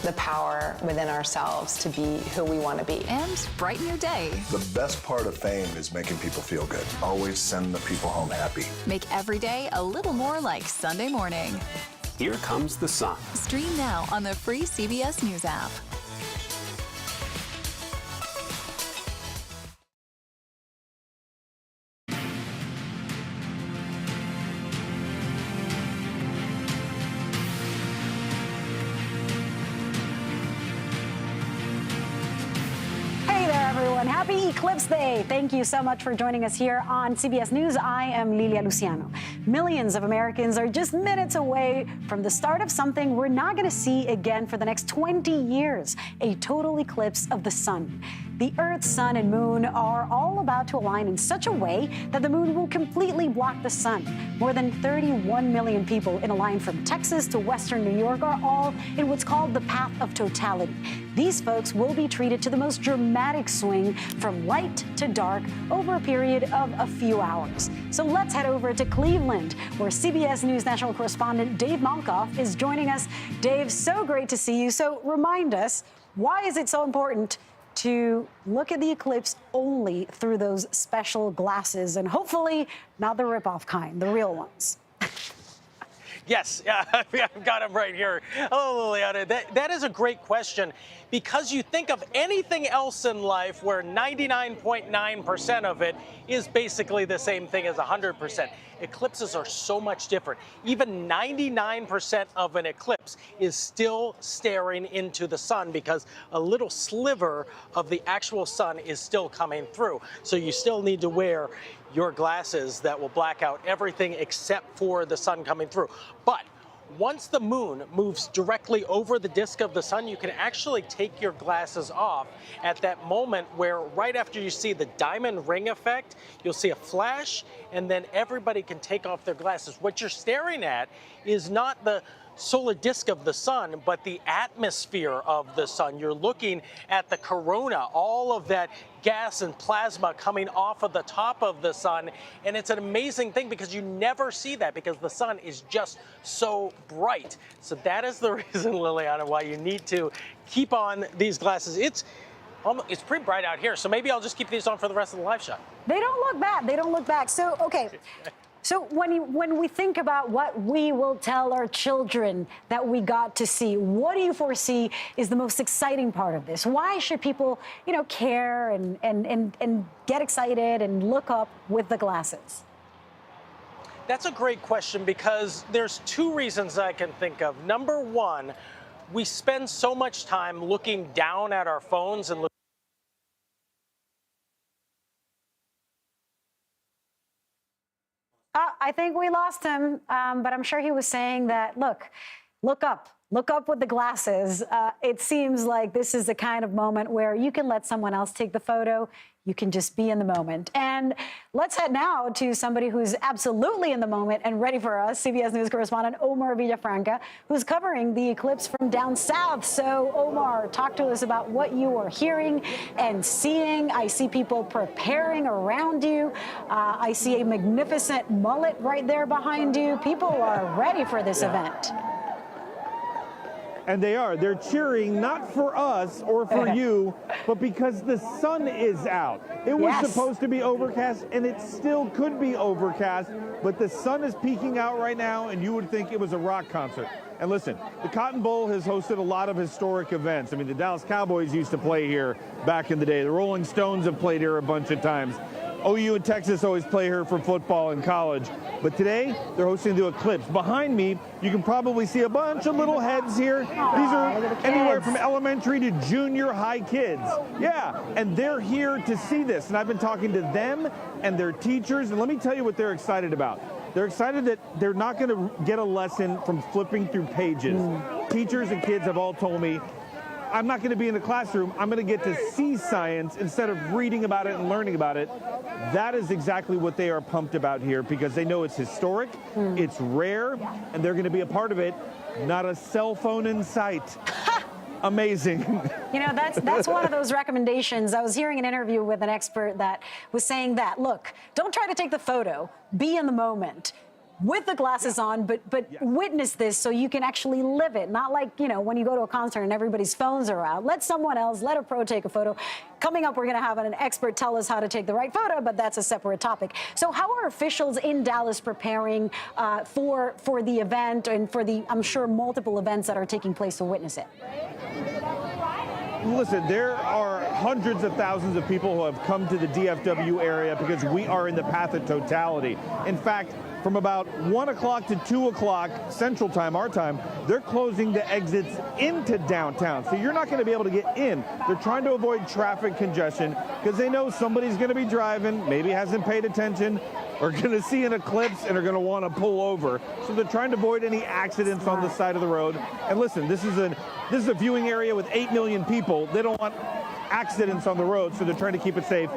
the power within ourselves to be who we want to be. And brighten your day. The best part of fame is making people feel good. Always send the people home happy. Make every day a little more like Sunday morning. Here comes the sun. Stream now on the free CBS News app. Happy Eclipse Day. Thank you so much for joining us here on CBS News. I am Lilia Luciano. Millions of Americans are just minutes away from the start of something we're not going to see again for the next 20 years, a total eclipse of the sun. The Earth, sun, and moon are all about to align in such a way that the moon will completely block the sun. More than 31 million people in a line from Texas to Western New York are all in what's called the path of totality. These folks will be treated to the most dramatic swing from light to dark over a period of a few hours. So let's head over to Cleveland, where CBS News national correspondent Dave Malkoff is joining us. Dave, so great to see you. So remind us, why is it so important to look at the eclipse only through those special glasses, and hopefully not the rip-off kind, the real ones? Yes, I've got him right here. Oh, Liliana, that is a great question, because you think of anything else in life where 99.9% of it is basically the same thing as 100%. Eclipses are so much different. Even 99% of an eclipse is still staring into the sun because a little sliver of the actual sun is still coming through. So you still need to wear your glasses that will black out everything except for the sun coming through. But once the moon moves directly over the disk of the sun, you can actually take your glasses off at that moment where right after you see the diamond ring effect, you'll see a flash, and then everybody can take off their glasses. What you're staring at is not the solar disk of the sun, but the atmosphere of the sun. You're looking at the corona, all of that gas and plasma coming off of the top of the sun. And it's an amazing thing because you never see that because the sun is just so bright. So that is the reason, Liliana, why you need to keep on these glasses. It's pretty bright out here, so maybe I'll just keep these on for the rest of the live shot. They don't look bad. They don't look bad. So, okay. So when we think about what we will tell our children that we got to see, what do you foresee is the most exciting part of this? Why should people, care and get excited and look up with the glasses? That's a great question because there's two reasons I can think of. Number one, we spend so much time looking down at our phones and I think we lost him, but I'm sure he was saying that, look up with the glasses. It seems like this is the kind of moment where you can let someone else take the photo. You can just be in the moment. And let's head now to somebody who's absolutely in the moment and ready for us, CBS News correspondent Omar Villafranca, who's covering the eclipse from down south. So, Omar, talk to us about what you are hearing and seeing. I see people preparing around you. I see a magnificent mullet right there behind you. People are ready for this event. And they are. They're cheering not for us or for you, but because the sun is out. It was supposed to be overcast, and it still could be overcast, but the sun is peeking out right now, and you would think it was a rock concert. And listen, the Cotton Bowl has hosted a lot of historic events. I mean, the Dallas Cowboys used to play here back in the day. The Rolling Stones have played here a bunch of times. OU and Texas always play here for football in college. But today, they're hosting the eclipse. Behind me, you can probably see a bunch of little heads here. These are anywhere from elementary to junior high kids. Yeah, and they're here to see this. And I've been talking to them and their teachers. And let me tell you what they're excited about. They're excited that they're not going to get a lesson from flipping through pages. Teachers and kids have all told me, I'm not going to be in the classroom. I'm going to get to see science instead of reading about it and learning about it. That is exactly what they are pumped about here because they know it's historic, it's rare, and they're going to be a part of it. Not a cell phone in sight. Amazing. That's one of those recommendations. I was hearing an interview with an expert that was saying that, look, don't try to take the photo. Be in the moment. with the glasses on, but witness this so you can actually live it. Not like, you know, when you go to a concert and everybody's phones are out. Let someone else, let a pro take a photo. Coming up, we're going to have an expert tell us how to take the right photo, but that's a separate topic. So how are officials in Dallas preparing for the event and for the, I'm sure, multiple events that are taking place to witness it? Listen, there are hundreds of thousands of people who have come to the DFW area because we are in the path of totality. In fact, from about 1 o'clock to 2 o'clock Central Time, our time, they're closing the exits into downtown. So you're not going to be able to get in. They're trying to avoid traffic congestion because they know somebody's going to be driving, maybe hasn't paid attention, or going to see an eclipse and are going to want to pull over. So they're trying to avoid any accidents on the side of the road. And listen, this is a viewing area with 8 million people. They don't want accidents on the road, so they're trying to keep it safe.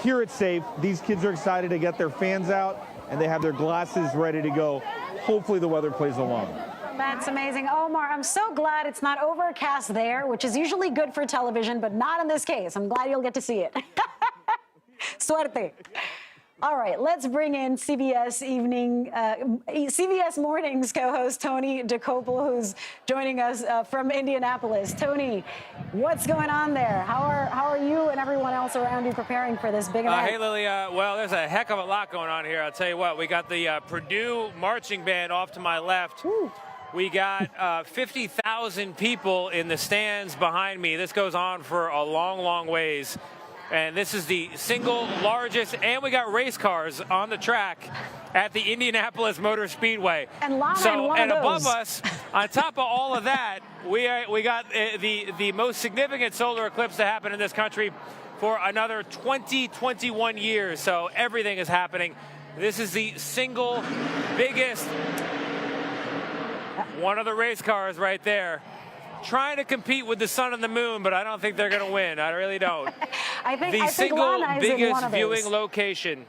Here it's safe. These kids are excited to get their fans out, and they have their glasses ready to go. Hopefully the weather plays along. That's amazing. Omar, I'm so glad it's not overcast there, which is usually good for television, but not in this case. I'm glad you'll get to see it. Suerte. All right, let's bring in CBS Mornings co-host Tony DeCopel, who's joining us from Indianapolis. Tony, what's going on there? How are you and everyone else around you preparing for this big event? Hey, Lily. Well, there's a heck of a lot going on here. I'll tell you what. We got the Purdue marching band off to my left. Woo. We got 50,000 people in the stands behind me. This goes on for a long, long ways. And this is the single largest, and we got race cars on the track at the Indianapolis Motor Speedway. And Lana and above us, on top of all of that, we got the most significant solar eclipse to happen in this country for another 21 years. So everything is happening. This is the single biggest, one of the race cars right there. Trying to compete with the sun and the moon, but I don't think they're going to win. I really don't. I think the single Lana is biggest in one of viewing those. Location.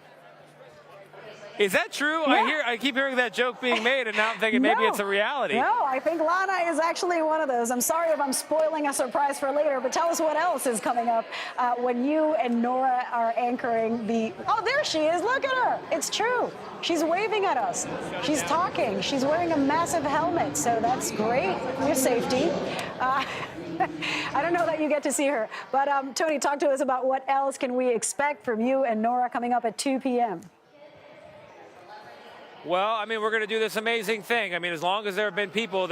Is that true? Yeah. I keep hearing that joke being made, and now I'm thinking maybe it's a reality. No, I think Lana is actually one of those. I'm sorry if I'm spoiling a surprise for later, but tell us what else is coming up when you and Nora are anchoring the... Oh, there she is. Look at her. It's true. She's waving at us. She's talking. She's wearing a massive helmet, so that's great for your safety. I don't know that you get to see her. But, Tony, talk to us about what else can we expect from you and Nora coming up at 2 p.m. Well, I mean, we're going to do this amazing thing. I mean, as long as there have been people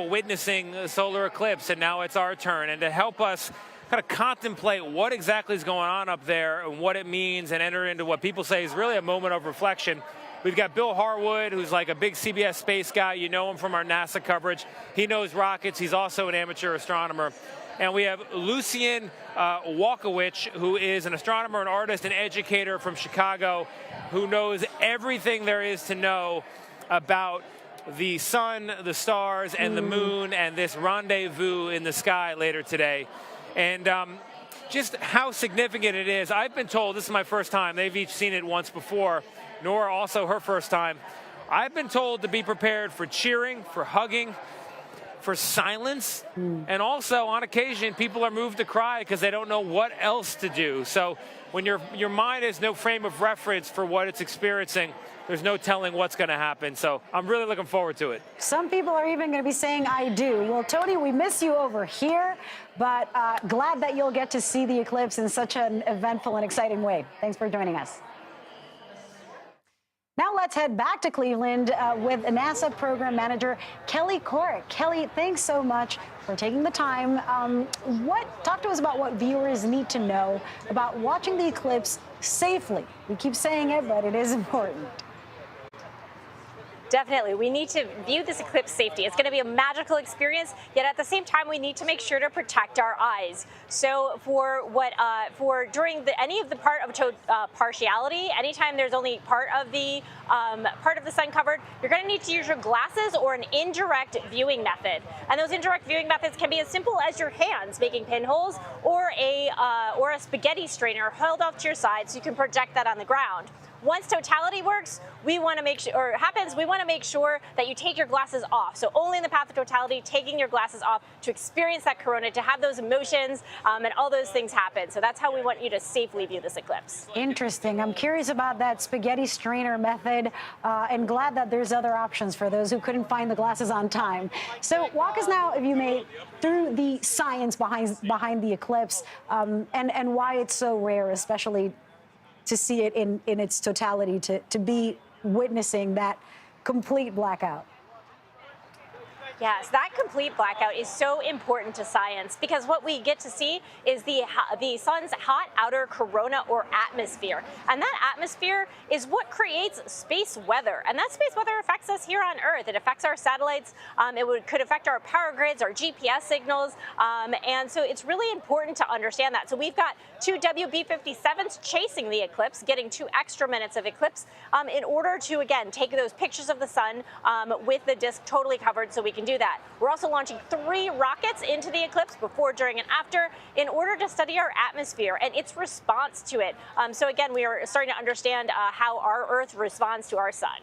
witnessing the solar eclipse, and now it's our turn. And to help us kind of contemplate what exactly is going on up there and what it means and enter into what people say is really a moment of reflection, we've got Bill Harwood, who's like a big CBS space guy. You know him from our NASA coverage. He knows rockets. He's also an amateur astronomer. And we have Lucien Walkowicz, who is an astronomer, an artist, an educator from Chicago, who knows everything there is to know about the sun, the stars, and the moon, and this rendezvous in the sky later today. And just how significant it is. I've been told, this is my first time, they've each seen it once before, Nora also her first time. I've been told to be prepared for cheering, for hugging, for silence, and also on occasion people are moved to cry because they don't know what else to do. So when your mind has no frame of reference for what it's experiencing, there's no telling what's going to happen. So I'm really looking forward to it. Some people are even going to be saying, I do. Well, Tony, we miss you over here, but glad that you'll get to see the eclipse in such an eventful and exciting way. Thanks for joining us. Now let's head back to Cleveland with NASA program manager Kelly Corrick. Kelly, thanks so much for taking the time. Talk to us about what viewers need to know about watching the eclipse safely. We keep saying it, but it is important. Definitely. We need to view this eclipse safety. It's going to be a magical experience, yet at the same time, we need to make sure to protect our eyes. So during any of the part of partiality, anytime there's only part of the sun covered, you're going to need to use your glasses or an indirect viewing method. And those indirect viewing methods can be as simple as your hands making pinholes, or a spaghetti strainer held off to your side so you can project that on the ground. once totality works, we want to make sure, or happens, we want to make sure that you take your glasses off. So only in the path of totality, taking your glasses off to experience that corona, to have those emotions and all those things happen. So that's how we want you to safely view this eclipse. Interesting. I'm curious about that spaghetti strainer method, and glad that there's other options for those who couldn't find the glasses on time. So walk us now, if you may, through the science behind the eclipse, and why it's so rare, especially to see it in its totality, to be witnessing that complete blackout. Yes, that complete blackout is so important to science because what we get to see is the sun's hot outer corona or atmosphere. And that atmosphere is what creates space weather. And that space weather affects us here on Earth. It affects our satellites. Could affect our power grids, our GPS signals. And so it's really important to understand that. So we've got 2 WB-57s chasing the eclipse, getting 2 extra minutes of eclipse in order to, again, take those pictures of the sun with the disk totally covered so we can do that. We're also launching 3 rockets into the eclipse before, during, and after in order to study our atmosphere and its response to it. So again, we are starting to understand how our Earth responds to our sun.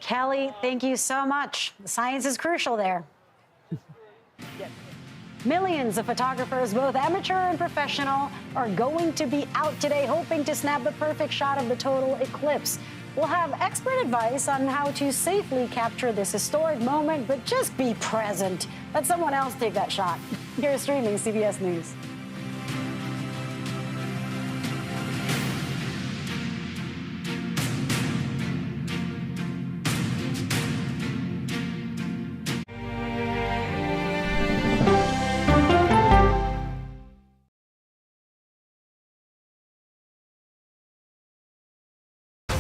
Kelly, thank you so much. Science is crucial there. Millions of photographers, both amateur and professional, are going to be out today hoping to snap the perfect shot of the total eclipse. We'll have expert advice on how to safely capture this historic moment, but just be present. Let someone else take that shot. You're streaming CBS News.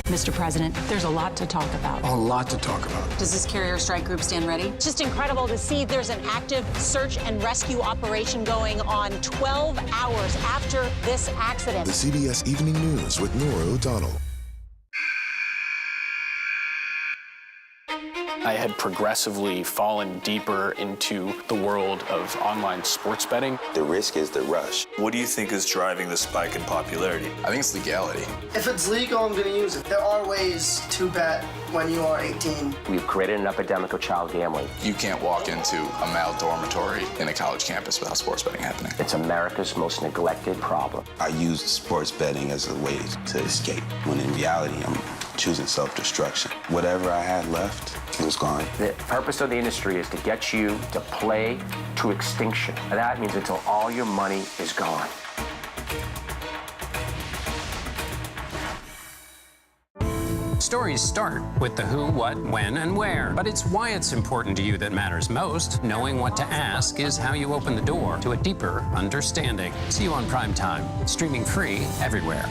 Mr. President, there's a lot to talk about. A lot to talk about. Does this carrier strike group stand ready? It's just incredible to see there's an active search and rescue operation going on 12 hours after this accident. The CBS Evening News with Nora O'Donnell. I had progressively fallen deeper into the world of online sports betting. The risk is the rush. What do you think is driving the spike in popularity? I think it's legality. If it's legal, I'm going to use it. There are ways to bet when you are 18. We've created an epidemic of child gambling. You can't walk into a male dormitory in a college campus without sports betting happening. It's America's most neglected problem. I used sports betting as a way to escape, when in reality, I'm choosing self-destruction. Whatever I had left, it was gone. The purpose of the industry is to get you to play to extinction. And that means until all your money is gone. Stories start with the who, what, when, and where. But it's why it's important to you that matters most. Knowing what to ask is how you open the door to a deeper understanding. See you on Prime Time, streaming free everywhere.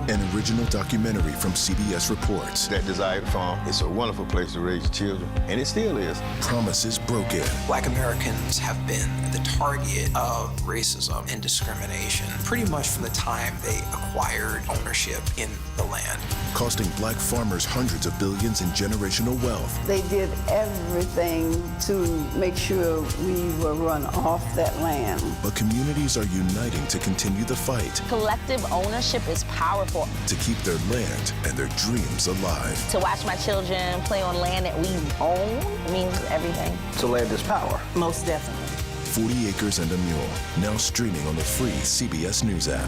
An original documentary from CBS reports. That desired farm is a wonderful place to raise children, and it still is. Promises broken. Black Americans have been the target of racism and discrimination pretty much from the time they acquired ownership in the land. Costing black farmers hundreds of billions in generational wealth. They did everything to make sure we were run off that land. But communities are uniting to continue the fight. Collective ownership is powerful. To keep their land and their dreams alive. To watch my children play on land that we own means everything. So land is power. Most definitely. 40 Acres and a Mule, now streaming on the free CBS News app.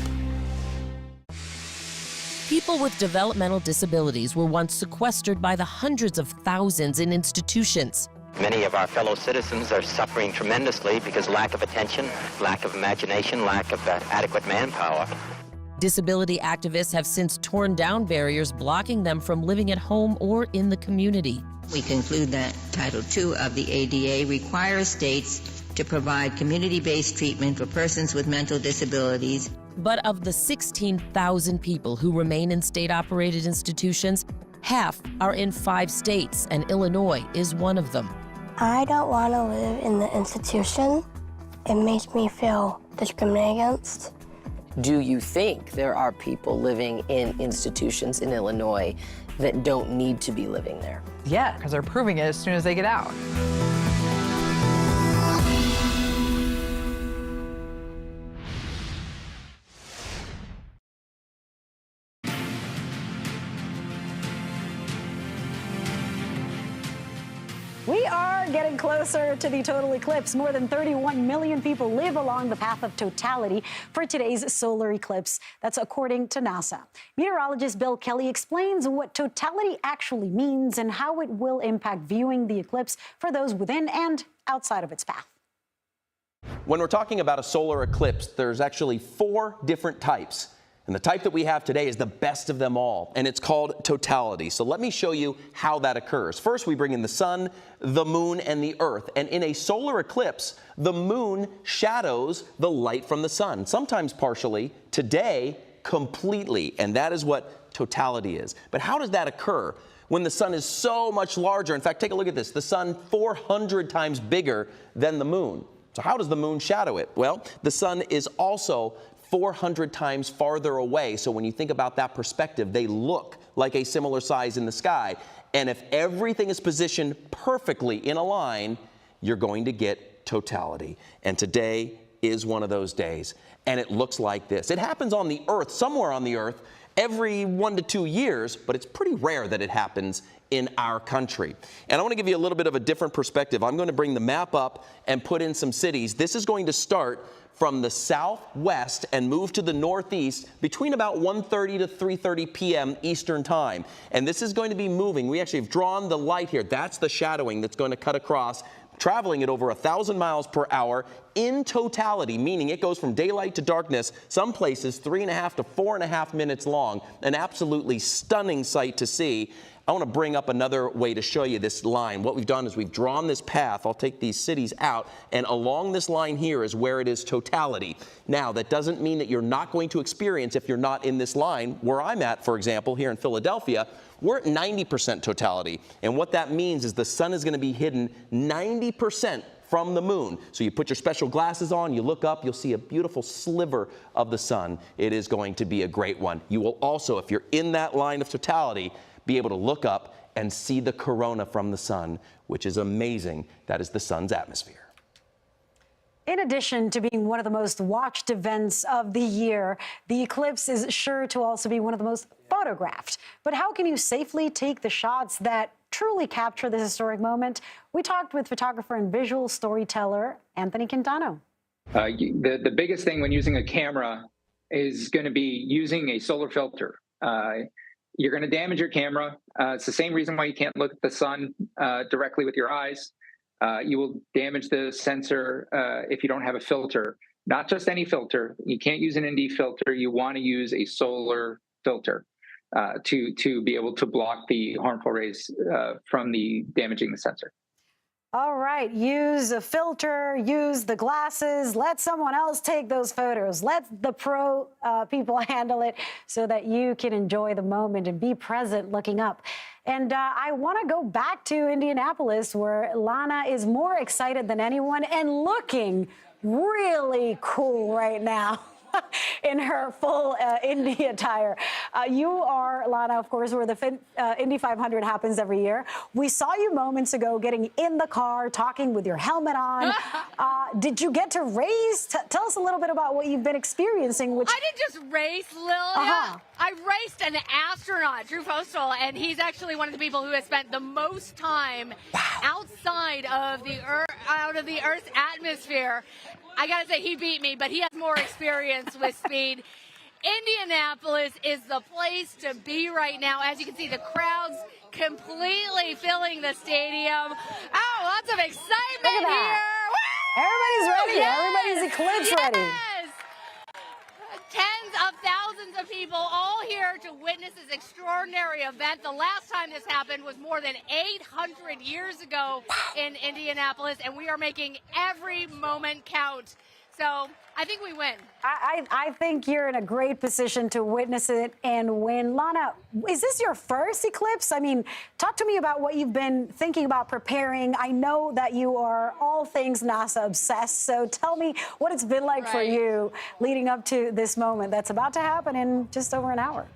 People with developmental disabilities were once sequestered by the hundreds of thousands in institutions. Many of our fellow citizens are suffering tremendously because lack of attention, lack of imagination, lack of adequate manpower. Disability activists have since torn down barriers blocking them from living at home or in the community. We conclude that Title II of the ADA requires states to provide community-based treatment for persons with mental disabilities. But of the 16,000 people who remain in state-operated institutions, half are in 5 states, and Illinois is one of them. I don't want to live in the institution. It makes me feel discriminated against. Do you think there are people living in institutions in Illinois that don't need to be living there? Yeah, because they're proving it as soon as they get out. closer to the total eclipse. More than 31 million people live along the path of totality for today's solar eclipse. That's according to NASA. Meteorologist Bill Kelly explains what totality actually means and how it will impact viewing the eclipse for those within and outside of its path. When we're talking about a solar eclipse, there's actually 4 different types. And the type that we have today is the best of them all, and it's called totality. So let me show you how that occurs. First, we bring in the sun, the moon, and the earth. And in a solar eclipse, the moon shadows the light from the sun, sometimes partially, today completely. And that is what totality is. But how does that occur when the sun is so much larger? In fact, take a look at this. The sun 400 times bigger than the moon. So how does the moon shadow it? Well, the sun is also 400 times farther away. So when you think about that perspective, they look like a similar size in the sky. And if everything is positioned perfectly in a line, you're going to get totality. And today is one of those days. And it looks like this. It happens on the Earth, somewhere on the Earth, every 1 to 2 years, but it's pretty rare that it happens in our country. And I want to give you a little bit of a different perspective. I'm going to bring the map up and put in some cities. This is going to start from the southwest and move to the northeast between about 1:30 to 3:30 p.m. Eastern time. And this is going to be moving. We actually have drawn the light here. That's the shadowing that's going to cut across, traveling at over 1,000 miles per hour in totality, meaning it goes from daylight to darkness, some places 3.5 to 4.5 minutes long. An absolutely stunning sight to see. I want to bring up another way to show you this line. What we've done is we've drawn this path. I'll take these cities out, and along this line here is where it is totality. Now, that doesn't mean that you're not going to experience if you're not in this line. Where I'm at, for example, here in Philadelphia, we're at 90% totality. And what that means is the sun is going to be hidden 90% from the moon. So you put your special glasses on, you look up, you'll see a beautiful sliver of the sun. It is going to be a great one. You will also, if you're in that line of totality, be able to look up and see the corona from the sun, which is amazing. That is the sun's atmosphere. In addition to being one of the most watched events of the year, the eclipse is sure to also be one of the most photographed. But how can you safely take the shots that truly capture this historic moment? We talked with photographer and visual storyteller Anthony Quintano. The biggest thing when using a camera is going to be using a solar filter. You're going to damage your camera. It's the same reason why you can't look at the sun directly with your eyes. You will damage the sensor if you don't have a filter. Not just any filter. You can't use an ND filter. You want to use a solar filter to be able to block the harmful rays from damaging the sensor. All right, use a filter, use the glasses, let someone else take those photos. Let the pro people handle it so that you can enjoy the moment and be present looking up. And I want to go back to Indianapolis, where Lana is more excited than anyone and looking really cool right now. In her full Indy attire. You are, Lana, of course, where the Indy 500 happens every year. We saw you moments ago getting in the car, talking with your helmet on. Did you get to race? Tell us a little bit about what you've been experiencing. Which I didn't just race, Lilia. I raced an astronaut, Drew Postal, and he's actually one of the people who has spent the most time outside of the Earth's atmosphere. I gotta say, he beat me, but he has more experience with speed. Indianapolis is the place to be right now. As you can see, the crowds completely filling the stadium. Oh, lots of excitement here. Woo! Everybody's ready. Yes! Everybody's eclipse ready. Tens of thousands of people all here to witness this extraordinary event. The last time this happened was more than 800 years ago in Indianapolis, and we are making every moment count. So I think we win. I think you're in a great position to witness it and win. Lana, is this your first eclipse? I mean, talk to me about what you've been thinking about preparing. I know that you are all things NASA obsessed, so tell me what it's been like for you leading up to this moment that's about to happen in just over an hour.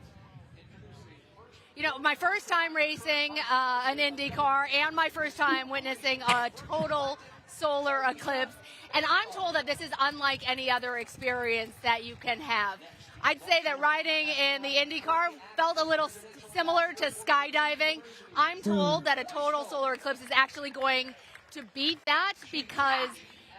You know, my first time racing an Indy car and my first time witnessing a total solar eclipse. And I'm told that this is unlike any other experience that you can have. I'd say that riding in the Indy car felt a little similar to skydiving. I'm told that a total solar eclipse is actually going to beat that because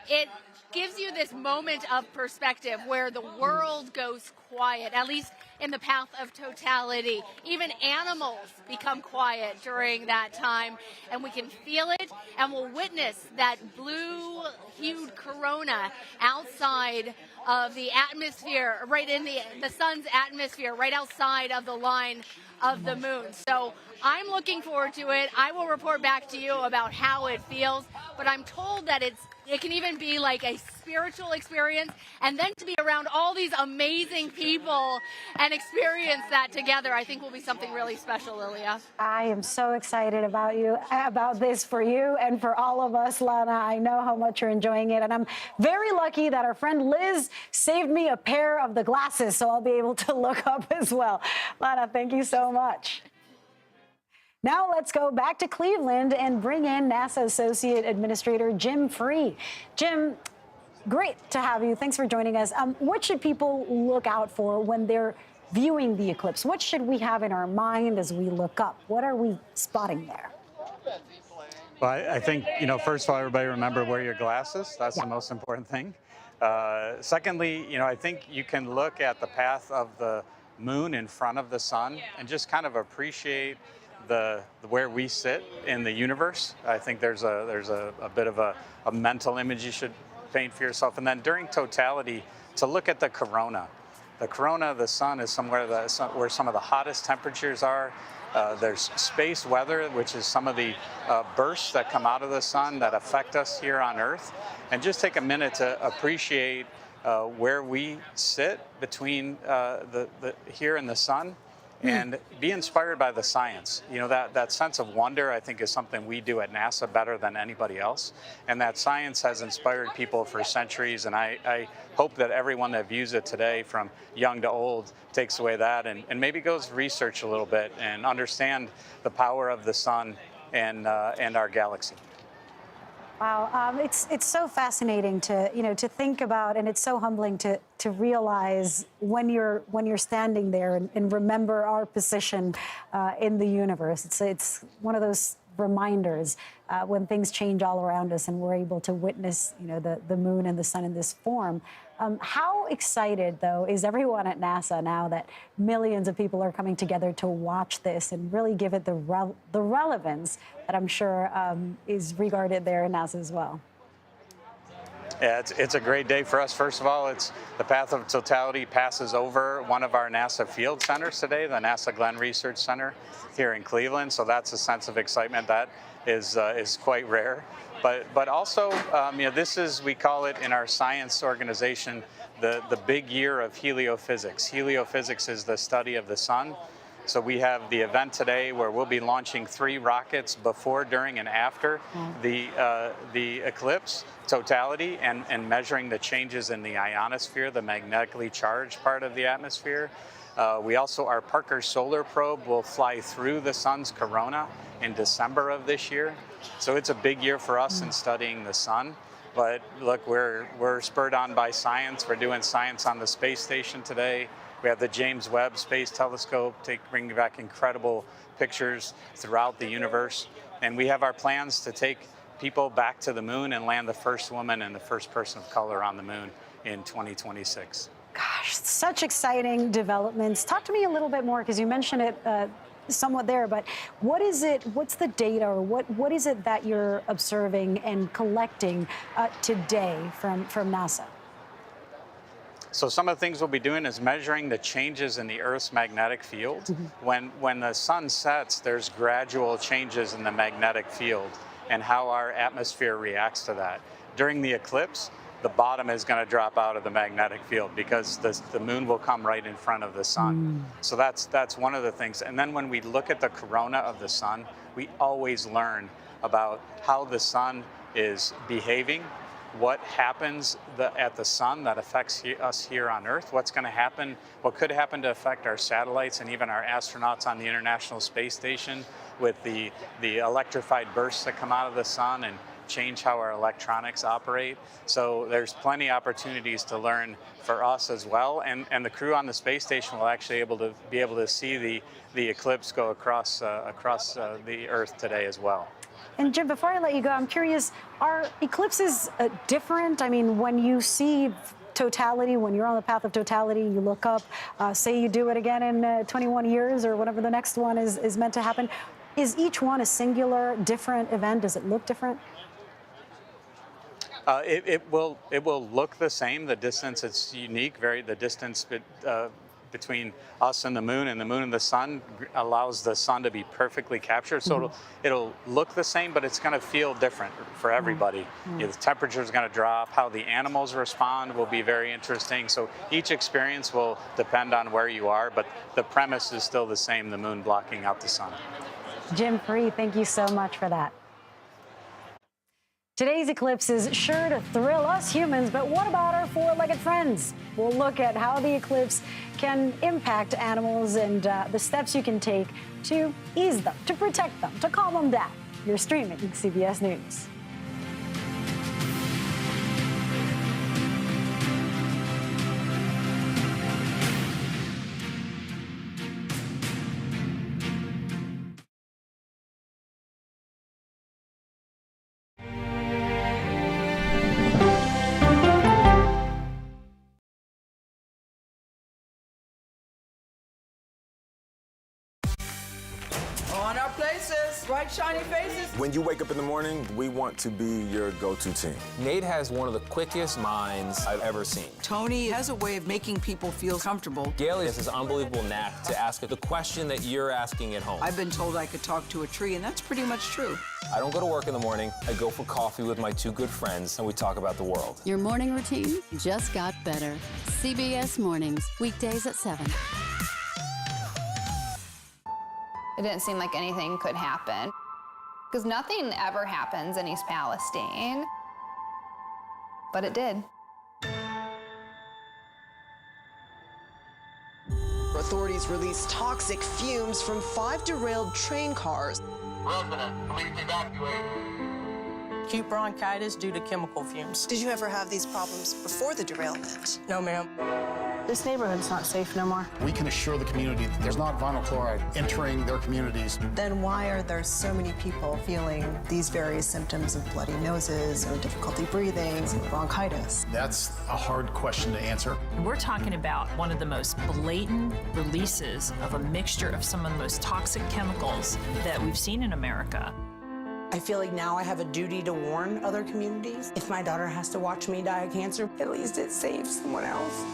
it gives you this moment of perspective where the world goes quiet, at least in the path of totality. Even animals become quiet during that time, and we can feel it, and we'll witness that blue-hued corona outside of the atmosphere, right in the sun's atmosphere, right outside of the line of the moon. So I'm looking forward to it. I will report back to you about how it feels, but I'm told that it can even be like a spiritual experience, and then to be around all these amazing people and experience that together, I think will be something really special, Lilia. I am so excited about this for you and for all of us, Lana. I know how much you're enjoying it, and I'm very lucky that our friend Liz saved me a pair of the glasses, so I'll be able to look up as well. Lana, thank you so much. Now let's go back to Cleveland and bring in NASA Associate Administrator Jim Free. Jim, great to have you. Thanks for joining us. What should people look out for when they're viewing the eclipse? What should we have in our mind as we look up? What are we spotting there? Well, I think, first of all, everybody remember wear your glasses. That's the most important thing. Secondly, I think you can look at the path of the moon in front of the sun and just kind of appreciate where we sit in the universe. I think there's a bit of a mental image you should paint for yourself. And then during totality, to look at the corona. The corona of the sun is somewhere where some of the hottest temperatures are. There's space weather, which is some of the bursts that come out of the sun that affect us here on Earth. And just take a minute to appreciate where we sit between here and the sun. And be inspired by the science. That sense of wonder, I think, is something we do at NASA better than anybody else. And that science has inspired people for centuries. And I hope that everyone that views it today, from young to old, takes away that and maybe goes research a little bit and understand the power of the sun and our galaxy. Wow, it's so fascinating to think about, and it's so humbling to realize when you're standing there and remember our position in the universe. It's one of those reminders when things change all around us and we're able to witness the moon and the sun in this form. How excited, though, is everyone at NASA now that millions of people are coming together to watch this and really give it the relevance that I'm sure is regarded there in NASA as well? Yeah, it's a great day for us. First of all, it's the path of totality passes over one of our NASA field centers today, the NASA Glenn Research Center here in Cleveland. So that's a sense of excitement that is quite rare. But also, this is, we call it in our science organization, the big year of heliophysics. Heliophysics is the study of the sun. So we have the event today where we'll be launching 3 rockets before, during, and after the eclipse totality and measuring the changes in the ionosphere, the magnetically charged part of the atmosphere. Our Parker Solar Probe will fly through the sun's corona in December of this year. So it's a big year for us in studying the sun. But look, we're spurred on by science. We're doing science on the space station today. We have the James Webb Space Telescope bringing back incredible pictures throughout the universe. And we have our plans to take people back to the moon and land the first woman and the first person of color on the moon in 2026. Gosh, such exciting developments. Talk to me a little bit more, because you mentioned it somewhat there, but what is it, what's the data, or what is it that you're observing and collecting today from NASA? So some of the things we'll be doing is measuring the changes in the Earth's magnetic field. When the sun sets, there's gradual changes in the magnetic field and how our atmosphere reacts to that. During the eclipse, the bottom is going to drop out of the magnetic field because the moon will come right in front of the sun. So that's one of the things. And then when we look at the corona of the sun, we always learn about how the sun is behaving, what happens at the sun that affects us here on Earth, what's going to happen, what could happen to affect our satellites and even our astronauts on the International Space Station with the electrified bursts that come out of the sun and change how our electronics operate. So there's plenty of opportunities to learn for us as well. And the crew on the space station will actually be able to see the eclipse go across the Earth today as well. And Jim, before I let you go, I'm curious, are eclipses different? I mean, when you see totality, when you're on the path of totality, you look up, say you do it again in 21 years or whatever the next one is meant to happen. Is each one a singular, different event? Does it look different? It will look the same. The distance, it's unique. The distance between us and the moon and the sun allows the sun to be perfectly captured. So it'll look the same, but it's going to feel different for everybody. The temperature is going to drop. How the animals respond will be very interesting. So each experience will depend on where you are, but the premise is still the same, the moon blocking out the sun. Jim Free, thank you so much for that. Today's eclipse is sure to thrill us humans, but what about our four-legged friends? We'll look at how the eclipse can impact animals and the steps you can take to ease them, to protect them, to calm them down. You're streaming CBS News. On our places, bright, shiny faces. When you wake up in the morning, we want to be your go-to team. Nate has one of the quickest minds I've ever seen. Tony has a way of making people feel comfortable. Gail has this unbelievable knack to ask the question that you're asking at home. I've been told I could talk to a tree, and that's pretty much true. I don't go to work in the morning. I go for coffee with my two good friends, and we talk about the world. Your morning routine just got better. CBS Mornings, weekdays at 7. It didn't seem like anything could happen, because nothing ever happens in East Palestine, but it did. Authorities released toxic fumes from 5 derailed train cars. Resident, please evacuate. Acute bronchitis due to chemical fumes. Did you ever have these problems before the derailment? No, ma'am. This neighborhood's not safe no more. We can assure the community that there's not vinyl chloride entering their communities. Then why are there so many people feeling these various symptoms of bloody noses or difficulty breathing, or bronchitis? That's a hard question to answer. We're talking about one of the most blatant releases of a mixture of some of the most toxic chemicals that we've seen in America. I feel like now I have a duty to warn other communities. If my daughter has to watch me die of cancer, at least it saves someone else.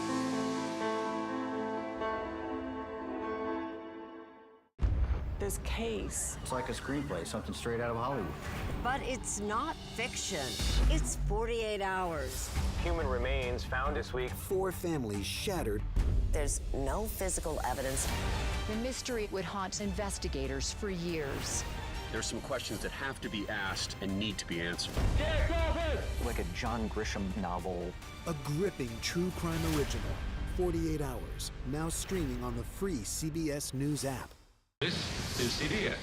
This case. It's like a screenplay, something straight out of Hollywood. But it's not fiction. It's 48 hours. Human remains found this week. 4 families shattered. There's no physical evidence. The mystery would haunt investigators for years. There's some questions that have to be asked and need to be answered. Like a John Grisham novel. A gripping true crime original. 48 hours. Now streaming on the free CBS News app. This is CBS.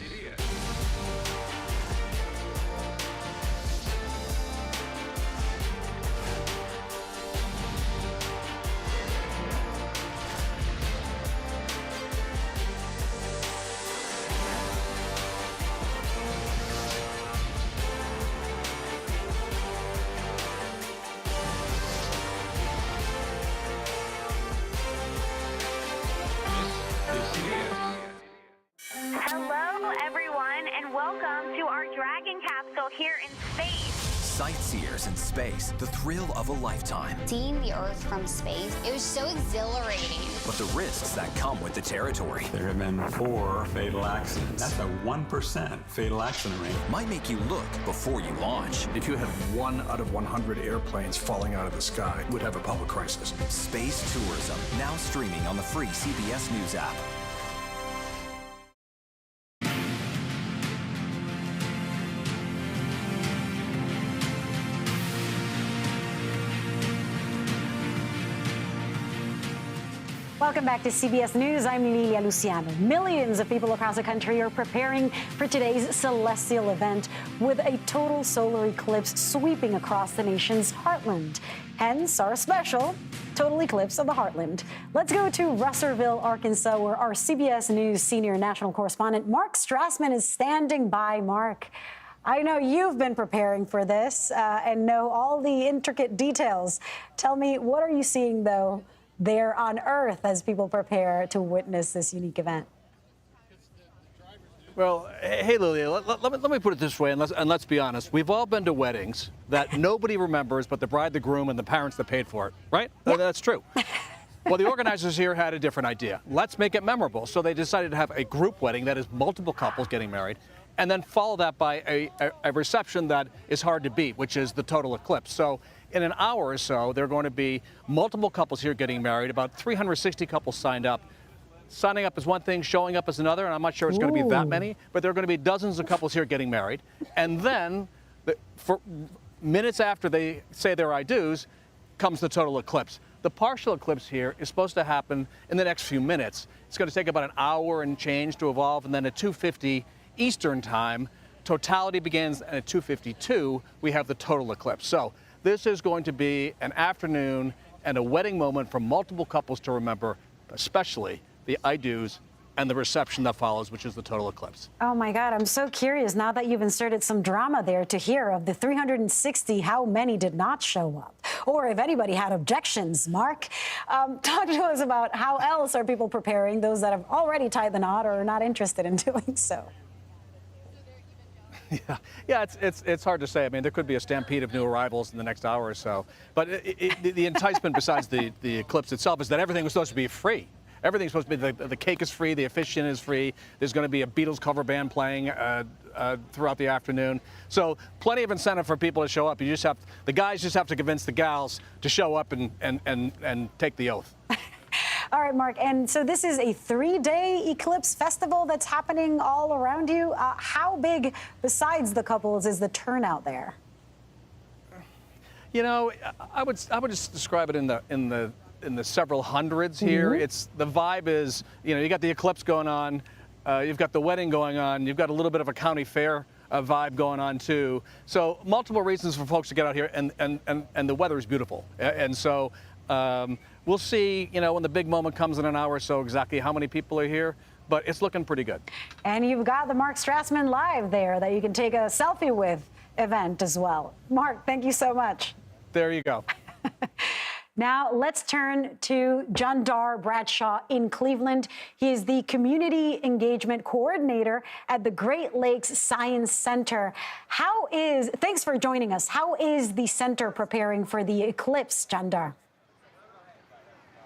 Hello, everyone, and welcome to our Dragon capsule here in space. Sightseers in space, the thrill of a lifetime. Seeing the Earth from space, it was so exhilarating. But the risks that come with the territory. There have been 4 fatal accidents. That's a 1% fatal accident rate. Might make you look before you launch. If you had 1 out of 100 airplanes falling out of the sky, we'd have a public crisis. Space tourism, now streaming on the free CBS News app. Welcome back to CBS News. I'm Lilia Luciano. Millions of people across the country are preparing for today's celestial event with a total solar eclipse sweeping across the nation's heartland. Hence our special total eclipse of the heartland. Let's go to Russellville, Arkansas, where our CBS News senior national correspondent Mark Strassman is standing by. Mark, I know you've been preparing for this and know all the intricate details. Tell me, what are you seeing, though, there on Earth as people prepare to witness this unique event? Well, hey, Lilia, let me put it this way, and let's be honest. We've all been to weddings that nobody remembers but the bride, the groom, and the parents that paid for it, right? Yeah. That's true. Well, the organizers here had a different idea. Let's make it memorable. So they decided to have a group wedding that is multiple couples getting married, and then follow that by a reception that is hard to beat, which is the total eclipse. So in an hour or so, there are going to be multiple couples here getting married. About 360 couples signed up. Signing up is one thing, showing up is another, and I'm not sure it's going to be that many, but there are going to be dozens of couples here getting married. And then, for minutes after they say their I do's, comes the total eclipse. The partial eclipse here is supposed to happen in the next few minutes. It's going to take about an hour and change to evolve, and then at 2:50 Eastern time, totality begins, and at 2:52, we have the total eclipse. So this is going to be an afternoon and a wedding moment for multiple couples to remember, especially the I do's and the reception that follows, which is the total eclipse. Oh my God, I'm so curious now that you've inserted some drama there to hear of the 360, how many did not show up? Or if anybody had objections, Mark. Talk to us about how else are people preparing, those that have already tied the knot or are not interested in doing so. Yeah, it's hard to say. I mean, there could be a stampede of new arrivals in the next hour or so. But the enticement besides the eclipse itself is that everything was supposed to be free. Everything's supposed to be, the cake is free, the officiant is free. There's going to be a Beatles cover band playing throughout the afternoon. So plenty of incentive for people to show up. The guys just have to convince the gals to show up and take the oath. All right, Mark, and so this is a 3-day eclipse festival that's happening all around you. How big, besides the couples, is the turnout there? You know, I would just describe it in the several hundreds here. The vibe is, you got the eclipse going on, you've got the wedding going on, you've got a little bit of a county fair vibe going on too. So multiple reasons for folks to get out here, and the weather is beautiful. And so we'll see, when the big moment comes in an hour or so, exactly how many people are here, but it's looking pretty good. And you've got the Mark Strassman Live there that you can take a selfie with event as well. Mark, thank you so much. There you go. Now, let's turn to Jandar Bradshaw in Cleveland. He is the Community Engagement Coordinator at the Great Lakes Science Center. Thanks for joining us. How is the center preparing for the eclipse, Jandar?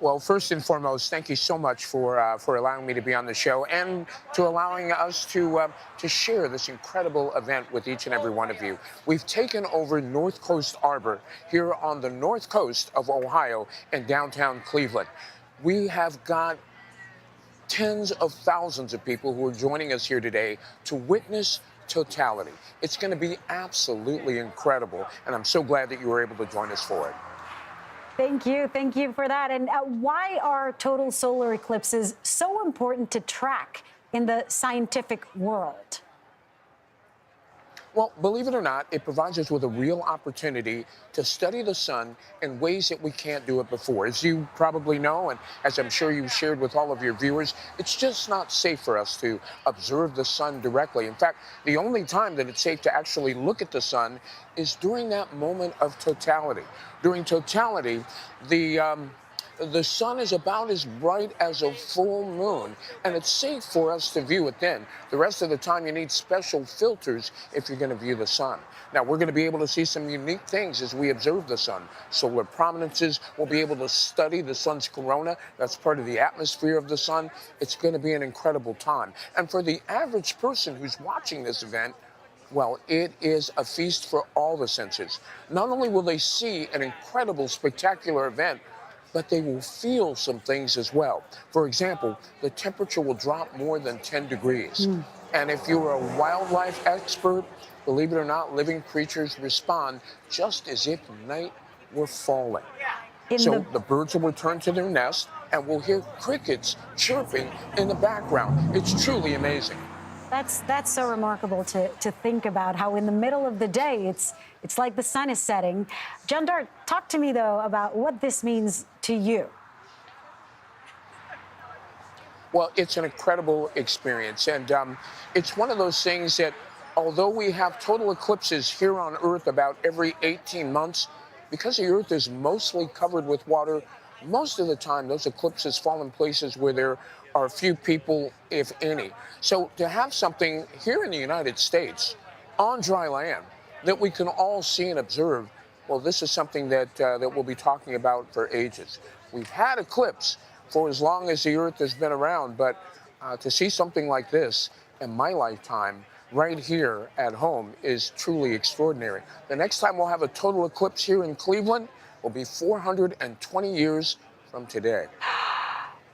Well, first and foremost, thank you so much for allowing me to be on the show and to allowing us to share this incredible event with each and every one of you. We've taken over North Coast Arbor here on the north coast of Ohio in downtown Cleveland. We have got tens of thousands of people who are joining us here today to witness totality. It's going to be absolutely incredible, and I'm so glad that you were able to join us for it. Thank you for that. And why are total solar eclipses so important to track in the scientific world? Well, believe it or not, it provides us with a real opportunity to study the sun in ways that we can't do it before. As you probably know, and as I'm sure you've shared with all of your viewers, it's just not safe for us to observe the sun directly. In fact, the only time that it's safe to actually look at the sun is during that moment of totality. During totality, the sun is about as bright as a full moon, and it's safe for us to view it then. The rest of the time, you need special filters if you're going to view the sun. Now, we're going to be able to see some unique things as we observe the sun. Solar prominences, we'll be able to study the sun's corona. That's part of the atmosphere of the sun. It's going to be an incredible time. And for the average person who's watching this event, well, it is a feast for all the senses. Not only will they see an incredible, spectacular event, but they will feel some things as well. For example, the temperature will drop more than 10 degrees. And if you're a wildlife expert, believe it or not, living creatures respond just as if night were falling. So the birds will return to their nest, and we'll hear crickets chirping in the background. It's truly amazing. That's so remarkable to think about how in the middle of the day, it's like the sun is setting. Jandar, talk to me, though, about what this means to you. Well, it's an incredible experience, and it's one of those things that although we have total eclipses here on Earth about every 18 months, because the Earth is mostly covered with water, most of the time those eclipses fall in places where there are few people, if any. So to have something here in the United States on dry land that we can all see and observe, well, this is something that we'll be talking about for ages. We've had eclipse for as long as the Earth has been around, but to see something like this in my lifetime right here at home is truly extraordinary. The next time we'll have a total eclipse here in Cleveland will be 420 years from today.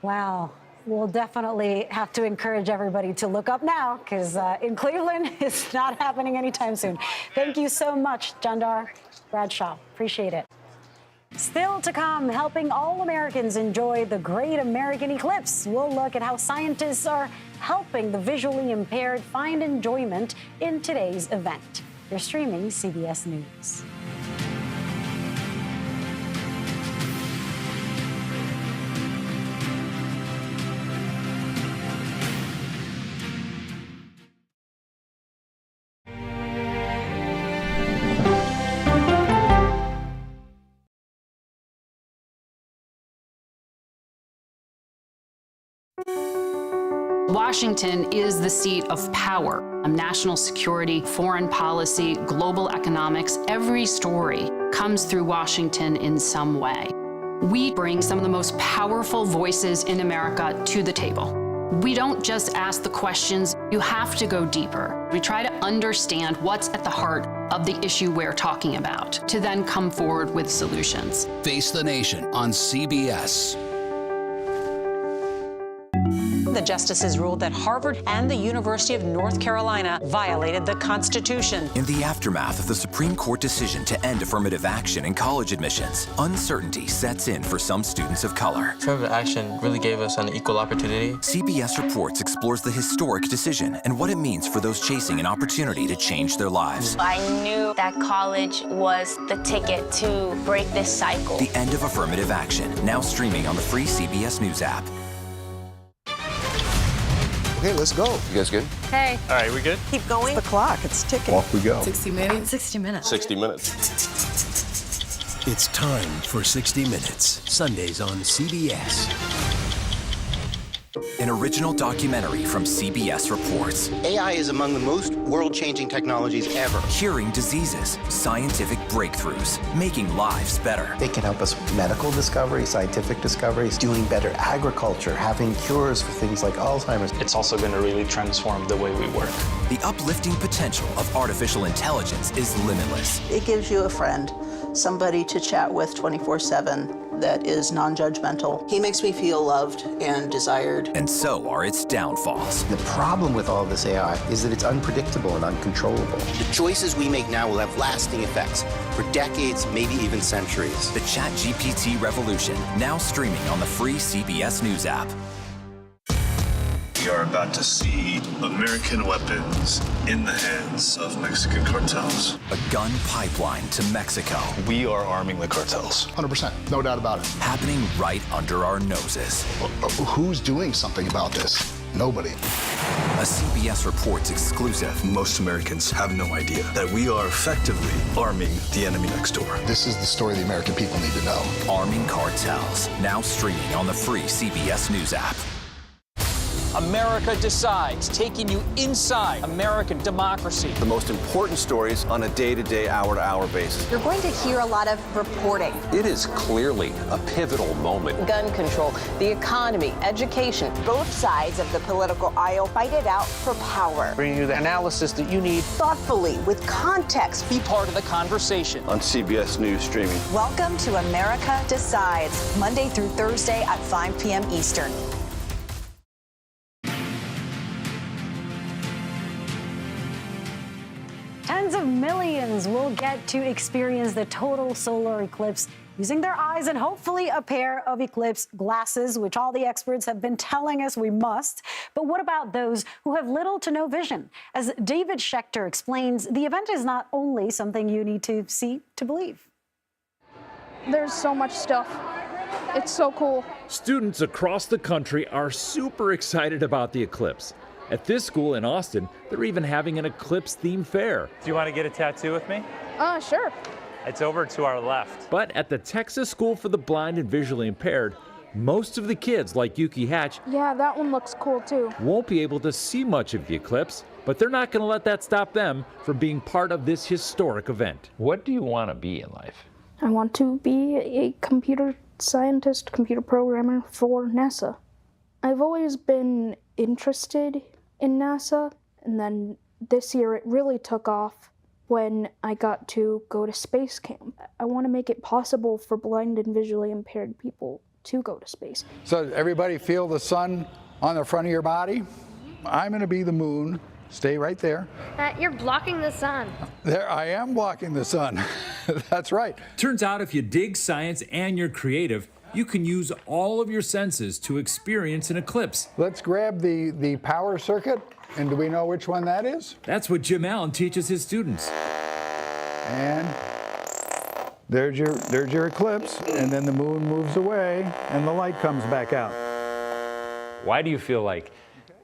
Wow. We'll definitely have to encourage everybody to look up now, because in Cleveland, it's not happening anytime soon. Thank you so much, Jandar Bradshaw. Appreciate it. Still to come, helping all Americans enjoy the great American eclipse. We'll look at how scientists are helping the visually impaired find enjoyment in today's event. You're streaming CBS News. Washington is the seat of power. National security, foreign policy, global economics, every story comes through Washington in some way. We bring some of the most powerful voices in America to the table. We don't just ask the questions, you have to go deeper. We try to understand what's at the heart of the issue we're talking about, to then come forward with solutions. Face the Nation on CBS. The justices ruled that Harvard and the University of North Carolina violated the Constitution. In the aftermath of the Supreme Court decision to end affirmative action in college admissions, uncertainty sets in for some students of color. Affirmative action really gave us an equal opportunity. CBS Reports explores the historic decision and what it means for those chasing an opportunity to change their lives. I knew that college was the ticket to break this cycle. The end of affirmative action, now streaming on the free CBS News app. Okay, let's go. You guys good? Hey. All right, we good? Keep going. The clock, it's ticking. Off we go. 60 minutes. 60 minutes. 60 minutes. It's time for 60 Minutes, Sundays on CBS. An original documentary from CBS Reports. AI is among the most world-changing technologies ever. Curing diseases, scientific breakthroughs, making lives better. They can help us with medical discoveries, scientific discoveries, doing better agriculture, having cures for things like Alzheimer's. It's also going to really transform the way we work. The uplifting potential of artificial intelligence is limitless. It gives you a friend, somebody to chat with 24/7 that is non-judgmental. He makes me feel loved and desired. And so are its downfalls. The problem with all this AI is that it's unpredictable and uncontrollable. The choices we make now will have lasting effects for decades, maybe even centuries. The ChatGPT revolution, now streaming on the free CBS News app. We are about to see American weapons in the hands of Mexican cartels. A gun pipeline to Mexico. We are arming the cartels. 100%, no doubt about it. Happening right under our noses. Who's doing something about this? Nobody. A CBS Reports exclusive. Most Americans have no idea that we are effectively arming the enemy next door. This is the story the American people need to know. Arming cartels, now streaming on the free CBS News app. America Decides, taking you inside American democracy. The most important stories on a day-to-day, hour-to-hour basis. You're going to hear a lot of reporting. It is clearly a pivotal moment. Gun control, the economy, education. Both sides of the political aisle fight it out for power. Bringing you the analysis that you need. Thoughtfully, with context. Be part of the conversation. On CBS News Streaming. Welcome to America Decides, Monday through Thursday at 5 p.m. Eastern. Tens of millions will get to experience the total solar eclipse using their eyes and hopefully a pair of eclipse glasses, which all the experts have been telling us we must. But what about those who have little to no vision? As David Schechter explains, the event is not only something you need to see to believe. There's so much stuff. It's so cool. Students across the country are super excited about the eclipse. At this school in Austin, they're even having an eclipse-themed fair. Do you want to get a tattoo with me? Sure. It's over to our left. But at the Texas School for the Blind and Visually Impaired, most of the kids, like Yuki Hatch, Yeah, that one looks cool too. won't be able to see much of the eclipse, but they're not going to let that stop them from being part of this historic event. What do you want to be in life? I want to be a computer scientist, computer programmer for NASA. I've always been interested in NASA, and then this year it really took off when I got to go to space camp. I want to make it possible for blind and visually impaired people to go to space. So everybody feel the sun on the front of your body? I'm going to be the moon. Stay right there. You're blocking the sun. There, I am blocking the sun. That's right. Turns out if you dig science and you're creative, you can use all of your senses to experience an eclipse. Let's grab the power circuit. And do we know which one that is? That's what Jim Allen teaches his students. And there's your eclipse, and then the moon moves away, and the light comes back out. Why do you feel like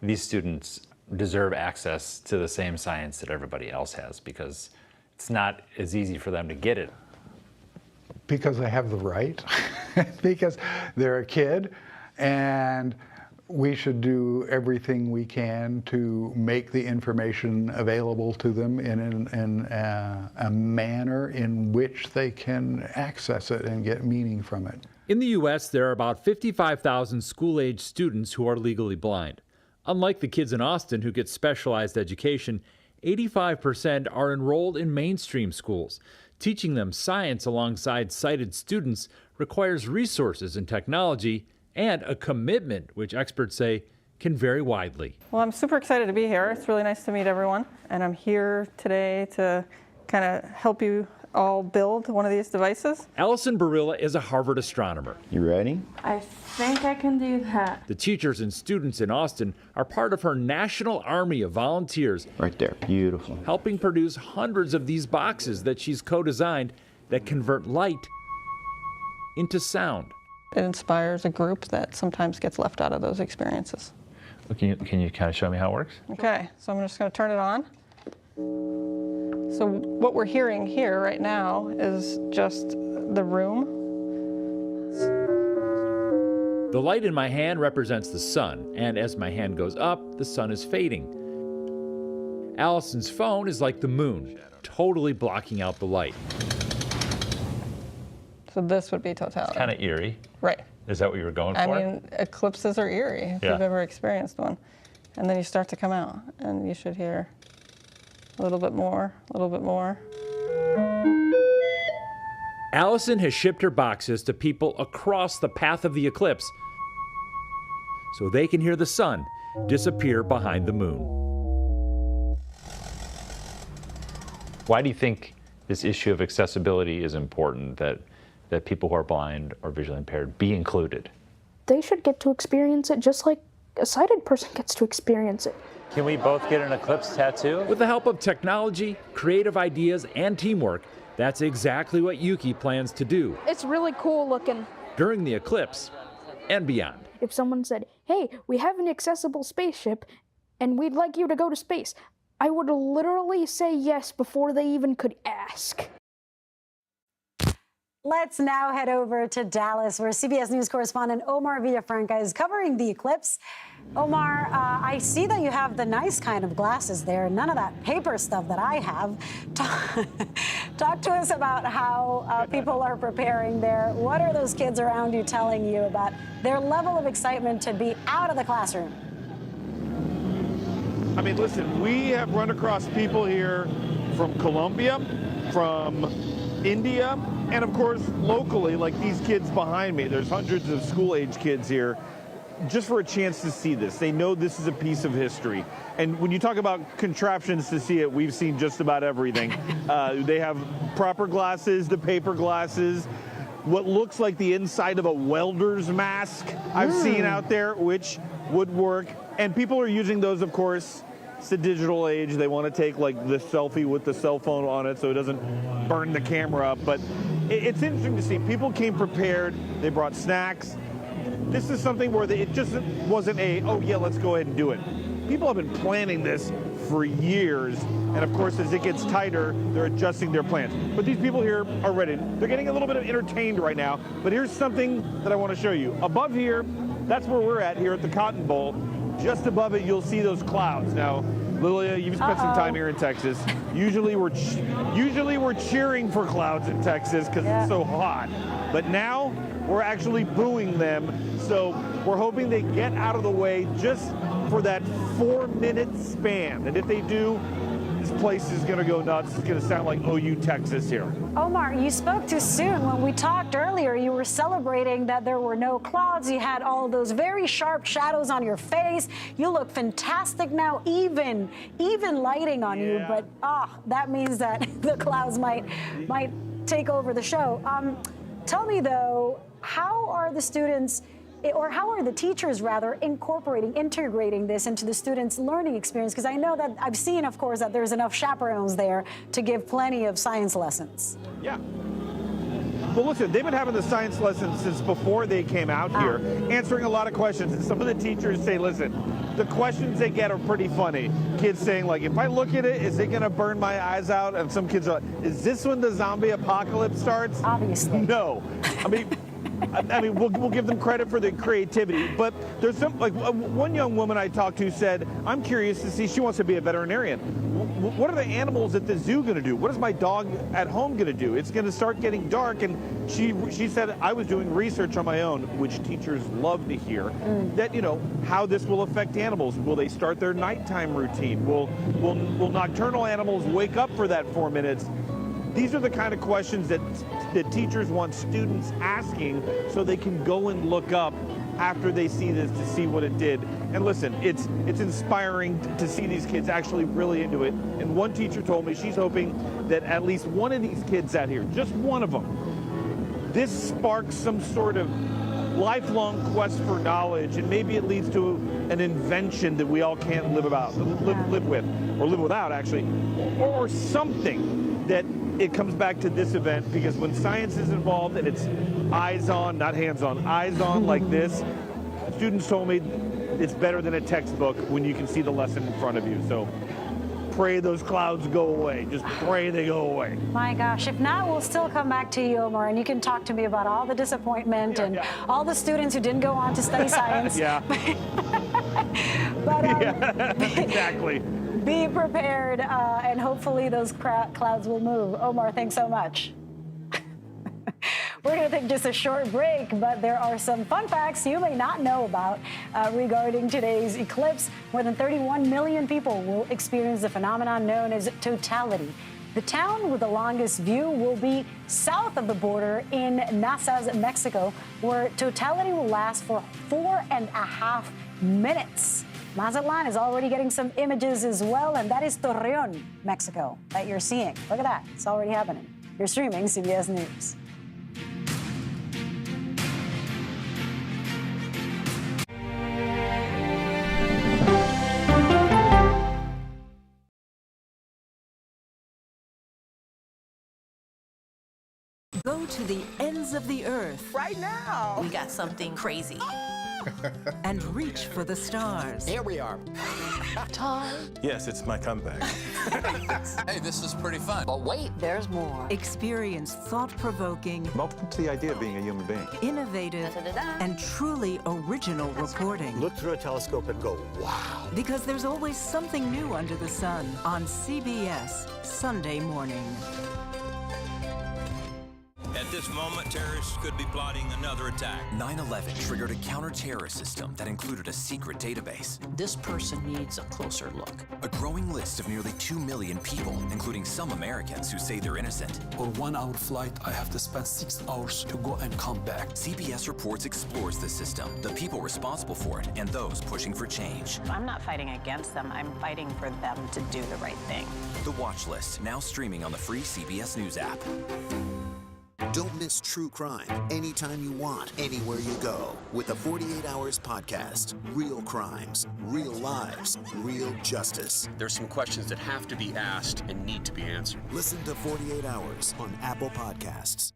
these students deserve access to the same science that everybody else has? Because it's not as easy for them to get it. Because they have the right, because they're a kid, and we should do everything we can to make the information available to them in a manner in which they can access it and get meaning from it. In the U.S., there are about 55,000 school-age students who are legally blind. Unlike the kids in Austin who get specialized education, 85% are enrolled in mainstream schools. Teaching them science alongside sighted students requires resources and technology and a commitment, which experts say can vary widely. Well, I'm super excited to be here. It's really nice to meet everyone. And I'm here today to kind of help you all build one of these devices. Allison Barilla is a Harvard astronomer. You ready? I think I can do that. The teachers and students in Austin are part of her national army of volunteers. Right there, beautiful. Helping produce hundreds of these boxes that she's co-designed that convert light into sound. It inspires a group that sometimes gets left out of those experiences. Can you kind of show me how it works? Okay, so I'm just going to turn it on. So what we're hearing here right now is just the room. The light in my hand represents the sun, and as my hand goes up, the sun is fading. Allison's phone is like the moon, totally blocking out the light. So this would be totality. Kind of eerie. Right. Is that what you were going for? I mean, eclipses are eerie if you've ever experienced one. And then you start to come out, and you should hear a little bit more, a little bit more. Allison has shipped her boxes to people across the path of the eclipse so they can hear the sun disappear behind the moon. Why do you think this issue of accessibility is important, that people who are blind or visually impaired be included? They should get to experience it just like a sighted person gets to experience it. Can we both get an eclipse tattoo? With the help of technology, creative ideas, and teamwork, that's exactly what Yuki plans to do. It's really cool looking. During the eclipse and beyond. If someone said, hey, we have an accessible spaceship and we'd like you to go to space, I would literally say yes before they even could ask. Let's now head over to Dallas, where CBS News correspondent Omar Villafranca is covering the eclipse. Omar, I see that you have the nice kind of glasses there, none of that paper stuff that I have. Talk to us about how people are preparing there. What are those kids around you telling you about their level of excitement to be out of the classroom? I mean, listen, we have run across people here from Colombia, from India, and of course, locally, like these kids behind me. There's hundreds of school-age kids here just for a chance to see this. They know this is a piece of history. And when you talk about contraptions to see it, we've seen just about everything. They have proper glasses, the paper glasses, what looks like the inside of a welder's mask I've seen out there, which would work. And people are using those, of course. It's the digital age. They want to take like the selfie with the cell phone on it so it doesn't burn the camera up. But it's interesting to see. People came prepared. They brought snacks. This is something where it just wasn't oh yeah, let's go ahead and do it. people have been planning this for years, and of course, as it gets tighter, they're adjusting their plans. But these people here are ready. They're getting a little bit entertained right now, but here's something that I want to show you. Above here, that's where we're at here at the Cotton Bowl. Just above it, you'll see those clouds. Now, Lilia, you've spent some time here in Texas. Usually we're cheering for clouds in Texas because it's so hot. But now we're actually booing them. So we're hoping they get out of the way just for that 4-minute span. And if they do, this place is going to go nuts. It's going to sound like OU Texas here. Omar, you spoke too soon. When we talked earlier, you were celebrating that there were no clouds. You had all those very sharp shadows on your face. You look fantastic now, even lighting on you. But that means that the clouds might take over the show. Tell me, though, how are the students, or how are the teachers, rather, integrating this into the students' learning experience? Because I know that I've seen, of course, that there's enough chaperones there to give plenty of science lessons. Yeah. Well, listen, they've been having the science lessons since before they came out here, answering a lot of questions. And some of the teachers say, listen, the questions they get are pretty funny. Kids saying, like, if I look at it, is it going to burn my eyes out? And some kids are like, is this when the zombie apocalypse starts? Obviously. No. I mean, we'll give them credit for the creativity, but there's some, like one young woman I talked to said, I'm curious to see, she wants to be a veterinarian. What are the animals at the zoo going to do? What is my dog at home going to do? It's going to start getting dark, and she said, I was doing research on my own, which teachers love to hear, that, you know, how this will affect animals. Will they start their nighttime routine? Will nocturnal animals wake up for that 4 minutes? These are the kind of questions that teachers want students asking so they can go and look up after they see this to see what it did. And listen, it's inspiring to see these kids actually really into it. And one teacher told me she's hoping that at least one of these kids out here, just one of them, this sparks some sort of lifelong quest for knowledge, and maybe it leads to an invention that we all can't live with, or live without, actually, or something that it comes back to this event, because when science is involved and it's eyes on, not hands on, eyes on like this, students told me it's better than a textbook when you can see the lesson in front of you. So pray those clouds go away. Just pray they go away. My gosh, if not, we'll still come back to you, Omar, and you can talk to me about all the disappointment and all the students who didn't go on to study science. But exactly. Be prepared, and hopefully those clouds will move. Omar, thanks so much. We're going to take just a short break, but there are some fun facts you may not know about regarding today's eclipse. More than 31 million people will experience the phenomenon known as totality. The town with the longest view will be south of the border in NASA's Mexico, where totality will last for 4.5 minutes. Mazatlan is already getting some images as well, and that is Torreon, Mexico, that you're seeing. Look at that. It's already happening. You're streaming CBS News. Go to the ends of the earth. Right now. We got something crazy. And reach for the stars. Here we are. Yes, it's my comeback. Hey, this is pretty fun. But wait, there's more. Experience thought-provoking, Welcome to the idea of being a human being. innovative, and truly original reporting. Look through a telescope and go, wow. Because there's always something new under the sun on CBS Sunday morning. At this moment, terrorists could be plotting another attack. 9/11 triggered a counter-terrorist system that included a secret database. This person needs a closer look. A growing list of nearly 2 million people, including some Americans who say they're innocent. For 1 hour flight, I have to spend 6 hours to go and come back. CBS Reports explores the system, the people responsible for it, and those pushing for change. I'm not fighting against them. I'm fighting for them to do the right thing. The Watch List, now streaming on the free CBS News app. Don't miss true crime anytime you want, anywhere you go. With the 48 Hours podcast. Real crimes, real lives, real justice. There's some questions that have to be asked and need to be answered. Listen to 48 Hours on Apple Podcasts.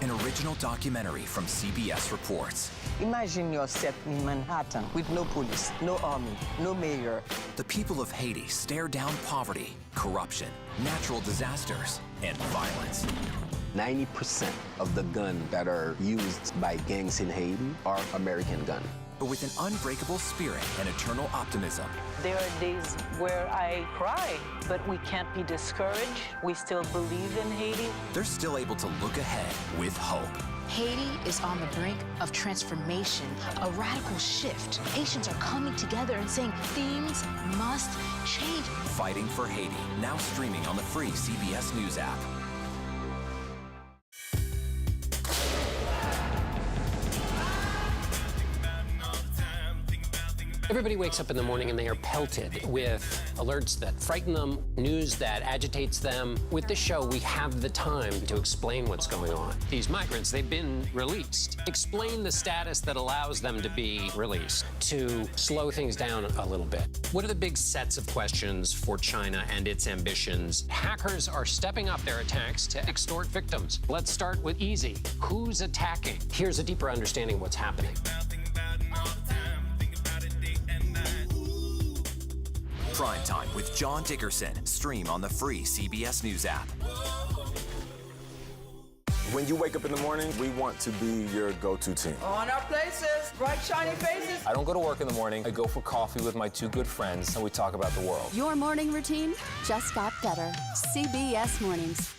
An original documentary from CBS Reports. Imagine yourself in Manhattan with no police, no army, no mayor. The people of Haiti stare down poverty, corruption, natural disasters, and violence. 90% of the guns that are used by gangs in Haiti are American guns. But with an unbreakable spirit and eternal optimism. There are days where I cry, but we can't be discouraged. We still believe in Haiti. They're still able to look ahead with hope. Haiti is on the brink of transformation, a radical shift. Haitians are coming together and saying things must change. Fighting for Haiti, now streaming on the free CBS News app. Everybody wakes up in the morning and they are pelted with alerts that frighten them, news that agitates them. With this show, we have the time to explain what's going on. These migrants, they've been released. Explain the status that allows them to be released, to slow things down a little bit. What are the big sets of questions for China and its ambitions? Hackers are stepping up their attacks to extort victims. Let's start with easy. Who's attacking? Here's a deeper understanding of what's happening. Prime Time with John Dickerson. Stream on the free CBS News app. When you wake up in the morning, we want to be your go-to team. On our places, bright, shiny faces. I don't go to work in the morning. I go for coffee with my two good friends, and we talk about the world. Your morning routine just got better. CBS Mornings.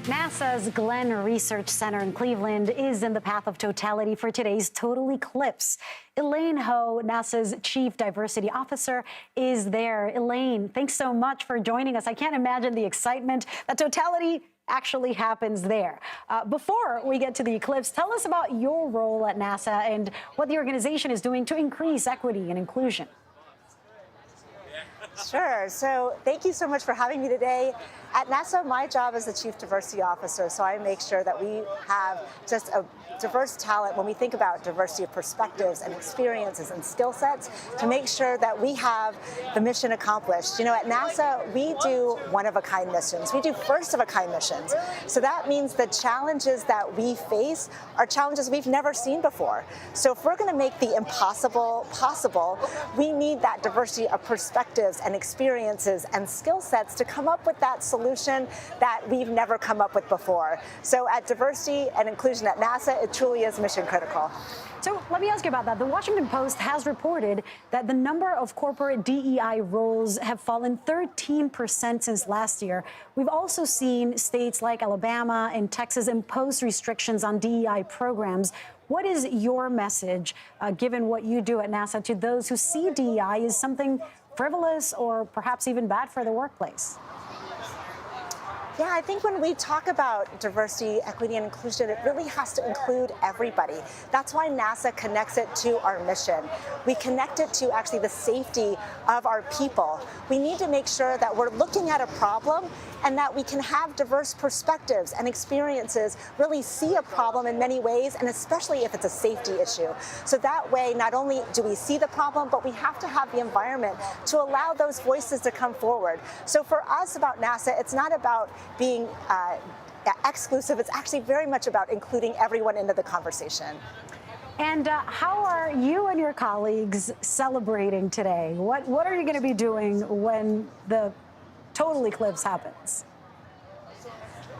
NASA's Glenn Research Center in Cleveland is in the path of totality for today's total eclipse. Elaine Ho, NASA's Chief Diversity Officer, is there. Elaine, thanks so much for joining us. I can't imagine the excitement that totality actually happens there. Before we get to the eclipse, tell us about your role at NASA and what the organization is doing to increase equity and inclusion. Sure. So thank you so much for having me today. At NASA, my job is the Chief Diversity Officer, so I make sure that we have just a diverse talent when we think about diversity of perspectives and experiences and skill sets to make sure that we have the mission accomplished. You know, at NASA, we do one-of-a-kind missions. We do first-of-a-kind missions. So that means the challenges that we face are challenges we've never seen before. So if we're going to make the impossible possible, we need that diversity of perspectives and experiences and skill sets to come up with that solution that we've never come up with before. So at Diversity and Inclusion at NASA, it truly is mission critical. So let me ask you about that. The Washington Post has reported that the number of corporate DEI roles have fallen 13% since last year. We've also seen states like Alabama and Texas impose restrictions on DEI programs. What is your message, given what you do at NASA, to those who see DEI as something frivolous or perhaps even bad for the workplace? Yeah, I think when we talk about diversity, equity, and inclusion, it really has to include everybody. That's why NASA connects it to our mission. We connect it to actually the safety of our people. We need to make sure that we're looking at a problem and that we can have diverse perspectives and experiences, really see a problem in many ways, and especially if it's a safety issue. So that way, not only do we see the problem, but we have to have the environment to allow those voices to come forward. So for us about NASA, it's not about being exclusive. It's actually very much about including everyone into the conversation. And how are you and your colleagues celebrating today? What are you going to be doing when the total eclipse happens?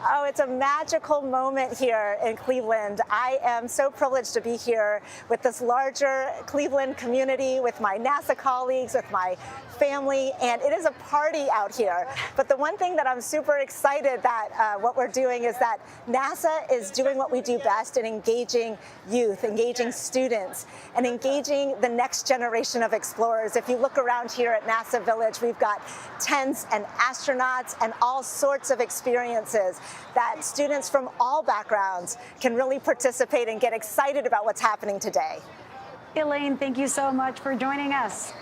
Oh, it's a magical moment here in Cleveland. I am so privileged to be here with this larger Cleveland community, with my NASA colleagues, with my family, and it is a party out here. But the one thing that I'm super excited that what we're doing is that NASA is doing what we do best in engaging youth, engaging students, and engaging the next generation of explorers. If you look around here at NASA Village, we've got tents and astronauts and all sorts of experiences that students from all backgrounds can really participate and get excited about what's happening today. Elaine, thank you so much for joining us.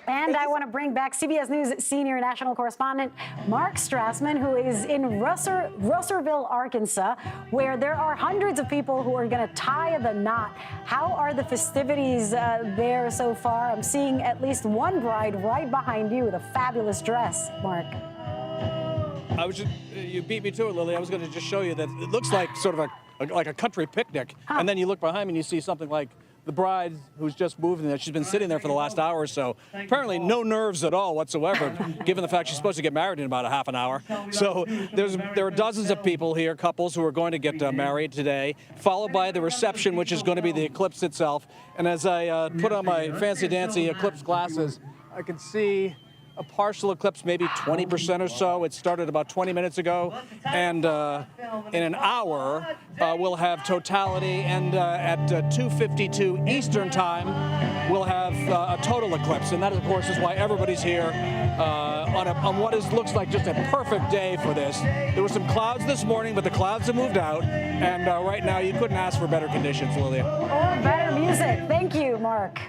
And I want to bring back CBS News senior national correspondent Mark Strassman, who is in Russellville, Arkansas, where there are hundreds of people who are going to tie the knot. How are the festivities there so far? I'm seeing at least one bride right behind you with a fabulous dress, Mark. You beat me to it, Lily. I was going to just show you that it looks like sort of like a country picnic, and then you look behind me and you see something like the bride who's just moved in there. She's been sitting there for the last hour or so. Apparently no nerves at all whatsoever, given the fact she's supposed to get married in about a half an hour. So there are dozens of people here, couples who are going to get married today, followed by the reception, which is going to be the eclipse itself. And as I put on my fancy-dancy eclipse glasses, I can see a partial eclipse, maybe 20% or so. It started about 20 minutes ago. And in an hour, we'll have totality. And at 2:52 Eastern time, we'll have a total eclipse. And that, of course, is why everybody's here on what looks like just a perfect day for this. There were some clouds this morning, but the clouds have moved out. And right now, you couldn't ask for better conditions, Lilia. Or better music. Thank you, Mark.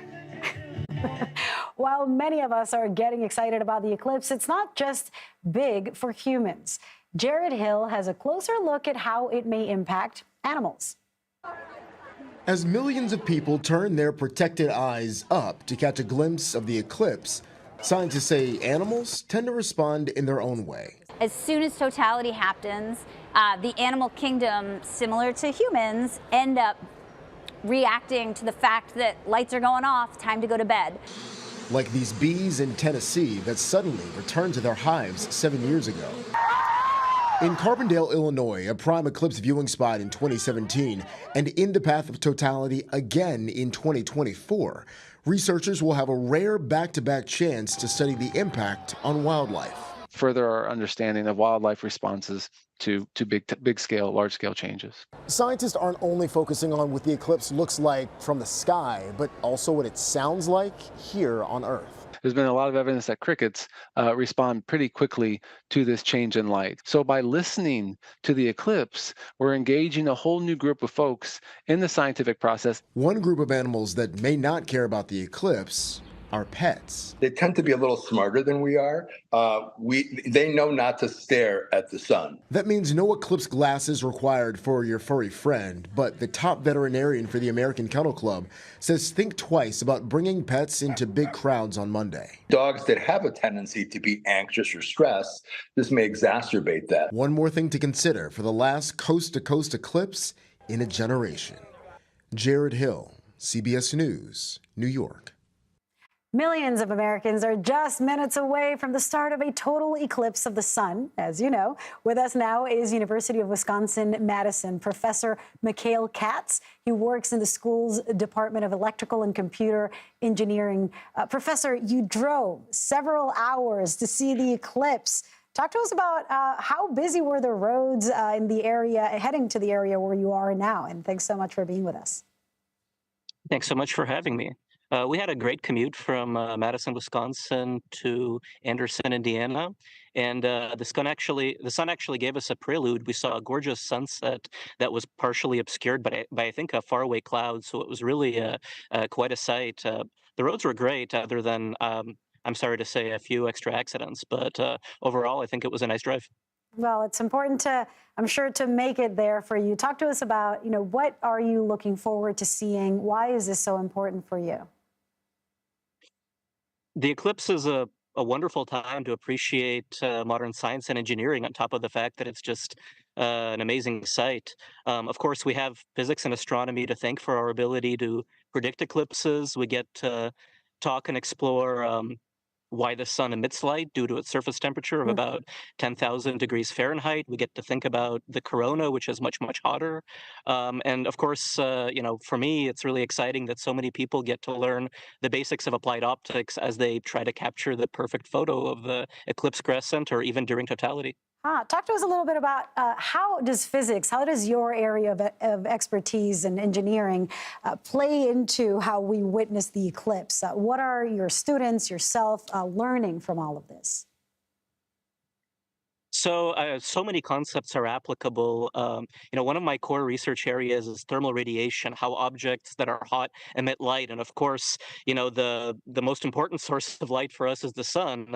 While many of us are getting excited about the eclipse, it's not just big for humans. Jared Hill has a closer look at how it may impact animals. As millions of people turn their protected eyes up to catch a glimpse of the eclipse, scientists say animals tend to respond in their own way. As soon as totality happens, the animal kingdom, similar to humans, end up reacting to the fact that lights are going off, time to go to bed. Like these bees in Tennessee that suddenly returned to their hives 7 years ago. In Carbondale, Illinois, a prime eclipse viewing spot in 2017, and in the path of totality again in 2024, researchers will have a rare back-to-back chance to study the impact on wildlife. Further our understanding of wildlife responses to large scale changes. Scientists aren't only focusing on what the eclipse looks like from the sky, but also what it sounds like here on Earth. There's been a lot of evidence that crickets respond pretty quickly to this change in light. So by listening to the eclipse, we're engaging a whole new group of folks in the scientific process. One group of animals that may not care about the eclipse are pets. They tend to be a little smarter than we are. They know not to stare at the sun. That means no eclipse glasses required for your furry friend, but the top veterinarian for the American Kennel Club says think twice about bringing pets into big crowds on Monday. Dogs that have a tendency to be anxious or stressed, this may exacerbate that. One more thing to consider for the last coast-to-coast eclipse in a generation. Jared Hill, CBS News, New York. Millions of Americans are just minutes away from the start of a total eclipse of the sun, as you know. With us now is University of Wisconsin-Madison Professor Mikhail Katz. He works in the school's Department of Electrical and Computer Engineering. Professor, you drove several hours to see the eclipse. Talk to us about how busy were the roads in the area, heading to the area where you are now. And thanks so much for being with us. Thanks so much for having me. We had a great commute from Madison, Wisconsin to Anderson, Indiana, and the sun actually gave us a prelude. We saw a gorgeous sunset that was partially obscured by I think a faraway cloud, so it was really quite a sight. The roads were great, other than I'm sorry to say a few extra accidents, but overall I think it was a nice drive. Well, it's important I'm sure, to make it there for you. Talk to us about, what are you looking forward to seeing? Why is this so important for you? The eclipse is a wonderful time to appreciate modern science and engineering, on top of the fact that it's just an amazing sight. Of course, we have physics and astronomy to thank for our ability to predict eclipses. We get to talk and explore why the sun emits light due to its surface temperature of about 10,000 degrees Fahrenheit. We get to think about the corona, which is much, much hotter. And of course, for me, it's really exciting that so many people get to learn the basics of applied optics as they try to capture the perfect photo of the eclipse crescent, or even during totality. Talk to us a little bit about how does your area of expertise and engineering play into how we witness the eclipse? What are your students, yourself, learning from all of this? So many concepts are applicable. One of my core research areas is thermal radiation, how objects that are hot emit light. And of course, the most important source of light for us is the sun,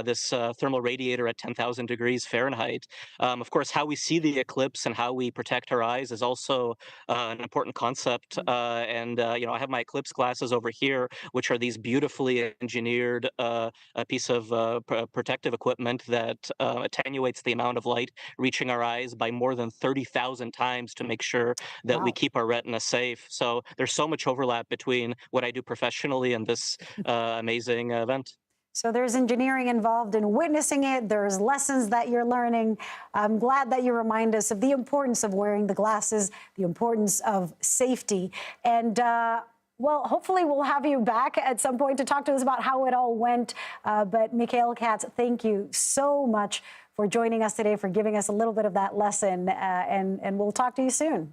this thermal radiator at 10,000 degrees Fahrenheit. Of course, how we see the eclipse and how we protect our eyes is also an important concept. I have my eclipse glasses over here, which are these beautifully engineered a piece of protective equipment that attenuates the amount of light reaching our eyes by more than 30,000 times to make sure that we keep our retina safe. So there's so much overlap between what I do professionally and this amazing event. So there's engineering involved in witnessing it. There's lessons that you're learning. I'm glad that you remind us of the importance of wearing the glasses, the importance of safety. And well, hopefully we'll have you back at some point to talk to us about how it all went. But Mikhail Katz, thank you so much for joining us today, for giving us a little bit of that lesson. And we'll talk to you soon.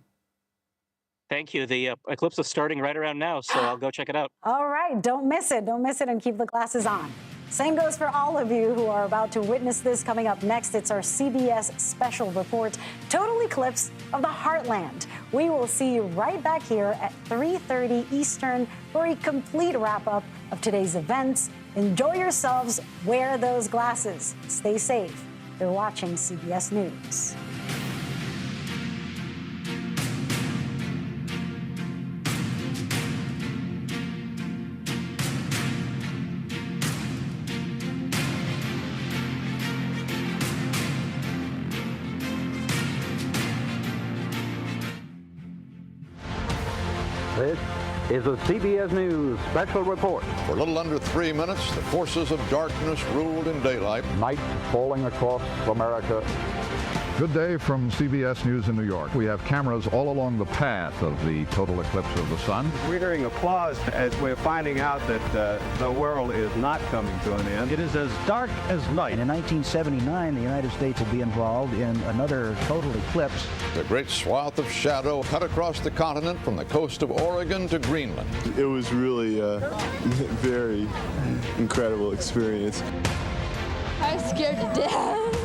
Thank you. The eclipse is starting right around now, so I'll go check it out. All right. Don't miss it. Don't miss it, and keep the glasses on. Same goes for all of you who are about to witness this. Coming up next, it's our CBS special report, Total Eclipse of the Heartland. We will see you right back here at 3:30 Eastern for a complete wrap-up of today's events. Enjoy yourselves. Wear those glasses. Stay safe. You're watching CBS News. This is a CBS News special report. For a little under 3 minutes, the forces of darkness ruled in daylight. Night falling across America. Good day from CBS News in New York. We have cameras all along the path of the total eclipse of the sun. We're hearing applause as we're finding out that the world is not coming to an end. It is as dark as night. In 1979, the United States will be involved in another total eclipse. The great swath of shadow cut across the continent from the coast of Oregon to Greenland. It was really a very incredible experience. I was scared to death.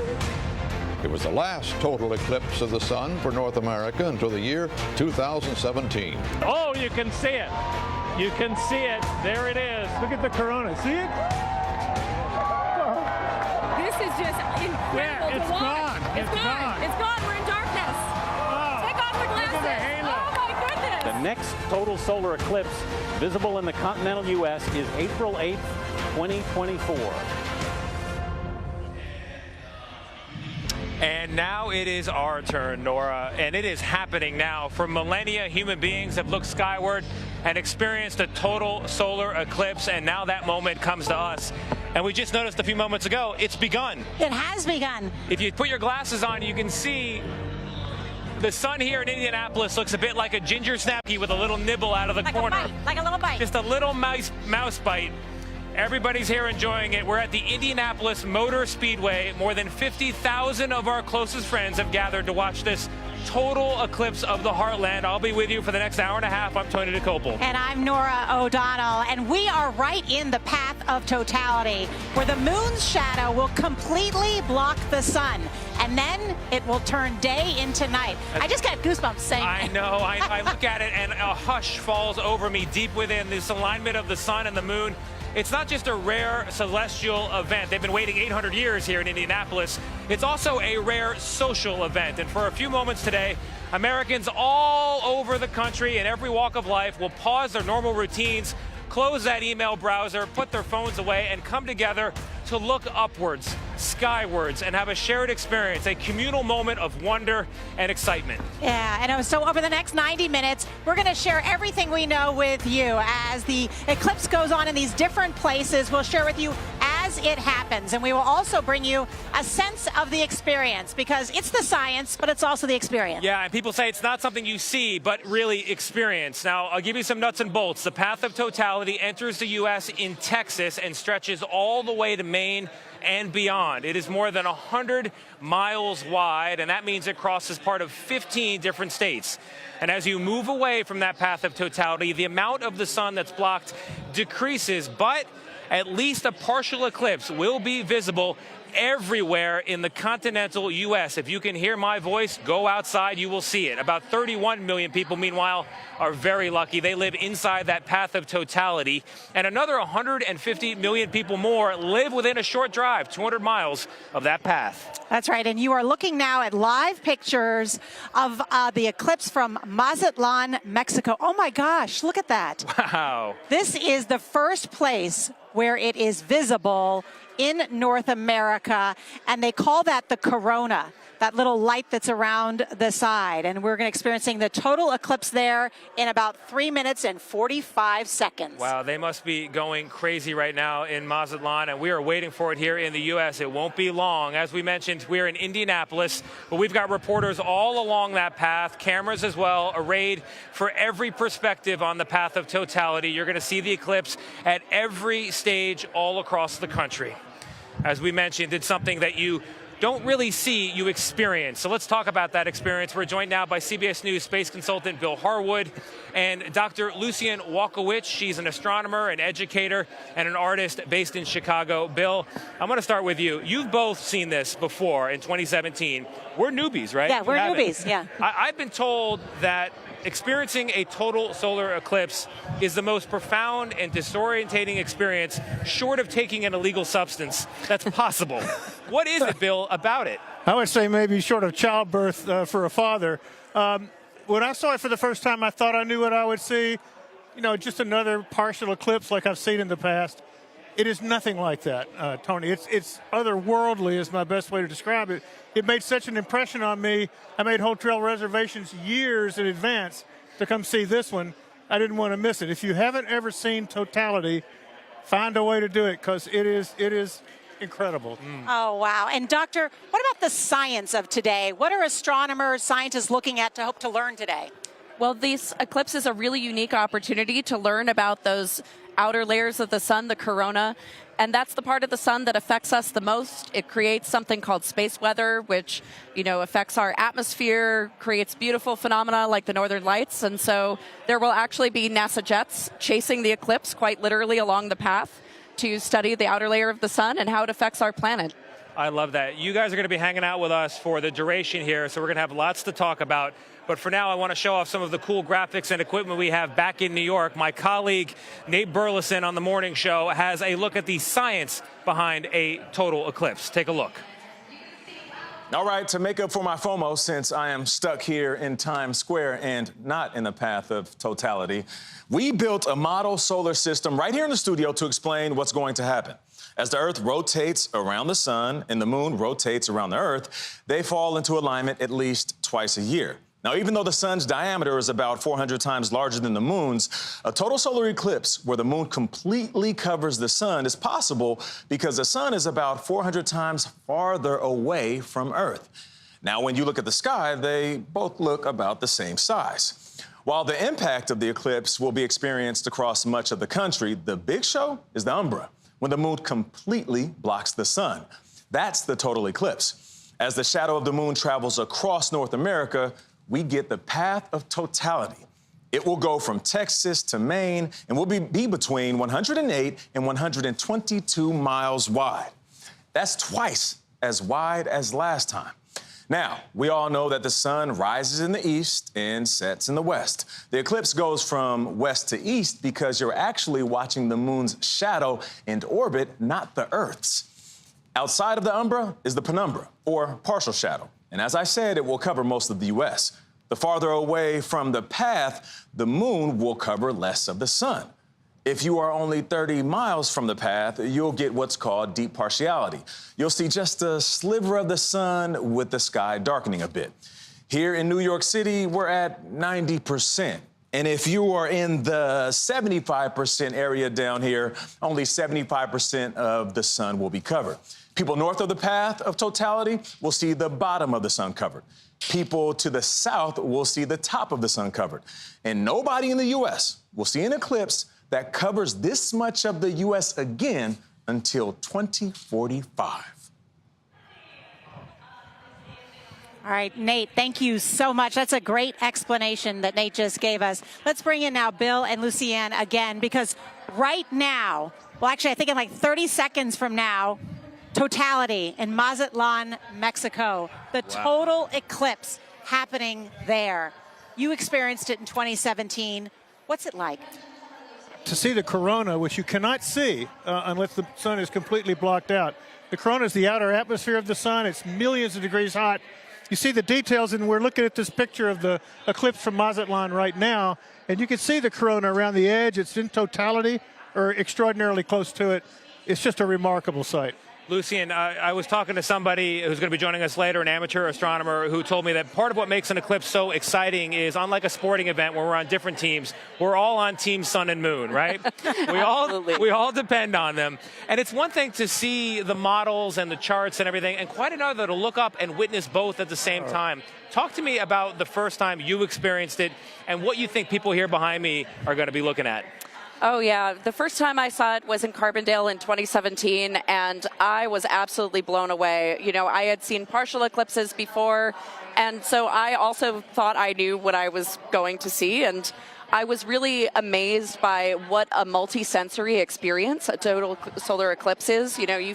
It was the last total eclipse of the sun for North America until the year 2017. Oh, you can see it. You can see it. There it is. Look at the corona. See it? This is just incredible. Yeah, it's gone. It's gone. It's gone. We're in darkness. Take off the glasses. Oh, my goodness. The next total solar eclipse visible in the continental U.S. is April 8th, 2024. And now it is our turn, Nora, and it is happening now. For millennia, human beings have looked skyward and experienced a total solar eclipse, and now that moment comes to us. And we just noticed a few moments ago, it's begun. It has begun. If you put your glasses on, you can see the sun here in Indianapolis looks a bit like a ginger snappy with a little nibble out of the corner. A bite, like a little bite. Just a little mouse bite. Everybody's here enjoying it. We're at the Indianapolis Motor Speedway. More than 50,000 of our closest friends have gathered to watch this total eclipse of the Heartland. I'll be with you for the next hour and a half. I'm Tony DeCopel. And I'm Nora O'Donnell. And we are right in the path of totality, where the moon's shadow will completely block the sun. And then it will turn day into night. I just got goosebumps saying I know. I look at it and a hush falls over me deep within this alignment of the sun and the moon. It's not just a rare celestial event. They've been waiting 800 years here in Indianapolis. It's also a rare social event. And for a few moments today, Americans all over the country in every walk of life will pause their normal routines, close that email browser, put their phones away, and come together to look upwards, skywards, and have a shared experience, a communal moment of wonder and excitement. Yeah, and so over the next 90 minutes, we're going to share everything we know with you. As the eclipse goes on in these different places, we'll share with you as it happens. And we will also bring you a sense of the experience, because it's the science, but it's also the experience. Yeah, and people say it's not something you see, but really experience. Now, I'll give you some nuts and bolts. The path of totality enters the U.S. in Texas and stretches all the way to Maine and beyond. It is more than 100 miles wide, and that means it crosses part of 15 different states. And as you move away from that path of totality, the amount of the sun that's blocked decreases, but at least a partial eclipse will be visible everywhere in the continental U.S. If you can hear my voice, go outside, you will see it. About 31 million people, meanwhile, are very lucky. They live inside that path of totality. And another 150 million people more live within a short drive, 200 miles of that path. That's right. And you are looking now at live pictures of the eclipse from Mazatlan, Mexico. Oh, my gosh. Look at that. Wow. This is the first place where it is visible in North America, and they call that the corona, that little light that's around the side. And we're experiencing the total eclipse there in about 3 minutes and 45 seconds. Wow, they must be going crazy right now in Mazatlan, and we are waiting for it here in the U.S. It won't be long. As we mentioned, we're in Indianapolis, but we've got reporters all along that path, cameras as well, arrayed for every perspective on the path of totality. You're going to see the eclipse at every stage all across the country. As we mentioned, it's something that you don't really see, you experience. So let's talk about that experience. We're joined now by CBS News space consultant Bill Harwood and Dr. Lucien Walkowicz. She's an astronomer, an educator, and an artist based in Chicago. Bill, I'm going to start with you. You've both seen this before in 2017. We're newbies, right? Yeah, we're newbies, yeah. I've been told that experiencing a total solar eclipse is the most profound and disorientating experience, short of taking an illegal substance, that's possible. What is it, Bill, about it? I would say maybe short of childbirth for a father. When I saw it for the first time, I thought I knew what I would see. You know, just another partial eclipse like I've seen in the past. It is nothing like that, Tony. It's otherworldly is my best way to describe it. It made such an impression on me. I made hotel reservations years in advance to come see this one. I didn't want to miss it. If you haven't ever seen totality, find a way to do it because it is incredible. Oh, wow. And Doctor, what about the science of today? What are astronomers, scientists looking at to hope to learn today? Well, this eclipse is a really unique opportunity to learn about those outer layers of the sun, the corona, and that's the part of the sun that affects us the most. It creates something called space weather, which, affects our atmosphere, creates beautiful phenomena like the northern lights, and so there will actually be NASA jets chasing the eclipse quite literally along the path to study the outer layer of the sun and how it affects our planet. I love that. You guys are going to be hanging out with us for the duration here, so we're going to have lots to talk about. But for now, I want to show off some of the cool graphics and equipment we have back in New York. My colleague, Nate Burleson, on the morning show has a look at the science behind a total eclipse. Take a look. All right, to make up for my FOMO, since I am stuck here in Times Square and not in the path of totality, we built a model solar system right here in the studio to explain what's going to happen. As the Earth rotates around the sun and the moon rotates around the Earth, they fall into alignment at least twice a year. Now, even though the sun's diameter is about 400 times larger than the moon's, a total solar eclipse where the moon completely covers the sun is possible because the sun is about 400 times farther away from Earth. Now, when you look at the sky, they both look about the same size. While the impact of the eclipse will be experienced across much of the country, the big show is the umbra, when the moon completely blocks the sun. That's the total eclipse. As the shadow of the moon travels across North America, we get the path of totality. It will go from Texas to Maine and will be between 108 and 122 miles wide. That's twice as wide as last time. Now, we all know that the sun rises in the east and sets in the west. The eclipse goes from west to east because you're actually watching the moon's shadow and orbit, not the Earth's. Outside of the umbra is the penumbra, or partial shadow. And as I said, it will cover most of the U.S. The farther away from the path, the moon will cover less of the sun. If you are only 30 miles from the path, you'll get what's called deep partiality. You'll see just a sliver of the sun with the sky darkening a bit. Here in New York City, we're at 90%. And if you are in the 75% area down here, only 75% of the sun will be covered. People north of the path of totality will see the bottom of the sun covered. People to the south will see the top of the sun covered. And nobody in the U.S. will see an eclipse that covers this much of the U.S. again until 2045. All right, Nate, thank you so much. That's a great explanation that Nate just gave us. Let's bring in now Bill and Lucien again, because right now Well, actually, I think in like 30 seconds from now, totality in Mazatlan, Mexico. The total eclipse happening there. You experienced it in 2017. What's it like? To see the corona, which you cannot see unless the sun is completely blocked out. The corona is the outer atmosphere of the sun. It's millions of degrees hot. You see the details, and we're looking at this picture of the eclipse from Mazatlan right now, and you can see the corona around the edge. It's in totality or extraordinarily close to it. It's just a remarkable sight. Lucian, I was talking to somebody who's going to be joining us later, an amateur astronomer, who told me that part of what makes an eclipse so exciting is, unlike a sporting event where we're on different teams, we're all on Team Sun and Moon, right? we all depend on them. And it's one thing to see the models and the charts and everything, and quite another to look up and witness both at the same time. Talk to me about the first time you experienced it and what you think people here behind me are going to be looking at. Oh, yeah. The first time I saw it was in Carbondale in 2017, and I was absolutely blown away. You know, I had seen partial eclipses before, and so I also thought I knew what I was going to see, and I was really amazed by what a multi-sensory experience a total solar eclipse is. You know, you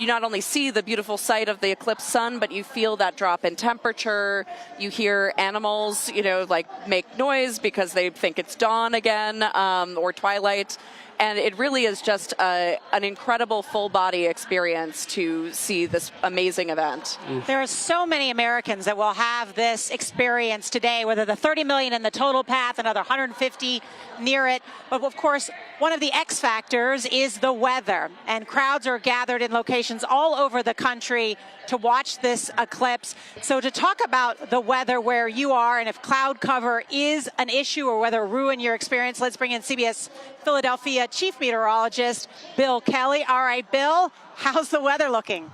not only see the beautiful sight of the eclipsed sun, but you feel that drop in temperature. You hear animals, you know, like make noise because they think it's dawn again or twilight. And it really is just an incredible full-body experience to see this amazing event. There are so many Americans that will have this experience today, whether the 30 million in the total path, another 150 near it. But of course, one of the X factors is the weather. And crowds are gathered in locations all over the country to watch this eclipse. So to talk about the weather where you are and if cloud cover is an issue or whether ruin your experience, let's bring in CBS Philadelphia Chief Meteorologist Bill Kelly. All right, Bill, how's the weather looking?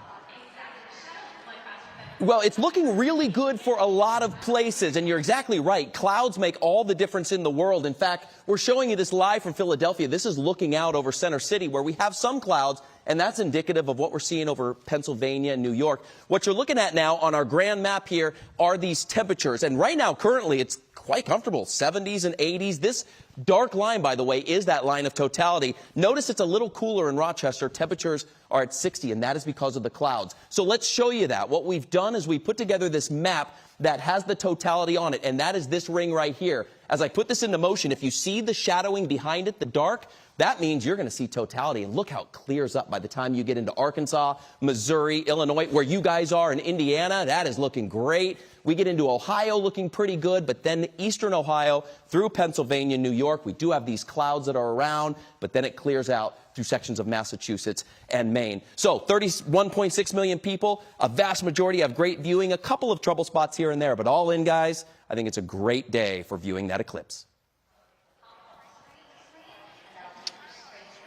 Well, it's looking really good for a lot of places, and you're exactly right. Clouds make all the difference in the world. In fact, we're showing you this live from Philadelphia. This is looking out over Center City, where we have some clouds, and that's indicative of what we're seeing over Pennsylvania and New York. What you're looking at now on our grand map here are these temperatures, and right now, currently, it's quite comfortable, 70s and 80s. This dark line, by the way, is that line of totality. Notice it's a little cooler in Rochester. Temperatures are at 60, and that is because of the clouds. So let's show you that. What we've done is we put together this map that has the totality on it, and that is this ring right here. As I put this into motion, if you see the shadowing behind it, the dark, that means you're going to see totality. And look how it clears up by the time you get into Arkansas, Missouri, Illinois, where you guys are in Indiana. That is looking great. We get into Ohio looking pretty good, but then eastern Ohio through Pennsylvania, New York, we do have these clouds that are around, but then it clears out through sections of Massachusetts and Maine. So 31.6 million people, a vast majority have great viewing, a couple of trouble spots here and there, but all in, guys, I think it's a great day for viewing that eclipse.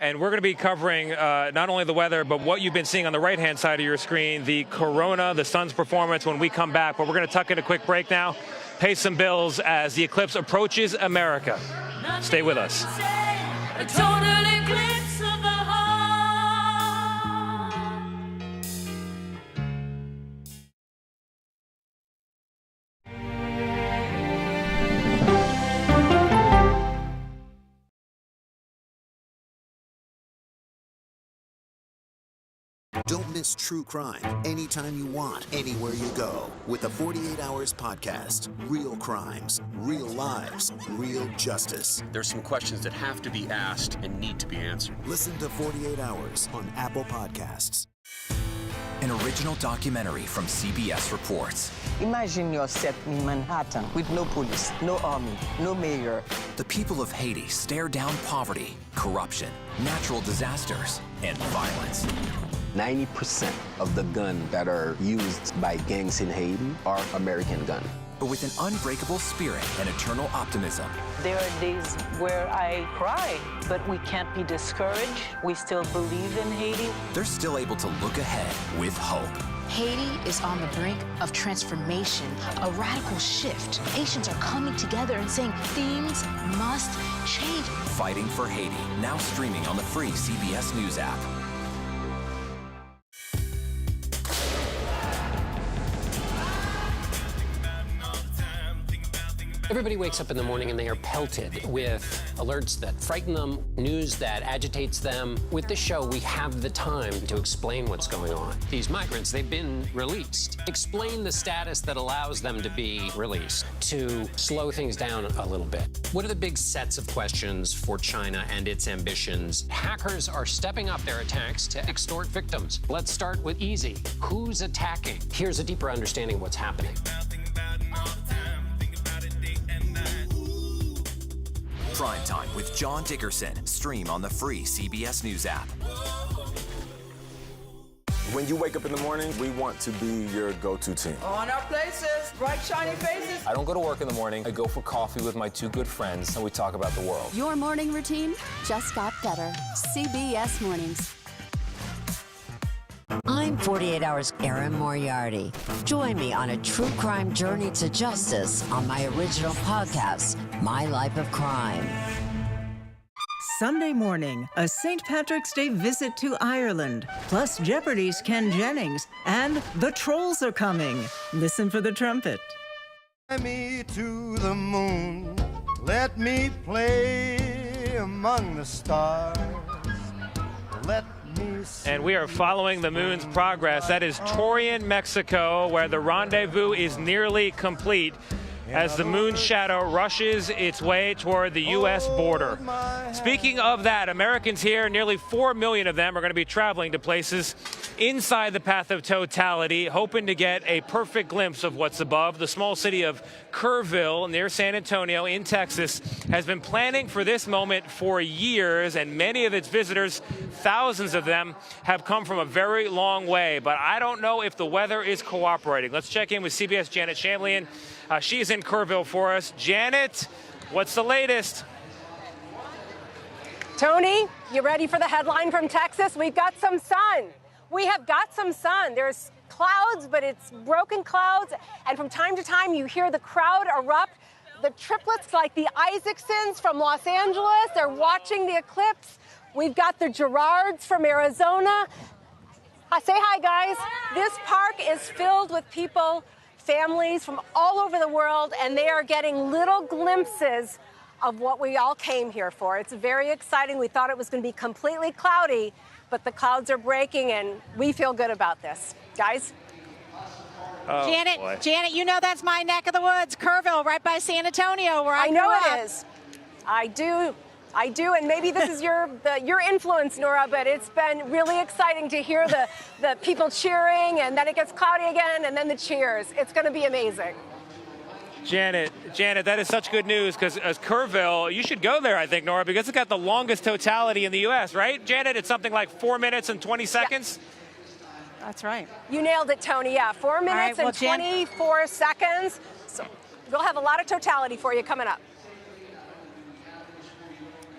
And we're going to be covering not only the weather, but what you've been seeing on the right-hand side of your screen, the corona, the sun's performance when we come back. But we're going to tuck in a quick break now, pay some bills as the eclipse approaches America. Stay with us. A total eclipse of the heart. Don't miss true crime anytime you want, anywhere you go. With the 48 Hours podcast. Real crimes, real lives, real justice. There's some questions that have to be asked and need to be answered. Listen to 48 Hours on Apple Podcasts. An original documentary from CBS Reports. Imagine yourself in Manhattan with no police, no army, no mayor. The people of Haiti stare down poverty, corruption, natural disasters, and violence. 90% of the guns that are used by gangs in Haiti are American guns. But with an unbreakable spirit and eternal optimism. There are days where I cry, but we can't be discouraged. We still believe in Haiti. They're still able to look ahead with hope. Haiti is on the brink of transformation, a radical shift. Nations are coming together and saying things must change. Fighting for Haiti, now streaming on the free CBS News app. Everybody wakes up in the morning and they are pelted with alerts that frighten them, news that agitates them. With this show, we have the time to explain what's going on. These migrants, they've been released. Explain the status that allows them to be released, to slow things down a little bit. What are the big sets of questions for China and its ambitions? Hackers are stepping up their attacks to extort victims. Let's start with easy. Who's attacking? Here's a deeper understanding of what's happening. Prime Time with John Dickerson. Stream on the free CBS News app. When you wake up in the morning, we want to be your go-to team. On our places, bright, shiny faces. I don't go to work in the morning. I go for coffee with my two good friends, and we talk about the world. Your morning routine just got better. CBS Mornings. I'm 48 Hours Erin Moriarty. Join me on a true crime journey to justice on my original podcast, My Life of Crime. Sunday morning, a St. Patrick's Day visit to Ireland, plus Jeopardy's Ken Jennings, and the Trolls are coming. Listen for the trumpet. Fly me to the moon, let me play among the stars, let And we are following the moon's progress. That is Torreon, Mexico, where the rendezvous is nearly complete as the moon's shadow rushes its way toward the U.S. border. Speaking of that, Americans here, nearly 4 million of them, are going to be traveling to places inside the path of totality, hoping to get a perfect glimpse of what's above. The small city of Kerrville, near San Antonio in Texas, has been planning for this moment for years, and many of its visitors, thousands of them, have come from a very long way. But I don't know if the weather is cooperating. Let's check in with CBS Janet Shamlian. She's in Kerrville for us. Janet, what's the latest? Tony, you ready for the headline from Texas? We've got some sun. We have got some sun. There's clouds, but it's broken clouds. And from time to time, you hear the crowd erupt. The triplets like the Isaacsons from Los Angeles, they're watching the eclipse. We've got the Gerards from Arizona. Say hi, guys. This park is filled with people, families from all over the world, and they are getting little glimpses of what we all came here for. It's very exciting. We thought it was going to be completely cloudy, but the clouds are breaking, and we feel good about this. Guys? Oh, Janet, you know that's my neck of the woods, Kerrville, right by San Antonio, where I know grew up. It is. I do, and maybe this is your influence, Nora, but it's been really exciting to hear the people cheering, and then it gets cloudy again, and then the cheers. It's going to be amazing. Janet, that is such good news, because as Kerrville, you should go there, I think, Nora, because it's got the longest totality in the U.S., right? Janet, it's something like 4 minutes and 20 seconds? Yeah. That's right. You nailed it, Tony. Yeah, 4 minutes and 24 seconds. So we'll have a lot of totality for you coming up.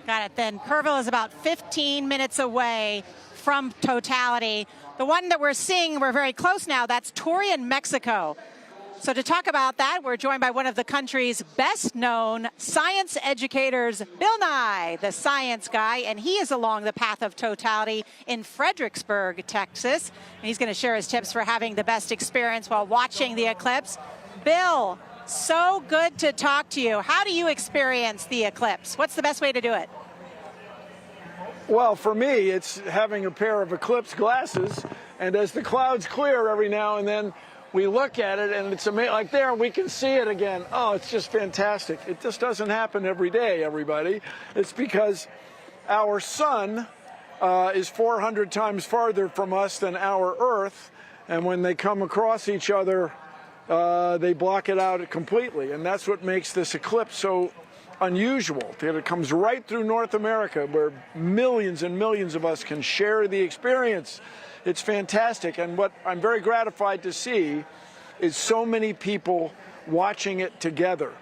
Got it. Then Kerrville is about 15 minutes away from totality. The one that we're seeing, we're very close now, that's Torreon, Mexico. So to talk about that, we're joined by one of the country's best-known science educators, Bill Nye, the science guy, and he is along the path of totality in Fredericksburg, Texas. And he's going to share his tips for having the best experience while watching the eclipse. Bill, so good to talk to you. How do you experience the eclipse? What's the best way to do it? Well, for me, it's having a pair of eclipse glasses, and as the clouds clear every now and then, we look at it, and it's amazing. Like there, we can see it again. Oh, it's just fantastic. It just doesn't happen every day, everybody. It's because our sun is 400 times farther from us than our Earth, and when they come across each other, they block it out completely, and that's what makes this eclipse so unusual. It comes right through North America, where millions and millions of us can share the experience. It's fantastic, and what I'm very gratified to see is so many people watching it together.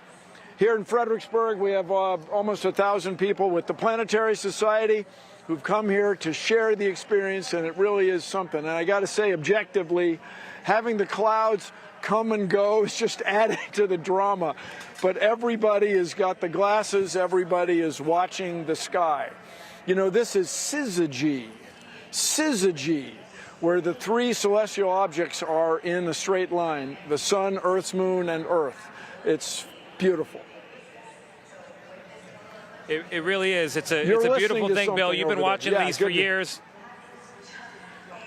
Here in Fredericksburg, we have almost 1,000 people with the Planetary Society who've come here to share the experience, and it really is something. And I got to say, objectively, having the clouds come and go is just adding to the drama. But everybody has got the glasses, everybody is watching the sky. You know, this is syzygy, where the three celestial objects are in a straight line: the sun, Earth's moon, and Earth. It's beautiful. It really is. It's a You're beautiful listening to thing, Bill. something You've been over there. watching Yeah, these for good. years.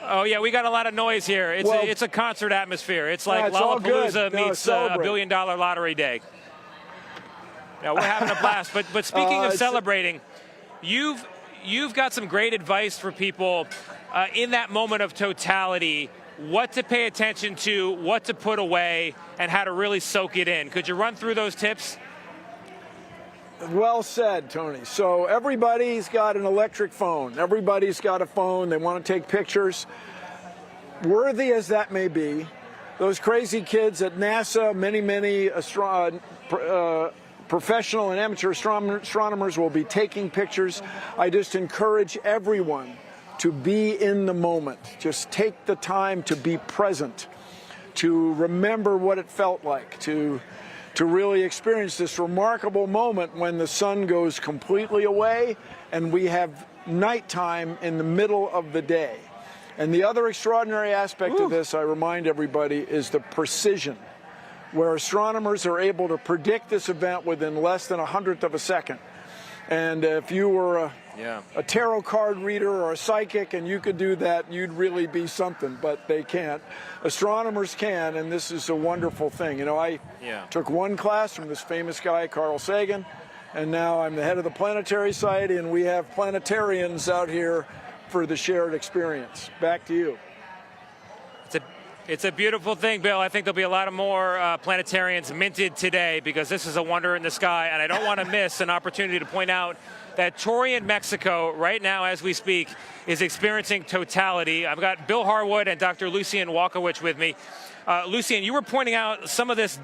Oh, yeah, we got a lot of noise here. It's a concert atmosphere. It's like it's all good. Lollapalooza No, meets a celebrate. $1 billion lottery day. Yeah, we're having a blast. But speaking of celebrating, you've got some great advice for people in that moment of totality, what to pay attention to, what to put away, and how to really soak it in. Could you run through those tips? Well said, Tony. So everybody's got an electric phone. Everybody's got a phone. They want to take pictures. Worthy as that may be, those crazy kids at NASA, many professional and amateur astronomers will be taking pictures. I just encourage everyone to be in the moment. Just take the time to be present, to remember what it felt like, to really experience this remarkable moment when the sun goes completely away and we have nighttime in the middle of the day. And the other extraordinary aspect of this, I remind everybody, is the precision, where astronomers are able to predict this event within less than 100th of a second. And if you were a tarot card reader or a psychic and you could do that, you'd really be something, but they can't. Astronomers can, and this is a wonderful thing. You know, I took one class from this famous guy, Carl Sagan, and now I'm the head of the Planetary Society, and we have planetarians out here for the shared experience. Back to you. It's a beautiful thing, Bill. I think there'll be a lot of more planetarians minted today because this is a wonder in the sky, and I don't want to miss an opportunity to point out that Torreon, Mexico, right now as we speak, is experiencing totality. I've got Bill Harwood and Dr. Lucien Walkowicz with me. Lucien, you were pointing out some of this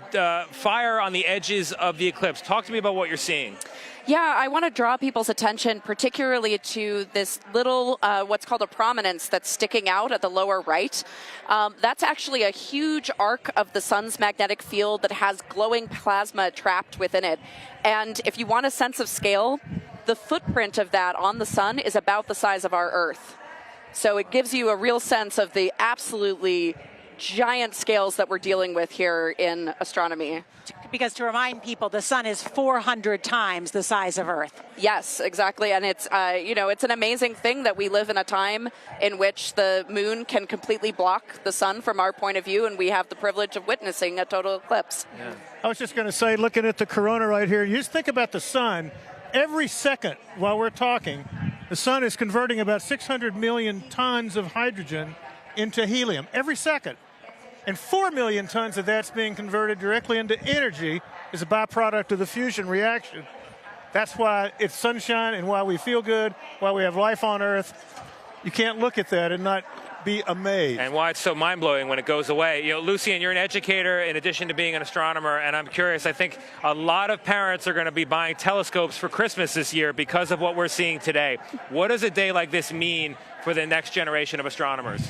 fire on the edges of the eclipse. Talk to me about what you're seeing. Yeah, I want to draw people's attention particularly to this little, what's called a prominence that's sticking out at the lower right. That's actually a huge arc of the sun's magnetic field that has glowing plasma trapped within it. And if you want a sense of scale, the footprint of that on the sun is about the size of our Earth. So it gives you a real sense of the absolutely giant scales that we're dealing with here in astronomy. Because to remind people, the sun is 400 times the size of Earth. Yes, exactly. And it's, it's an amazing thing that we live in a time in which the moon can completely block the sun from our point of view, and we have the privilege of witnessing a total eclipse. Yeah. I was just going to say, looking at the corona right here, you just think about the sun. Every second while we're talking, the sun is converting about 600 million tons of hydrogen into helium every second. And 4 million tons of that's being converted directly into energy as a byproduct of the fusion reaction. That's why it's sunshine and why we feel good, why we have life on Earth. You can't look at that and not be amazed. And why it's so mind-blowing when it goes away. You know, Lucien, you're an educator in addition to being an astronomer, and I'm curious, I think a lot of parents are going to be buying telescopes for Christmas this year because of what we're seeing today. What does a day like this mean for the next generation of astronomers?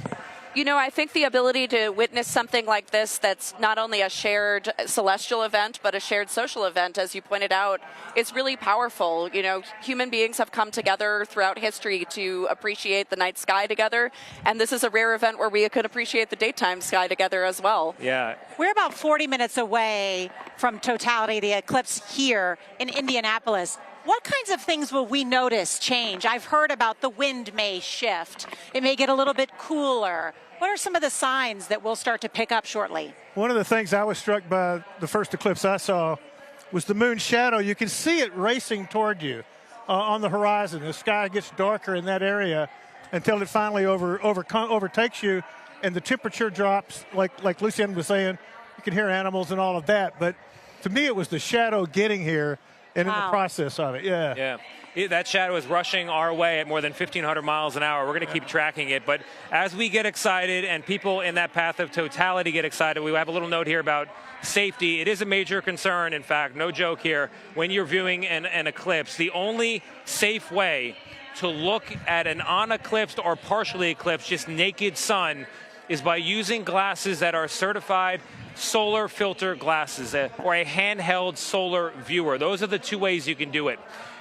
You know, I think the ability to witness something like this that's not only a shared celestial event, but a shared social event, as you pointed out, is really powerful. You know, human beings have come together throughout history to appreciate the night sky together, and this is a rare event where we could appreciate the daytime sky together as well. Yeah. We're about 40 minutes away from totality, the eclipse here in Indianapolis. What kinds of things will we notice change? I've heard about the wind may shift. It may get a little bit cooler. What are some of the signs that we'll start to pick up shortly? One of the things I was struck by the first eclipse I saw was the moon's shadow. You can see it racing toward you on the horizon. The sky gets darker in that area until it finally overtakes you, and the temperature drops, like Lucien was saying. You can hear animals and all of that, but to me it was the shadow getting here and in the process of it. Yeah. That shadow is rushing our way at more than 1,500 miles an hour. We're going to keep tracking it. But as we get excited and people in that path of totality get excited, we have a little note here about safety. It is a major concern, in fact, no joke here, when you're viewing an eclipse. The only safe way to look at an uneclipsed or partially eclipsed, just naked sun, is by using glasses that are certified solar filter glasses or a handheld solar viewer. Those are the two ways you can do it.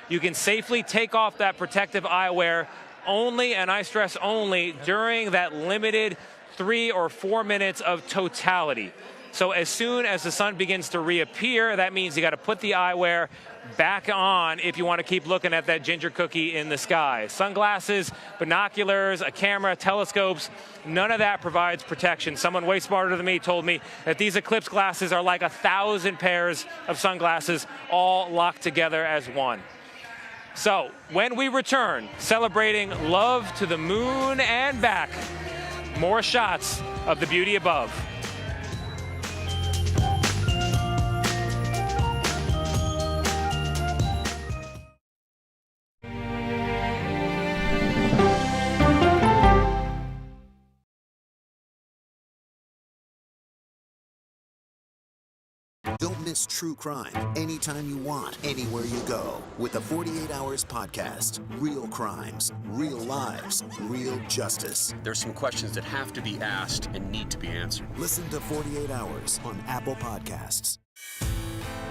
You can safely take off that protective eyewear only, and I stress only, during that limited 3 or 4 minutes of totality. So as soon as the sun begins to reappear, that means you got to put the eyewear back on if you want to keep looking at that ginger cookie in the sky. Sunglasses, binoculars, a camera, telescopes, none of that provides protection. Someone way smarter than me told me that these eclipse glasses are like 1,000 pairs of sunglasses all locked together as one. So when we return, celebrating love to the moon and back, more shots of the beauty above. Don't miss true crime anytime you want, anywhere you go. With the 48 Hours podcast. Real crimes, real lives, real justice. There's some questions that have to be asked and need to be answered. Listen to 48 Hours on Apple Podcasts.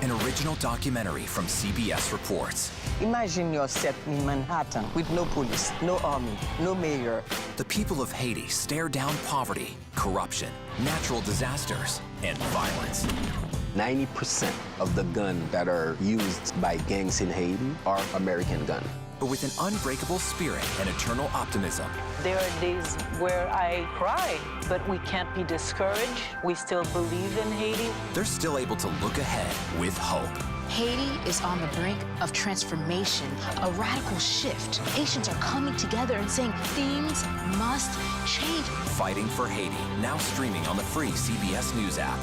An original documentary from CBS reports. Imagine yourself in Manhattan with no police, no army, no mayor. The people of Haiti stare down poverty, corruption, natural disasters, and violence. 90% of the guns that are used by gangs in Haiti are American guns. But with an unbreakable spirit and eternal optimism. There are days where I cry, but we can't be discouraged. We still believe in Haiti. They're still able to look ahead with hope. Haiti is on the brink of transformation, a radical shift. Nations are coming together and saying things must change. Fighting for Haiti, now streaming on the free CBS News app.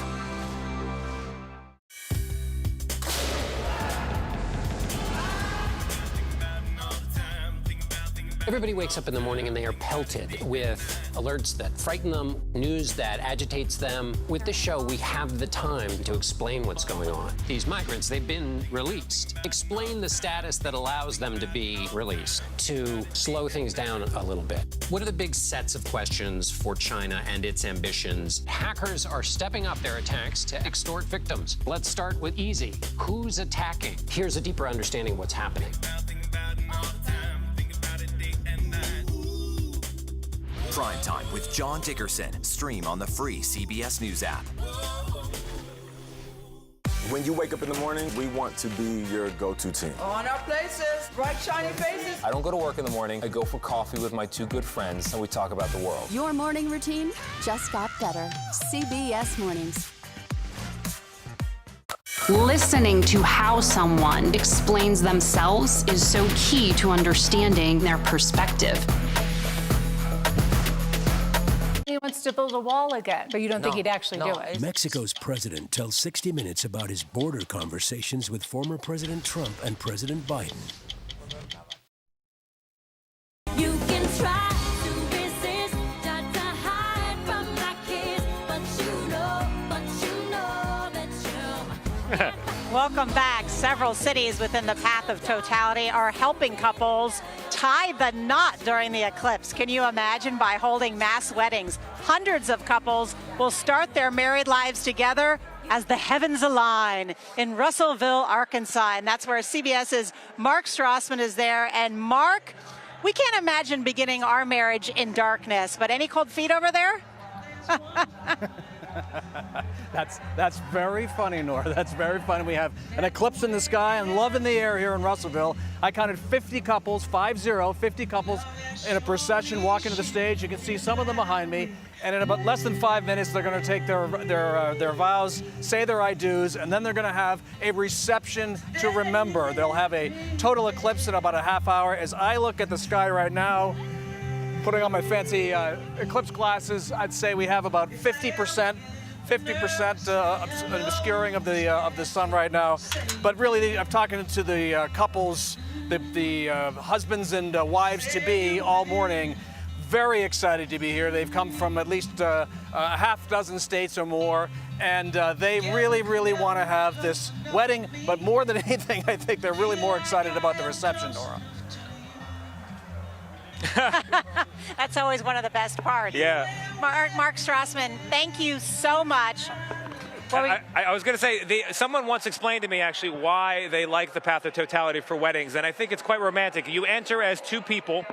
Everybody wakes up in the morning and they are pelted with alerts that frighten them, news that agitates them. With this show, we have the time to explain what's going on. These migrants, they've been released. Explain the status that allows them to be released, to slow things down a little bit. What are the big sets of questions for China and its ambitions? Hackers are stepping up their attacks to extort victims. Let's start with easy. Who's attacking? Here's a deeper understanding of what's happening. Prime Time with John Dickerson. Stream on the free CBS News app. When you wake up in the morning, we want to be your go-to team. On our places, bright, shiny faces. I don't go to work in the morning. I go for coffee with my two good friends, and we talk about the world. Your morning routine just got better. CBS Mornings. Listening to how someone explains themselves is so key to understanding their perspective. He wants to build a wall again, but you don't think he'd actually do it. Mexico's president tells 60 Minutes about his border conversations with former President Trump and President Biden. You can try to resist, try to hide from my kiss, but you know that you. Welcome back. Several cities within the path of totality are helping couples tie the knot during the eclipse. Can you imagine? By holding mass weddings, hundreds of couples will start their married lives together as the heavens align in Russellville, Arkansas. And that's where CBS's Mark Strassman is there. And Mark, we can't imagine beginning our marriage in darkness, but any cold feet over there? That's very funny, Nora. That's very funny. We have an eclipse in the sky and love in the air here in Russellville. I counted 50 couples, 50 couples in a procession walking to the stage. You can see some of them behind me. And in about less than 5 minutes, they're going to take their vows, say their I do's, and then they're going to have a reception to remember. They'll have a total eclipse in about a half hour. As I look at the sky right now, putting on my fancy eclipse glasses, I'd say we have about 50% obscuring of the sun right now. But really, I'm talking to the couples, the husbands and wives to be all morning. Very excited to be here. They've come from at least a half dozen states or more, and they really, really want to have this wedding. But more than anything, I think they're really more excited about the reception, Nora. That's always one of the best parts. Yeah. Mark Strassman, thank you so much. I was going to say, someone once explained to me actually why they like the path of totality for weddings, and I think it's quite romantic. You enter as two people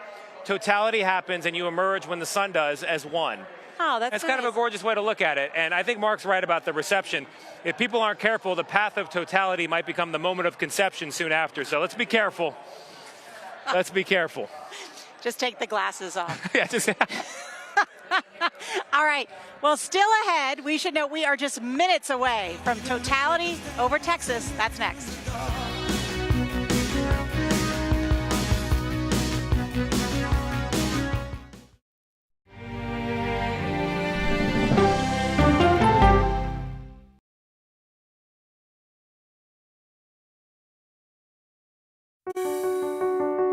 totality happens and you emerge when the sun does as one. Oh, that's kind of a gorgeous way to look at it. And I think Mark's right about the reception. If people aren't careful, the path of totality might become the moment of conception soon after. So let's be careful. Let's be careful. Just take the glasses off. Yeah, just... All right. Well, still ahead, we should know we are just minutes away from totality over Texas. That's next.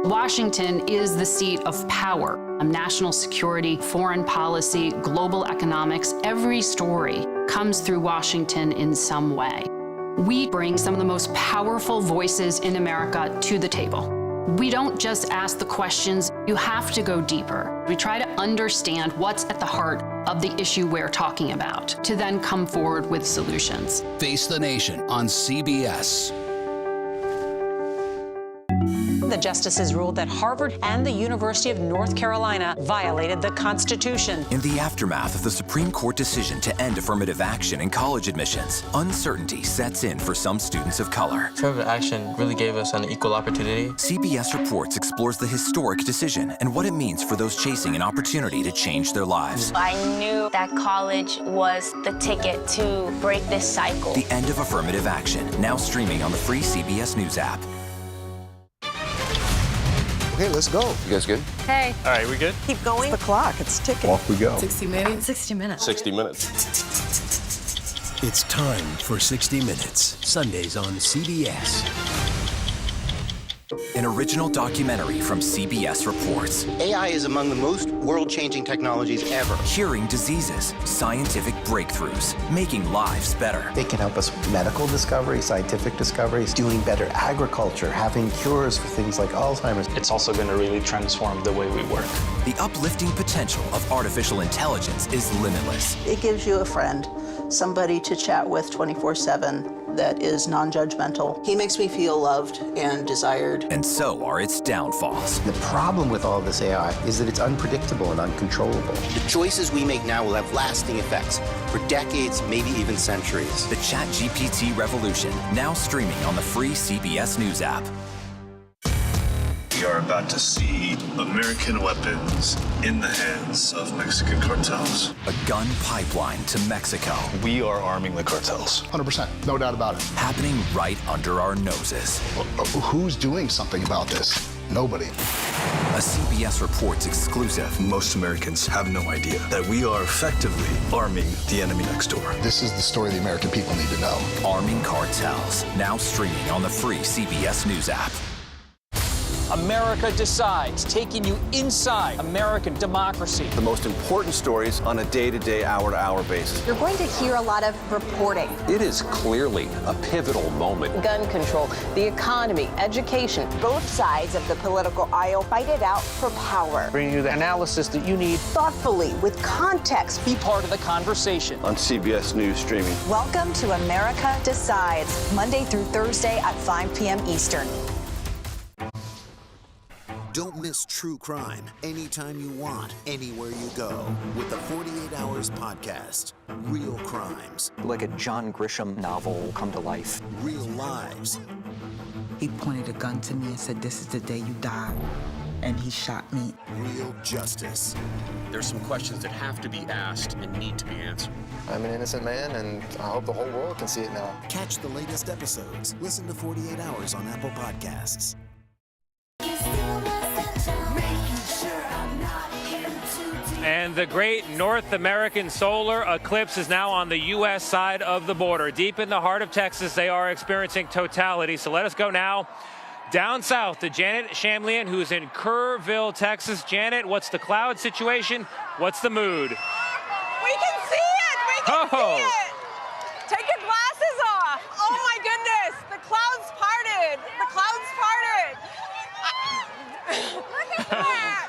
Washington is the seat of power. National security, foreign policy, global economics, every story comes through Washington in some way. We bring some of the most powerful voices in America to the table. We don't just ask the questions, you have to go deeper. We try to understand what's at the heart of the issue we're talking about, to then come forward with solutions. Face the Nation on CBS. The justices ruled that Harvard and the University of North Carolina violated the Constitution. In the aftermath of the Supreme Court decision to end affirmative action in college admissions, uncertainty sets in for some students of color. Affirmative action really gave us an equal opportunity. CBS Reports explores the historic decision and what it means for those chasing an opportunity to change their lives. I knew that college was the ticket to break this cycle. The end of affirmative action, now streaming on the free CBS News app. Okay, let's go. You guys good? Hey. All right, we good? Keep going. The clock, it's ticking. Off we go. 60 minutes. 60 minutes. 60 minutes. It's time for 60 Minutes, Sundays on CBS. An original documentary from CBS Reports. AI is among the most world-changing technologies ever. Curing diseases, scientific breakthroughs, making lives better. They can help us with medical discoveries, scientific discoveries, doing better agriculture, having cures for things like Alzheimer's. It's also going to really transform the way we work. The uplifting potential of artificial intelligence is limitless. It gives you a friend, somebody to chat with 24/7 that is non-judgmental. He makes me feel loved and desired. And so are its downfalls. The problem with all this AI is that it's unpredictable and uncontrollable. The choices we make now will have lasting effects for decades, maybe even centuries. The ChatGPT revolution, now streaming on the free CBS News app. We are about to see American weapons in the hands of Mexican cartels. A gun pipeline to Mexico. We are arming the cartels. 100%, no doubt about it. Happening right under our noses. Who's doing something about this? Nobody. A CBS Reports exclusive. Most Americans have no idea that we are effectively arming the enemy next door. This is the story the American people need to know. Arming cartels, now streaming on the free CBS News app. America Decides, taking you inside American democracy. The most important stories on a day-to-day, hour-to-hour basis. You're going to hear a lot of reporting. It is clearly a pivotal moment. Gun control, the economy, education. Both sides of the political aisle fight it out for power. Bringing you the analysis that you need. Thoughtfully, with context. Be part of the conversation. On CBS News Streaming. Welcome to America Decides, Monday through Thursday at 5 p.m. Eastern. Don't miss true crime anytime you want, anywhere you go, with the 48 Hours podcast. Real crimes. Like a John Grisham novel come to life. Real lives. He pointed a gun to me and said, "This is the day you die." And he shot me. Real justice. There's some questions that have to be asked and need to be answered. I'm an innocent man, and I hope the whole world can see it now. Catch the latest episodes. Listen to 48 Hours on Apple Podcasts. And the great North American solar eclipse is now on the U.S. side of the border. Deep in the heart of Texas, they are experiencing totality. So let us go now down south to Janet Shamlian, who's in Kerrville, Texas. Janet, what's the cloud situation? What's the mood? We can see it! We can see it! Take your glasses off! Oh my goodness! The clouds parted! The clouds parted! Look at that!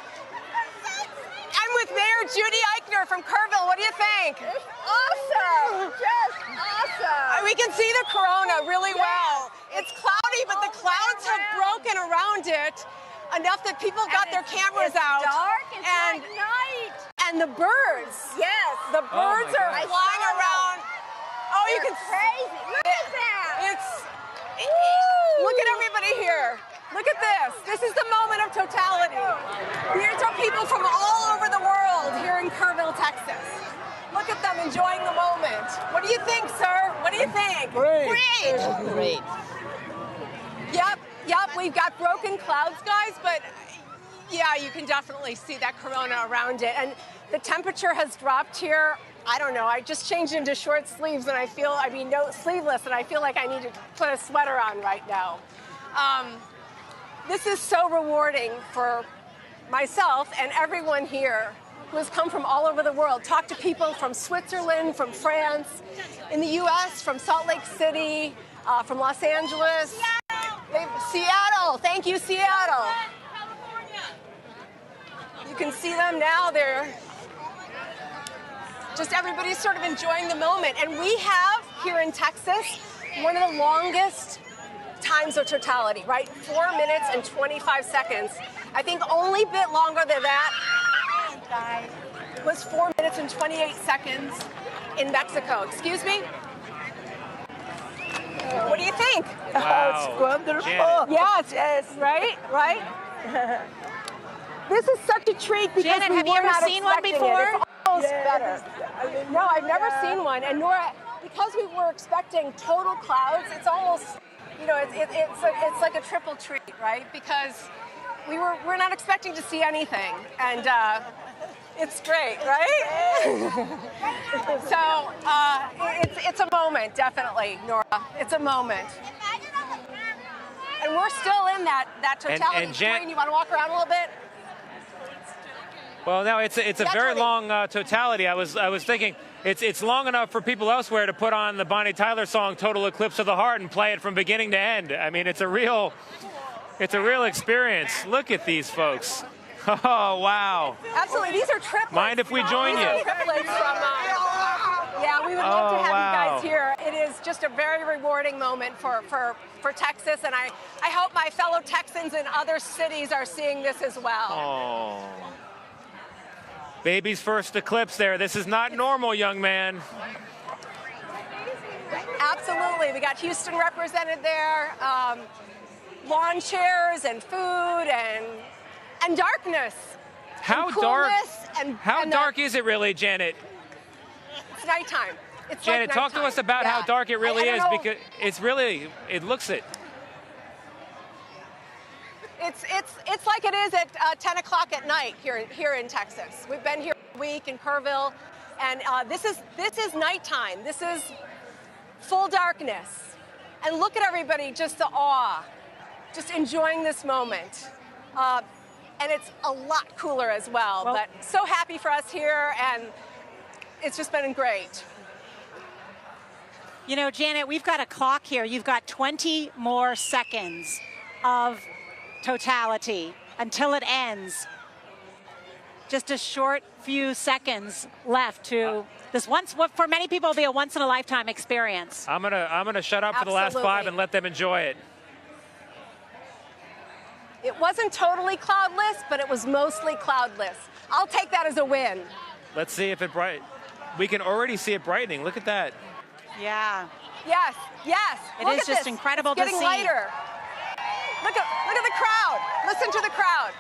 I'm with Mayor Judy Eichner from Kerrville. What do you think? Awesome! Just awesome! We can see the corona really well. It's cloudy, but the clouds have broken around it. enough that people got their cameras out. Dark. It's and like night. And the birds. Yes. The birds are flying around. Oh, you can crazy. Look at that. Look at everybody here. Look at this. This is the moment of totality. These are people from all over the world here in Kerrville, Texas. Look at them enjoying the moment. What do you think, sir? What do you think? Great. Yep, we've got broken clouds, guys, but yeah, you can definitely see that corona around it. And the temperature has dropped here. I don't know, I just changed into short sleeves and no, sleeveless, and I feel like I need to put a sweater on right now. This is so rewarding for myself and everyone here who has come from all over the world. Talk to people from Switzerland, from France, in the US, from Salt Lake City, from Los Angeles. Seattle, thank you, Seattle. You can see them now, everybody's sort of enjoying the moment. And we have, here in Texas, one of the longest times of totality, right? 4 minutes and 25 seconds. I think only bit longer than that was 4 minutes and 28 seconds in Mexico. Excuse me? What do you think? Wow. It's wonderful. Yes, right? This is such a treat because Janet, we have you were ever not seen one expecting before? It. It's almost better. No, I've never seen one. And Nora, because we were expecting total clouds, it's almost, it's like a triple treat, right? Because we're not expecting to see anything, and it's great, right? So it's a moment, definitely, Nora. It's a moment. And we're still in that totality. Dwayne, you want to walk around a little bit? Well, no, it's a very long totality. I was thinking it's long enough for people elsewhere to put on the Bonnie Tyler song "Total Eclipse of the Heart" and play it from beginning to end. I mean, it's a real experience. Look at these folks. Oh, wow. Absolutely, these are triplets. Mind if we join you? Triplets from, yeah, we would love to have you guys here. It is just a very rewarding moment for Texas, and I hope my fellow Texans in other cities are seeing this as well. Oh. Baby's first eclipse there. This is not normal, young man. Absolutely. We got Houston represented there. Lawn chairs and food and darkness. How and dark? How dark is it really, Janet? It's nighttime. It's Janet, like talk to us about how dark it really is, because it looks it. It's like it is at 10 o'clock at night here in Texas. We've been here a week in Kerrville, and this is nighttime. This is full darkness, and look at everybody, just the awe, just enjoying this moment. And it's a lot cooler as well, but so happy for us here, and it's just been great. You know, Janet, we've got a clock here. You've got 20 more seconds of totality until it ends. Just a short few seconds left to this for many people will be a once in a lifetime experience. I'm gonna shut up for the last 5 and let them enjoy it. It wasn't totally cloudless, but it was mostly cloudless. I'll take that as a win. Let's see if it we can already see it brightening. Look at that. Yeah. Yes. It is just incredible to see. It's getting lighter. Look at the crowd. Listen to the crowd.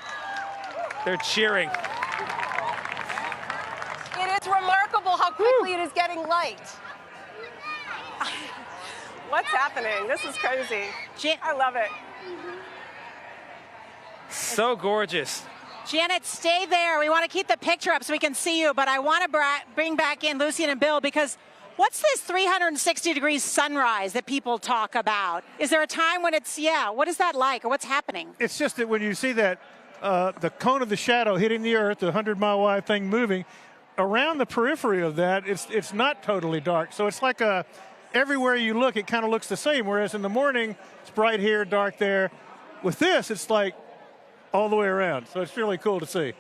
They're cheering. It is remarkable how quickly it is getting light. What's happening? This is crazy. I love it. So gorgeous. Janet, stay there. We want to keep the picture up so we can see you, but I want to bring back in Lucian and Bill, because what's this 360-degree sunrise that people talk about? Is there a time when it's, what is that like, or what's happening? It's just that when you see that, the cone of the shadow hitting the earth, the 100-mile-wide thing moving, around the periphery of that, it's not totally dark. So it's like everywhere you look, it kind of looks the same, whereas in the morning, it's bright here, dark there. With this, it's like all the way around. So it's really cool to see.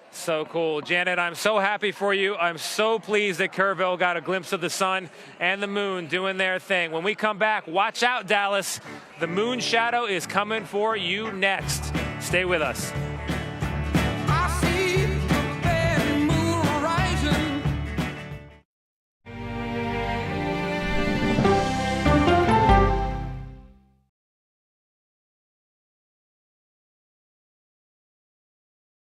So cool. Janet, I'm so happy for you. I'm so pleased that Kerrville got a glimpse of the sun and the moon doing their thing. When we come back, watch out, Dallas. The moon shadow is coming for you next. Stay with us.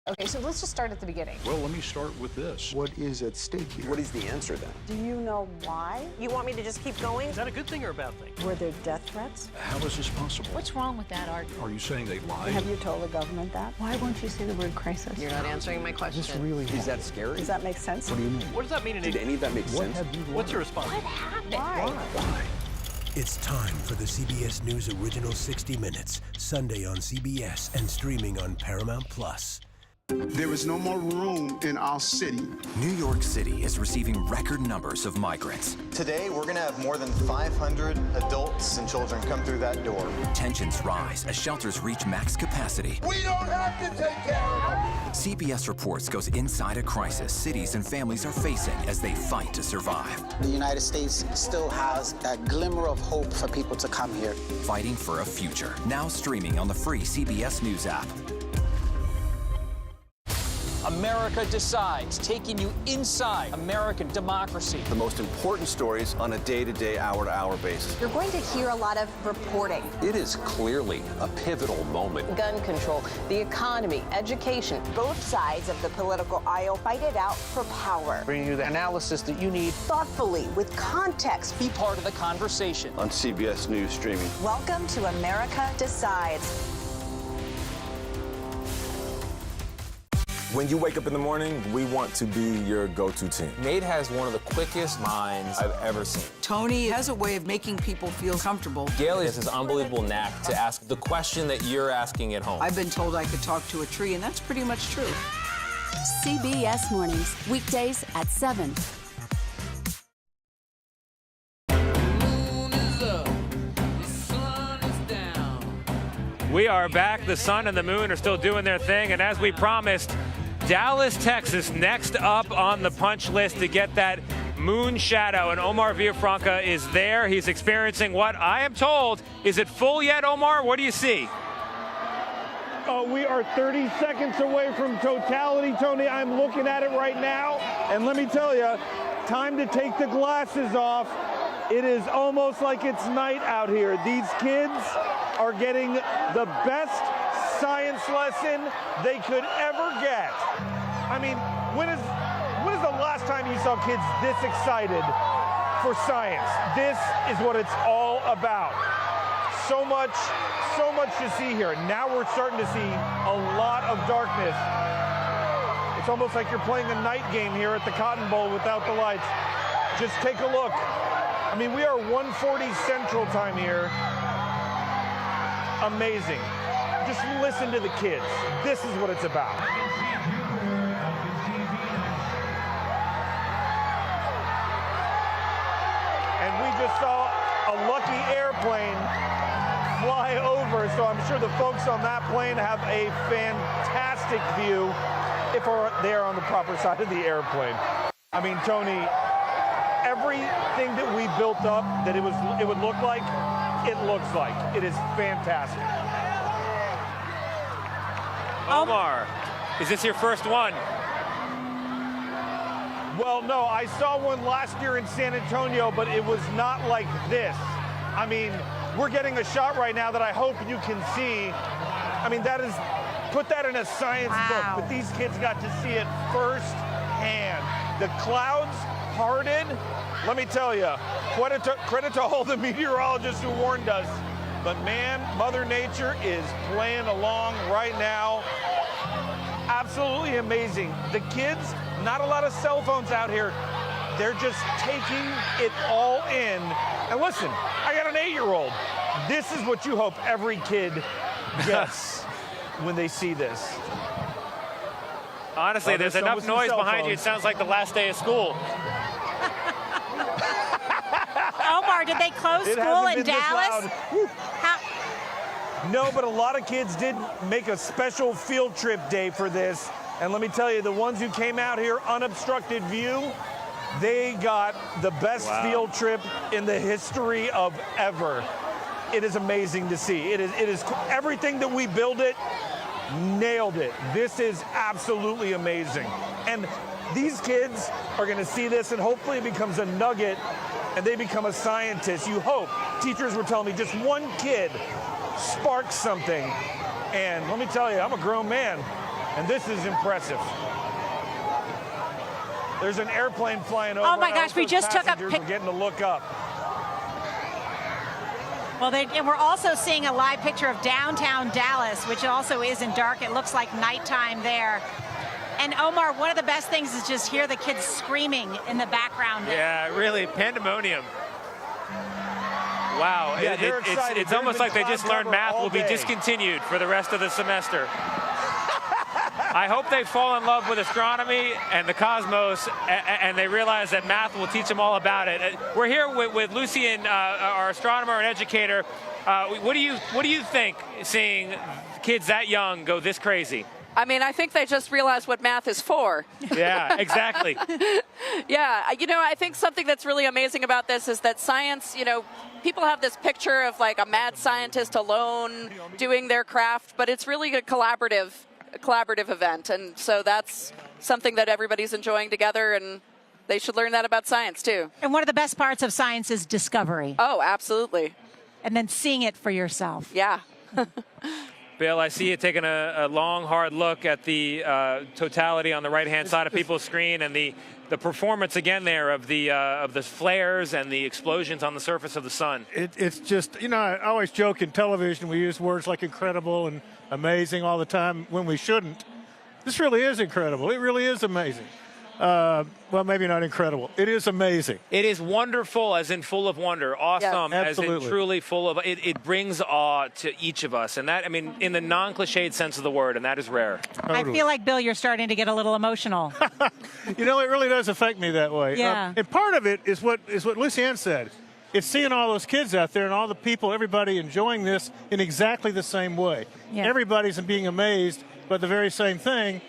Okay, so let's just start at the beginning. Well, let me start with this. What is at stake here? What is the answer then? Do you know why? You want me to just keep going? Is that a good thing or a bad thing? Were there death threats? How is this possible? What's wrong with that argument? Are you saying they lied? Have you told the government that? Why won't you say the word crisis? You're not answering my question. This really Is that scary? Does that make sense? What do you mean? What does that mean in Did any of that make sense? What's your response? What happened? Why? It's time for the CBS News Original 60 Minutes, Sunday on CBS and streaming on Paramount Plus. There is no more room in our city. New York City is receiving record numbers of migrants. Today, we're going to have more than 500 adults and children come through that door. Tensions rise as shelters reach max capacity. We don't have to take care of them. CBS Reports goes inside a crisis cities and families are facing as they fight to survive. The United States still has that glimmer of hope for people to come here. Fighting for a future. Now streaming on the free CBS News app. America Decides, taking you inside American democracy. The most important stories on a day-to-day, hour-to-hour basis. You're going to hear a lot of reporting. It is clearly a pivotal moment. Gun control, the economy, education. Both sides of the political aisle fight it out for power. Bringing you the analysis that you need. Thoughtfully, with context. Be part of the conversation. On CBS News Streaming. Welcome to America Decides. When you wake up in the morning, we want to be your go-to team. Nate has one of the quickest minds I've ever seen. Tony has a way of making people feel comfortable. Gail has this unbelievable knack to ask the question that you're asking at home. I've been told I could talk to a tree, and that's pretty much true. CBS Mornings, weekdays at 7. We are back. The sun and the moon are still doing their thing. And as we promised, Dallas, Texas, next up on the punch list to get that moon shadow. And Omar Villafranca is there. He's experiencing what I am told. Is it full yet, Omar? What do you see? We are 30 seconds away from totality, Tony. I'm looking at it right now. And let me tell you, time to take the glasses off. It is almost like it's night out here. These kids are getting the best science lesson they could ever get. I mean, when is the last time you saw kids this excited for science? This is what it's all about. So much to see here. Now we're starting to see a lot of darkness. It's almost like you're playing a night game here at the Cotton Bowl without the lights. Just take a look. I mean, we are 1:40 Central Time here. Amazing. Just listen to the kids. This is what it's about. And we just saw a lucky airplane fly over, so I'm sure the folks on that plane have a fantastic view if they're on the proper side of the airplane. I mean, Tony, everything that we built up that it would look like, it looks like. It is fantastic. Omar, is this your first one? Well, no, I saw one last year in San Antonio, but it was not like this. I mean, we're getting a shot right now that I hope you can see. I mean, put that in a science book, but these kids got to see it firsthand. The clouds parted. Let me tell you, credit to all the meteorologists who warned us. But man, Mother Nature is playing along right now. Absolutely amazing. The kids, not a lot of cell phones out here. They're just taking it all in. And listen, I got an 8-year-old. This is what you hope every kid gets when they see this. Honestly, there's enough noise behind you. It sounds like the last day of school. Omar, did they close school in Dallas? No, but a lot of kids did make a special field trip day for this. And let me tell you, the ones who came out here unobstructed view, they got the best field trip in the history of ever. It is amazing to see. It is everything that we build it. nailed it. This is absolutely amazing. And these kids are going to see this, and hopefully it becomes a nugget, and they become a scientist. You hope. Teachers were telling me just one kid sparks something. And let me tell you, I'm a grown man, and this is impressive. There's an airplane flying over. Oh my gosh, we just took a picture. We're getting to look up. Well, and we're also seeing a live picture of downtown Dallas, which also isn't dark. It looks like nighttime there. And Omar, one of the best things is just hear the kids screaming in the background. Yeah, really, pandemonium. Wow, Yeah, they're excited. it's They've almost been like they just learned cloud math cover will be all day. discontinued for the rest of the semester. I hope they fall in love with astronomy and the cosmos, and they realize that math will teach them all about it. We're here with Lucien, our astronomer and educator. What do you think, seeing kids that young go this crazy? I mean, I think they just realized what math is for. Yeah, exactly. Yeah, I think something that's really amazing about this is that science, people have this picture of like a mad scientist alone doing their craft, but it's really a collaborative event. And so that's something that everybody's enjoying together, and they should learn that about science too. And one of the best parts of science is discovery. Oh, absolutely. And then seeing it for yourself. Yeah. Bill, I see you taking a long, hard look at the totality on the right-hand side of people's screen, and the performance again there of the flares and the explosions on the surface of the sun. It's just, I always joke in television we use words like incredible and amazing all the time when we shouldn't. This really is incredible. It really is amazing. Well, maybe not incredible. It is amazing. It is wonderful, as in full of wonder. Awesome, yes, as in absolutely. truly full of. It brings awe to each of us, and that, I mean, in the non-cliched sense of the word, and that is rare. Totally. I feel like, Bill, you're starting to get a little emotional. It really does affect me that way. Yeah. And part of it is what Lucien said. It's seeing all those kids out there and all the people, everybody enjoying this in exactly the same way. Yeah. Everybody's being amazed by the very same thing.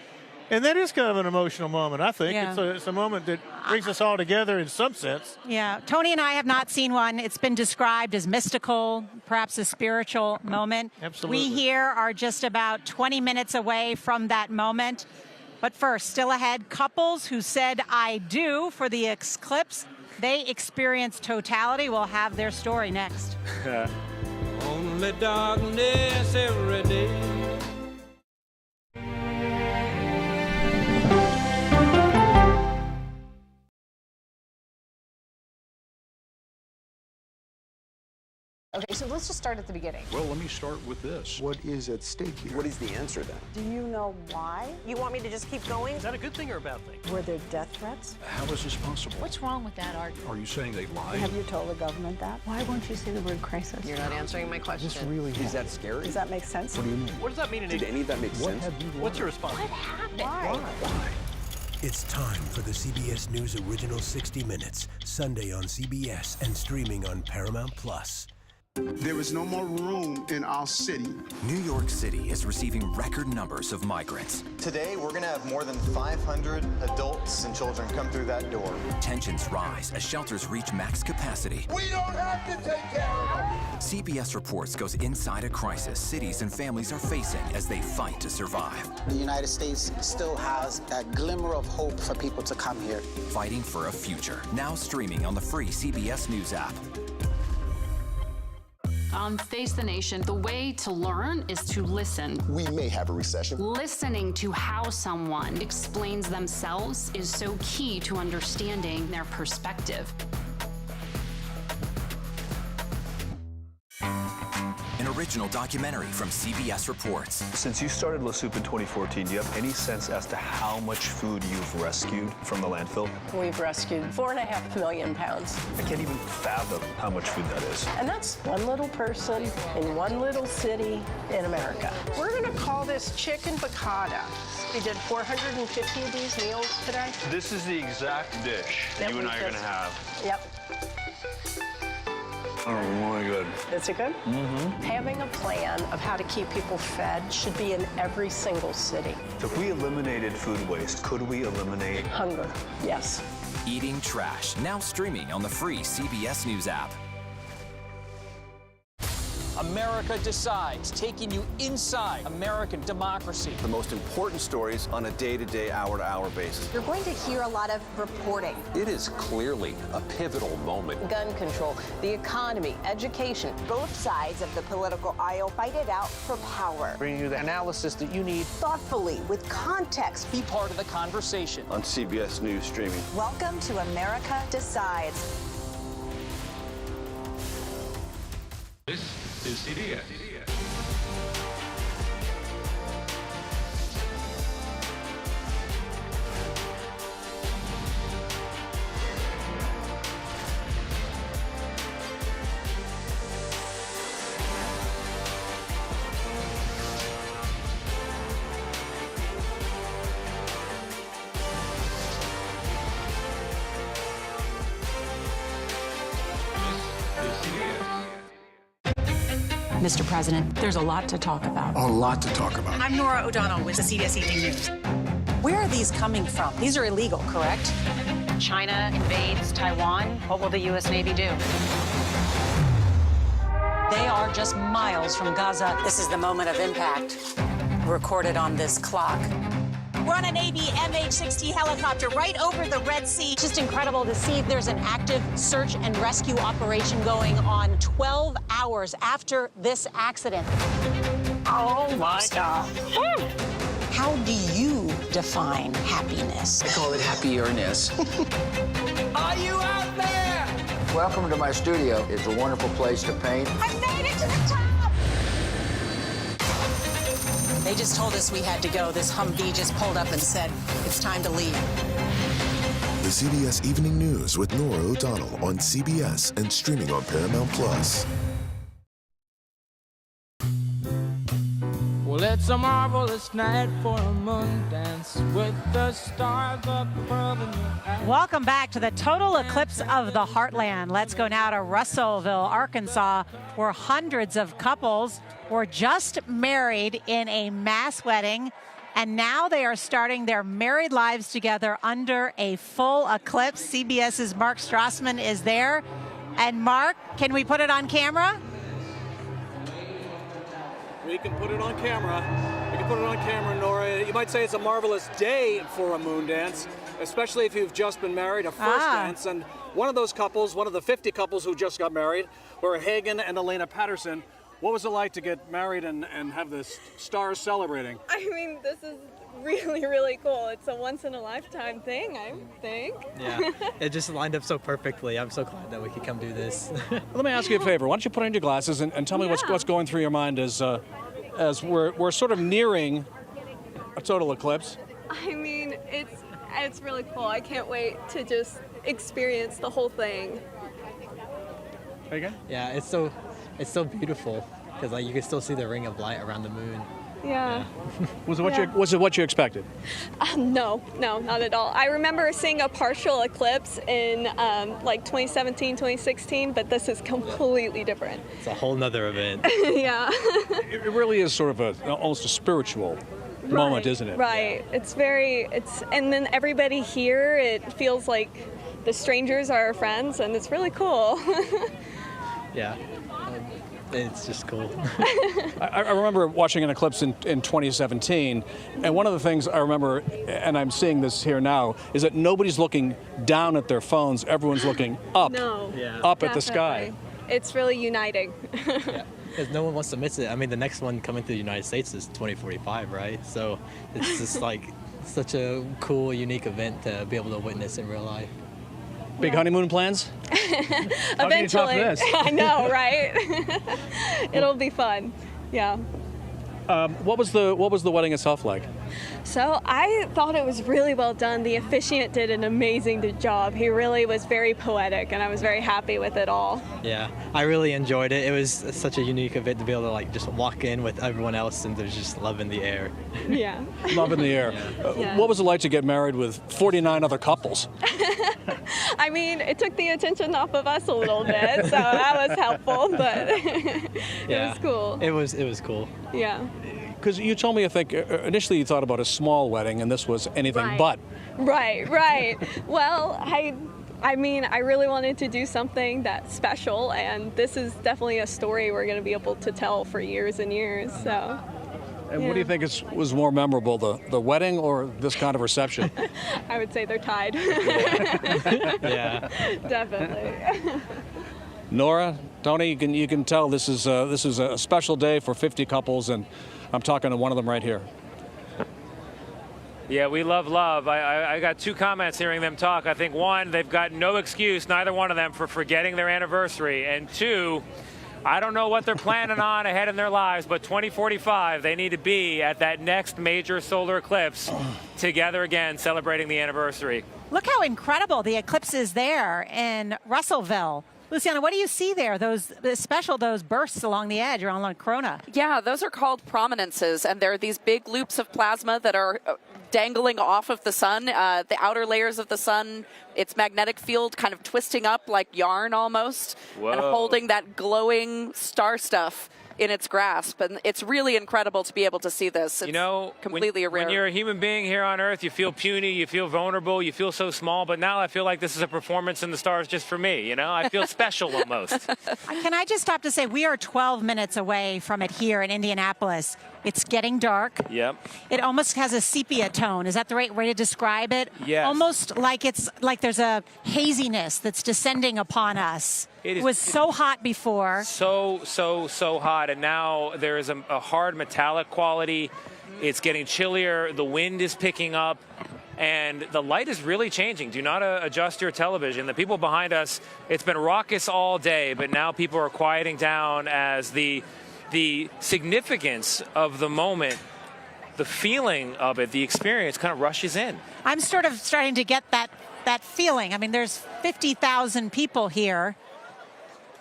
And that is kind of an emotional moment, I think. Yeah. It's a moment that brings us all together in some sense. Yeah, Tony and I have not seen one. It's been described as mystical, perhaps a spiritual moment. Absolutely. We here are just about 20 minutes away from that moment. But first, still ahead, couples who said I do for the eclipse, they experienced totality. We'll have their story next. Only darkness every day. Okay, so let's just start at the beginning. Well, let me start with this. What is at stake here? What is the answer then? Do you know why? You want me to just keep going? Is that a good thing or a bad thing? Were there death threats? How is this possible? What's wrong with that argument? Are you saying they lied? Have you told the government that? Why won't you say the word crisis? You're not answering my question. This really Is that scary? Does that make sense? What do you mean? What does that mean in Did any of that make What sense? have you learned? What's your response? What happened? Why? It's time for the CBS News Original 60 Minutes, Sunday on CBS and streaming on Paramount Plus. There is no more room in our city. New York City is receiving record numbers of migrants. Today, we're going to have more than 500 adults and children come through that door. Tensions rise as shelters reach max capacity. We don't have to take care of them. CBS Reports goes inside a crisis cities and families are facing as they fight to survive. The United States still has that glimmer of hope for people to come here. Fighting for a future. Now streaming on the free CBS News app. Face the Nation, the way to learn is to listen. We may have a recession. Listening to how someone explains themselves is so key to understanding their perspective. An original documentary from CBS Reports. Since you started La Soup in 2014, do you have any sense as to how much food you've rescued from the landfill? We've rescued 4.5 million pounds. I can't even fathom how much food that is. And that's one little person in one little city in America. We're going to call this chicken piccata. We did 450 of these meals today. This is the exact dish Yep, you and I are going to just- have. Yep. Oh my God. Is it good? Mm-hmm. Having a plan of how to keep people fed should be in every single city. If we eliminated food waste, could we eliminate hunger? Yes. Eating Trash, now streaming on the free CBS News app. America Decides, taking you inside American democracy. The most important stories on a day-to-day, hour-to-hour basis. You're going to hear a lot of reporting. It is clearly a pivotal moment. Gun control, the economy, education. Both sides of the political aisle fight it out for power. Bringing you the analysis that you need. Thoughtfully, with context. Be part of the conversation. On CBS News Streaming. Welcome to America Decides. This is CBS. Mr. President, there's a lot to talk about. A lot to talk about. I'm Nora O'Donnell with the CBS Evening News. Where are these coming from? These are illegal, correct? China invades Taiwan. What will the U.S. Navy do? They are just miles from Gaza. This is the moment of impact, recorded on this clock. We're on a Navy MH-60 helicopter right over the Red Sea. Just incredible to see there's an active search and rescue operation going on 12 hours after this accident. Oh my God. How do you define happiness? I call it happiness. Are you out there? Welcome to my studio. It's a wonderful place to paint. I made it to the top. They just told us we had to go. This Humvee just pulled up and said, it's time to leave. The CBS Evening News with Nora O'Donnell on CBS and streaming on Paramount Plus. Well, it's a marvelous night for a moon dance with the stars up above in your eyes. Welcome back to the total eclipse of the heartland. Let's go now to Russellville, Arkansas, where hundreds of couples were just married in a mass wedding, and now they are starting their married lives together under a full eclipse. CBS's Mark Strassman is there. And Mark, can we put it on camera? We can put it on camera. We can put it on camera, Nora. You might say it's a marvelous day for a moon dance, especially if you've just been married, a first dance. And one of those couples, one of the 50 couples who just got married, were Hagen and Elena Patterson. What was it like to get married and have the stars celebrating? I mean, this is really, really cool. It's a once-in-a-lifetime thing, I think. Yeah, it just lined up so perfectly. I'm so glad that we could come do this. Let me ask you a favor. Why don't you put on your glasses and tell me what's going through your mind as we're sort of nearing a total eclipse? I mean, it's really cool. I can't wait to just experience the whole thing. Again? Yeah, it's so beautiful because like you can still see the ring of light around the moon. Yeah. Was it what you expected? No, not at all. I remember seeing a partial eclipse in like 2017, 2016, but this is completely different. It's a whole nother event. Yeah. It really is sort of almost a spiritual moment, isn't it? Right. And then everybody here, it feels like the strangers are our friends, and it's really cool. Yeah. It's just cool. I remember watching an eclipse in 2017, and one of the things I remember, and I'm seeing this here now, is that nobody's looking down at their phones. Everyone's looking up, up at the sky. It's really uniting. Yeah, because no one wants to miss it. I mean, the next one coming to the United States is 2045, right? So it's just like such a cool, unique event to be able to witness in real life. Big honeymoon plans? Eventually. How can you top this? I know, right? It'll be fun. Yeah. What was the wedding itself like? So I thought it was really well done. The officiant did an amazing job. He really was very poetic, and I was very happy with it all. Yeah, I really enjoyed it. It was such a unique event to be able to like just walk in with everyone else and there's just love in the air. Yeah. Love in the air. Yeah. What was it like to get married with 49 other couples? I mean, it took the attention off of us a little bit, so that was helpful, but it was cool. It was cool. Yeah. Because you told me, I think, initially you thought about a small wedding, and this was anything but. Right. Well, I mean, I really wanted to do something that's special, and this is definitely a story we're going to be able to tell for years and years. So. And what do you think was more memorable, the wedding or this kind of reception? I would say they're tied. Yeah. Definitely. Nora, Tony, you can tell this is a special day for 50 couples, and I'm talking to one of them right here. Yeah, we love love. I got two comments hearing them talk. I think, one, they've got no excuse, neither one of them, for forgetting their anniversary. And two, I don't know what they're planning on ahead in their lives, but 2045, they need to be at that next major solar eclipse together again, celebrating the anniversary. Look how incredible the eclipse is there in Russellville. Luciana, what do you see there? Those bursts along the edge or along Corona? Yeah, those are called prominences, and they're these big loops of plasma that are dangling off of the sun, the outer layers of the sun, its magnetic field kind of twisting up like yarn almost, and holding that glowing star stuff in its grasp. And it's really incredible to be able to see this. It's completely rare. When you're a human being here on Earth, you feel puny, you feel vulnerable, you feel so small, but now I feel like this is a performance in the stars just for me, you know? I feel special almost. Can I just stop to say we are 12 minutes away from it here in Indianapolis. It's getting dark. Yep. It almost has a sepia tone. Is that the right way to describe it? Yes. Almost like it's like there's a haziness that's descending upon us. It was so hot before. So hot, and now there is a hard metallic quality. It's getting chillier. The wind is picking up, and the light is really changing. Do not adjust your television. The people behind us, it's been raucous all day, but now people are quieting down as the significance of the moment, the feeling of it, the experience kind of rushes in. I'm sort of starting to get that feeling. I mean, there's 50,000 people here.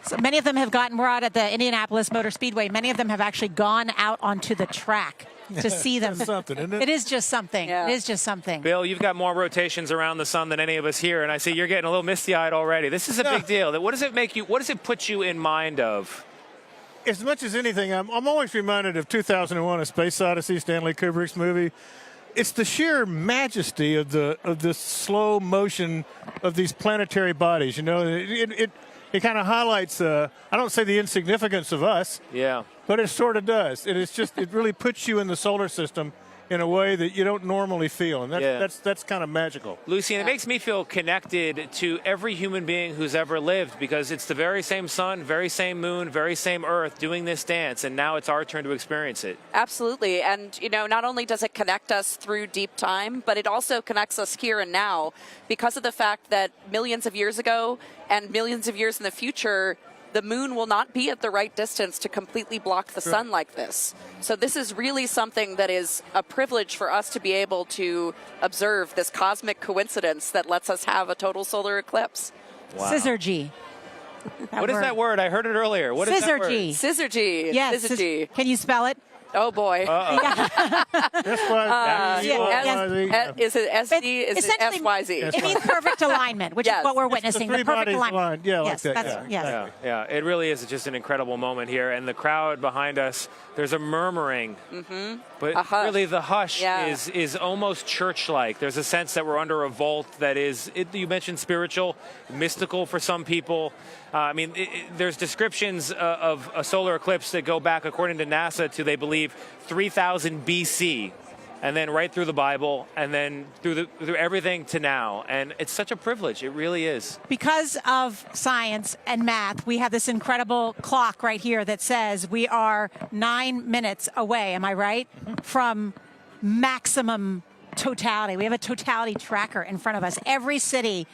So many of them we're out at the Indianapolis Motor Speedway. Many of them have actually gone out onto the track to see them. That's something, isn't it? It is just something. Yeah. It is just something. Bill, you've got more rotations around the sun than any of us here, and I see you're getting a little misty-eyed already. This is a big deal. What does it put you in mind of? As much as anything, I'm always reminded of 2001: A Space Odyssey, Stanley Kubrick's movie. It's the sheer majesty of the slow motion of these planetary bodies. You know, it kind of highlights, I don't say the insignificance of us, yeah, but it sort of does. It really puts you in the solar system in a way that you don't normally feel, and that's kind of magical. Lucy, and it makes me feel connected to every human being who's ever lived, because it's the very same sun, very same moon, very same Earth doing this dance, and now it's our turn to experience it. Absolutely. And, you know, not only does it connect us through deep time, but it also connects us here and now because of the fact that millions of years ago and millions of years in the future, the moon will not be at the right distance to completely block the sun like this. So this is really something that is a privilege for us to be able to observe, this cosmic coincidence that lets us have a total solar eclipse. Wow. Syzygy. What is that word? I heard it earlier. What is that word? Syzygy. Yes. Syzygy. Can you spell it? Oh, boy. That's why. Is it SD? Is it SYZ? It means perfect alignment, which is what we're witnessing. The perfect alignment. Yeah, yes, like that. Yeah, it really is just an incredible moment here. And the crowd behind us, there's a murmuring. But really the hush is almost church-like. There's a sense that we're under a vault that is, you mentioned spiritual, mystical for some people. I mean, there's descriptions of a solar eclipse that go back, according to NASA, to, they believe, 3000 BC, and then right through the Bible, and then through everything to now. And it's such a privilege. It really is. Because of science and math, we have this incredible clock right here that says we are 9 minutes away, am I right, from maximum totality. We have a totality tracker in front of us. Every city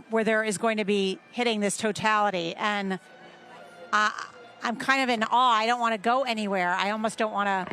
where there is going to be hitting this totality. And I'm kind of in awe. I don't want to go anywhere. I almost don't want to.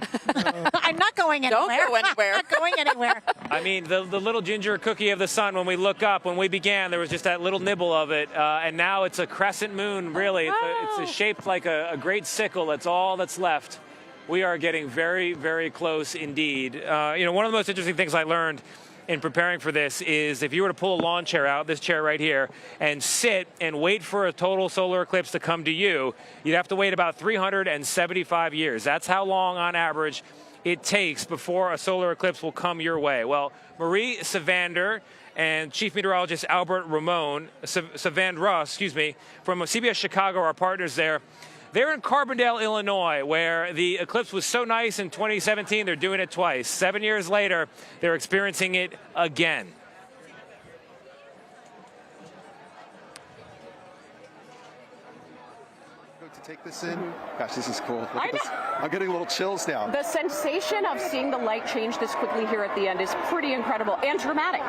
I'm not going anywhere. Don't go anywhere. I'm not going anywhere. I mean, the little ginger cookie of the sun, when we look up, when we began, there was just that little nibble of it. And now it's a crescent moon, really. It's shaped like a great sickle. That's all that's left. We are getting very, very close indeed. You know, one of the most interesting things I learned in preparing for this is if you were to pull a lawn chair out, this chair right here, and sit and wait for a total solar eclipse to come to you, you'd have to wait about 375 years. That's how long, on average, it takes before a solar eclipse will come your way? Well, Marie Savander and Chief Meteorologist Albert Ramon, Savandra, from CBS Chicago, our partners there. They're in Carbondale, Illinois, where the eclipse was so nice in 2017, they're doing it twice. 7 years later, they're experiencing it again. To take this in, gosh, this is cool. Look at this. I'm getting a little chills now. The sensation of seeing the light change this quickly here at the end is pretty incredible and dramatic.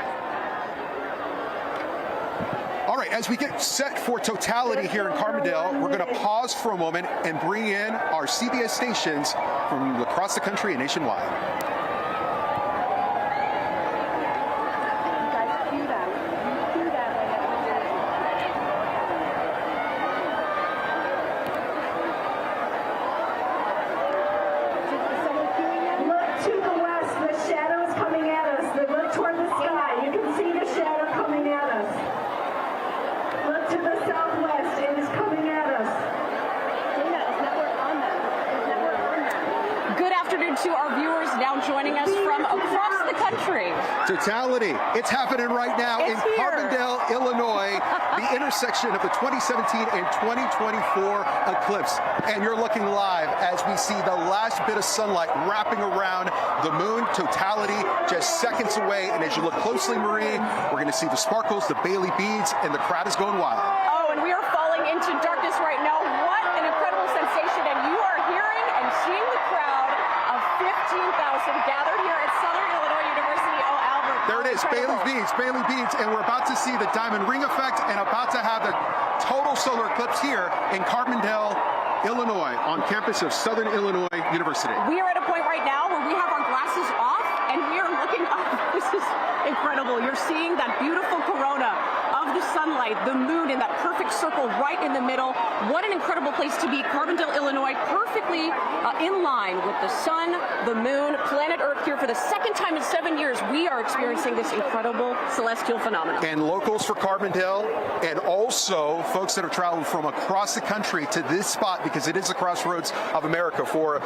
All right, as we get set for totality here in Carbondale, we're going to pause for a moment and bring in our CBS stations from across the country and nationwide. To our viewers now joining us from across the country. Totality. It's happening right now in Carbondale, Illinois, the intersection of the 2017 and 2024 eclipse. And you're looking live as we see the last bit of sunlight wrapping around the moon. Totality just seconds away. And as you look closely, Marie, we're going to see the sparkles, the Bailey beads, and the crowd is going wild. Oh, and we are falling into darkness right now. What an incredible sensation. And you are hearing and seeing the crowd of 15,000 gathered here at Southern Illinois University. Oh, Albert. There it is, Bailey beads, and we're about to see the diamond ring effect and about to have the total solar eclipse here in Carbondale, Illinois, on campus of Southern Illinois University. We are at a point right now where we have our glasses off and we are looking up. This is incredible. You're seeing that beautiful corona of the sunlight, the moon in that perfect circle right in the middle. What an incredible place to be. Carbondale, Illinois, perfectly in line with the sun, the moon, planet Earth here for the second time in 7 years. We are experiencing this incredible celestial phenomenon. And locals for Carbondale and also folks that are traveling from across the country to this spot because it is the crossroads of America for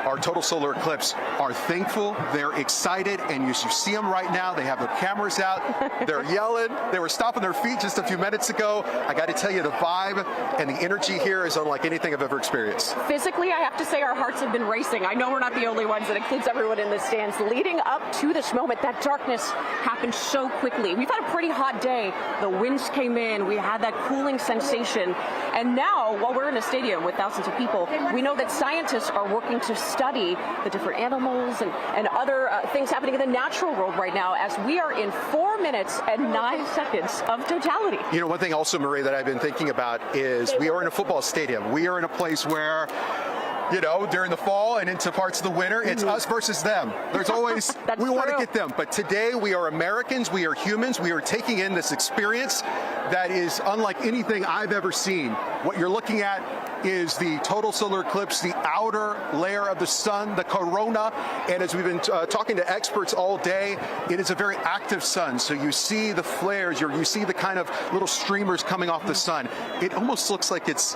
our total solar eclipse are thankful. They're excited. And you see them right now. They have their cameras out. They're yelling. They were stomping their feet just a few minutes ago. I got to tell you, the vibe and the energy here is unlike anything I've ever experienced. Physically, I have to say our hearts have been racing. I know we're not the only ones. That includes everyone in the stands. Leading up to this moment, that darkness happened so quickly. We've had a pretty hot day. The winds came in. We had that cooling sensation. And now, while we're in a stadium with thousands of people, we know that scientists are working to study the different animals and other things happening in the natural world right now as we are in 4 minutes and 9 seconds of totality. You know, one thing also, Marie, that I've been thinking about is we are in a football stadium. We are in a place where, you know, during the fall and into parts of the winter, it's us versus them. There's always, we want to get them. But today we are Americans, we are humans, we are taking in this experience that is unlike anything I've ever seen. What you're looking at is the total solar eclipse, the outer layer of the sun, the corona. And as we've been talking to experts all day, it is a very active sun. So you see the flares, you see the kind of little streamers coming off the sun. It almost looks like it's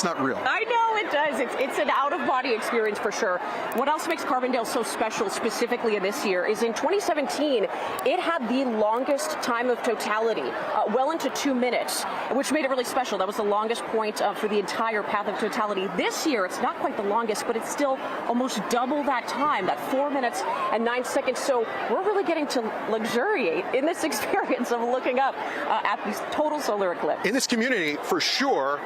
not real. I know it does. It's an out-of-body experience for sure. What else makes Carbondale so special specifically in this year is in 2017, it had the longest time of totality, well into 2 minutes, which made it really special. That was the longest point for the entire path of totality. This year, it's not quite the longest, but it's still almost double that time, that 4 minutes and 9 seconds. So we're really getting to luxuriate in this experience of looking up at the total solar eclipse. In this community, for sure,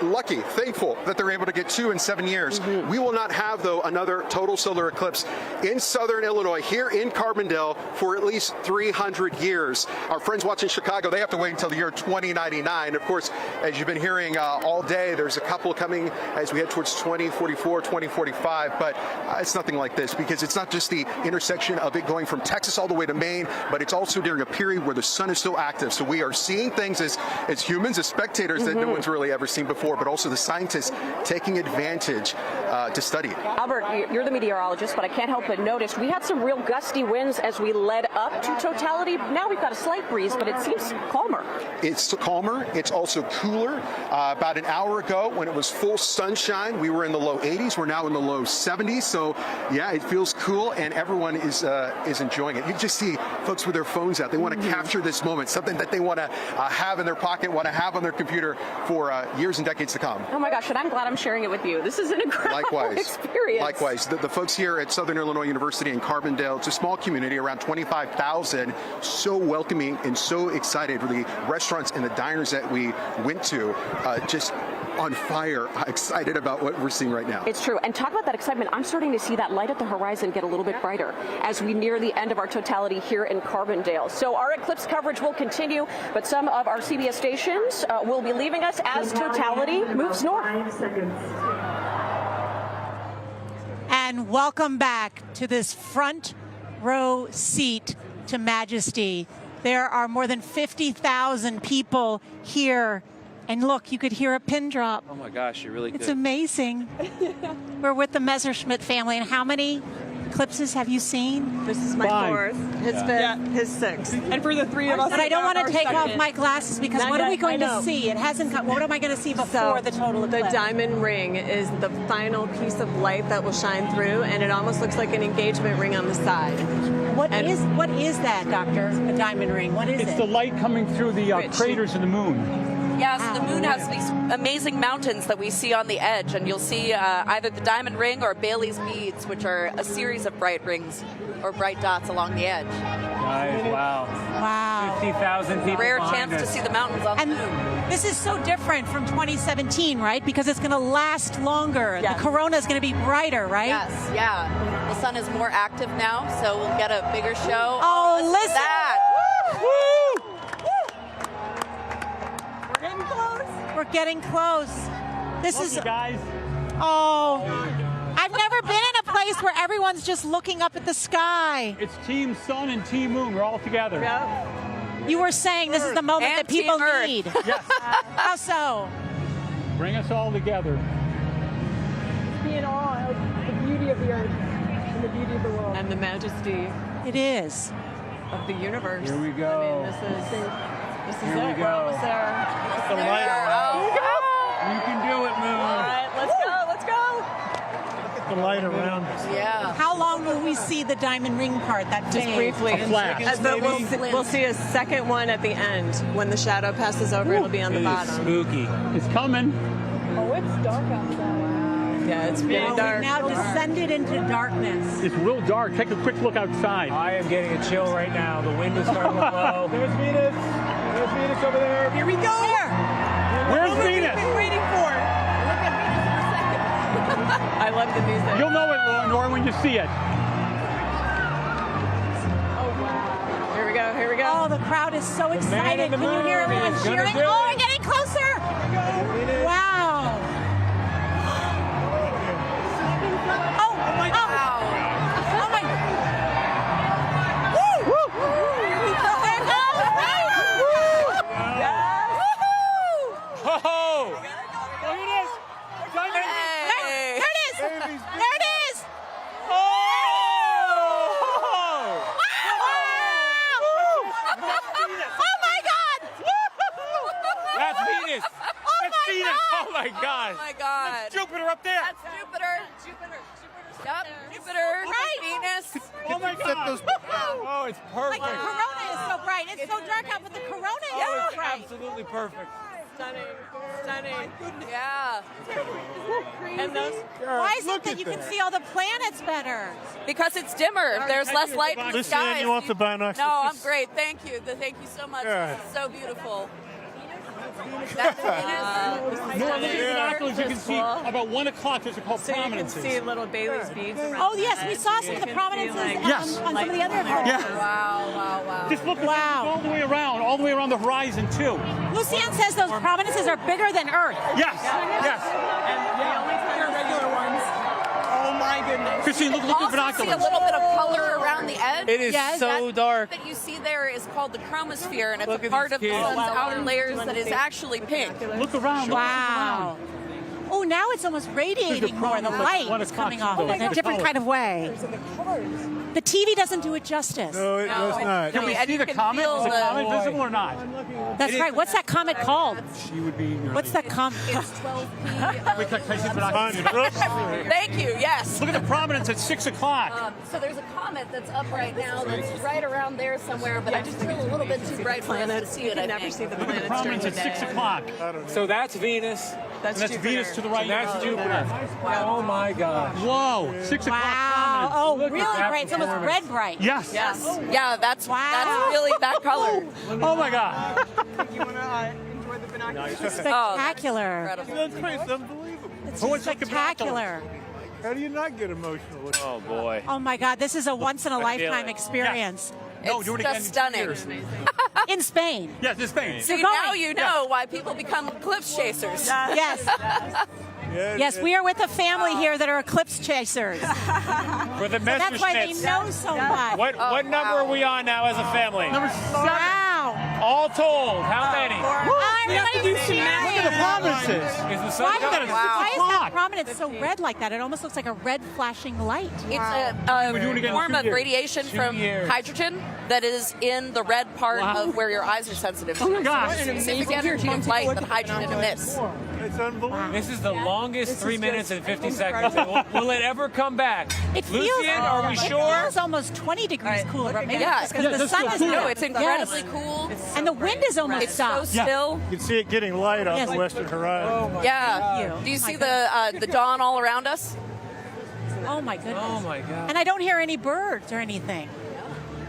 lucky, thankful that they're able to get 2 in 7 years. We will not have, though, another total solar eclipse in Southern Illinois, here in Carbondale, for at least 300 years. Our friends watching Chicago, they have to wait until the year 2099. Of course, as you've been hearing all day, there's a couple coming as we head towards 2044, 2045, but it's nothing like this because it's not just the intersection of it going from Texas all the way to Maine, but it's also during a period where the sun is so active. So we are seeing things as humans, as spectators that no one's really ever seen before, but also the scientists taking taking advantage to study it. Albert, you're the meteorologist, but I can't help but notice we had some real gusty winds as we led up to totality. Now we've got a slight breeze, but it seems calmer. It's calmer. It's also cooler. About an hour ago, when it was full sunshine, we were in the low 80s. We're now in the low 70s. So, yeah, it feels cool, and everyone is enjoying it. You just see folks with their phones out. They want to capture this moment, something that they want to have in their pocket, want to have on their computer for years and decades to come. Oh my gosh, and I'm glad I'm sharing it with you. This is an incredible experience. Likewise. The folks here at Southern Illinois University in Carbondale, it's a small community, around 25,000, so welcoming and so excited for the restaurants and the diners that we went to, just on fire, excited about what we're seeing right now. It's true. And talk about that excitement. I'm starting to see that light at the horizon get a little bit brighter as we near the end of our totality here in Carbondale. So our eclipse coverage will continue, but some of our CBS stations will be leaving us as totality moves north. And welcome back to this front row seat to Majesty. There are more than 50,000 people here. And look, you could hear a pin drop. Oh my gosh, you really could. It's amazing. We're with the Messerschmitt family. And how many eclipses have you seen? This is my fourth, his fifth, his sixth. And for the three of us, but I don't want to take off my glasses because what are we going to see? It hasn't come. What am I going to see before the total eclipse? The diamond ring is the final piece of light that will shine through, and it almost looks like an engagement ring on the side. What is that, Doctor? A diamond ring. What is it? It's the light coming through the craters of the moon. Yes, the moon has these amazing mountains that we see on the edge, and you'll see either the diamond ring or Bailey's beads, which are a series of bright rings or bright dots along the edge. Nice, wow. 50,000 people. Rare chance to see the mountains on the moon. This is so different from 2017, right? Because it's going to last longer. Yes. The corona is going to be brighter, right? Yes, yeah. The sun is more active now, so we'll get a bigger show. Oh, listen to that. Woo! We're getting close. This is guys. Oh, I've never been in a place where everyone's just looking up at the sky. It's Team Sun and Team Moon. We're all together. Yep. You were saying this is the moment that people need. Yes. How so? Bring us all together. Be in awe of the beauty of the earth and the beauty of the world and the majesty. It is of the universe. Here we go. I mean, this is Here it. we go. We're almost there. The light around. You can do it, Moon. All right, let's go. Let's go. The light around us. Yeah. How long will we see the diamond ring part? That Just fade? briefly. A flash. But we'll see a second one at the end. When the shadow passes over, it'll be on the bottom. Spooky. It's coming. Oh, it's dark outside. Yeah, it's really dark. We've now descended into darkness. It's real dark. Take a quick look outside. I am getting a chill right now. The wind is starting to blow. There's Venus. There's Venus over there. Here we go. Where's Venus? We've been waiting for it. I love the music. You'll know it, Nora, when you see it. Oh, wow. Here we go. Here we go. Oh, the crowd is so excited. Can you hear everyone cheering? Oh, we're getting closer. Wow. Oh my God. Oh my. Woo! Woo! There it goes. Woo! Yes. Oh! Look at this. There it is. There it is. Oh! Oh my God. That's Venus. That's Venus. Oh my God. Oh my God. That's Jupiter up there. That's Jupiter. Yep, Jupiter. Right. Venus. Oh my God. Oh, it's perfect. Like the corona is so bright. It's so dark out, but the corona is Oh, so it's bright. absolutely perfect. Stunning. Stunning. Yeah. And those. Why is it that you can see all the planets better? Because it's dimmer. There's less light in the Lucianne, sky. you want the binoculars? No, I'm great. Thank you. Thank you so much. Yeah. This is so beautiful. That's Venus. Nora, look at the binoculars. You can see about 1 o'clock. Those are called So you can prominences. see little Bailey's beads around. Oh yes, we saw some of the prominences Yes. on some of the other eclipses. Yeah. Wow. Just look Wow. all the way around the horizon, too. Lucianne says those prominences are bigger than Earth. Yes. Yes. And the only time they're regular ones. Oh my goodness. Christine, look at the Also see binoculars. a little bit of color around the edge. It is so dark. That you see there is called the chromosphere, and it's Look a at part these of the kids. sun's outer layers that is actually pink. Look around. Wow. Oh, Oh, now it's almost radiating more. The light is coming off in a different kind of way. The TV doesn't do it justice. No, it does not. Can we see the comet? Is the comet visible or not? That's right. What's that comet called? She would be. What's that comet? It's 12 Thank you. Yes. Look at the prominence at 6 o'clock. So there's a comet that's up right now that's right around there somewhere, but it's still a little bit too bright for us to see it. I never see the Look at the planets during prominence the at day. 6 o'clock. So that's Venus. That's Venus to the right. And that's Jupiter. Oh my gosh. Whoa. 6 o'clock. Wow. prominence. Oh, Look really at that bright. It's almost performance. red bright. Yes. Yes. Yeah, that's really that color. Oh my God. You want to enjoy the binoculars? Spectacular. That's crazy. It's unbelievable. It's spectacular. How do you not get emotional? Oh boy. Oh my God, this is a once-in-a-lifetime experience. It's just stunning. In Spain. Yes, in Spain. See, now you know why people become eclipse chasers. Yes. Yes, we are with a family here that are eclipse chasers. For the So that's why they Messerschmitts. know so much. What number are we on now as a family? Number 7. Wow. All told, how many? Everybody's cheering. Look at the prominences. Is the sun Why, coming? why is that prominence so red like that? It almost looks like a red flashing light. It's a We're doing it again in form 2 of years. radiation from hydrogen that is in the red part of where your eyes are sensitive to. Oh my gosh. It's a specific energy of light that hydrogen emits. It's unbelievable. This is the longest 3 minutes and 50 seconds. Will it ever come back? It feels, Lucian, are we sure? It feels almost 20 degrees cooler. But maybe Yeah, it's because the sun is no, out. it's incredibly cool. And the wind is almost It's so stopped. still. You can see it getting light on Yes. the western horizon. Yeah. Thank you. Do you My see the dawn all around us? Oh my goodness. Oh my God. And I don't hear any birds or anything.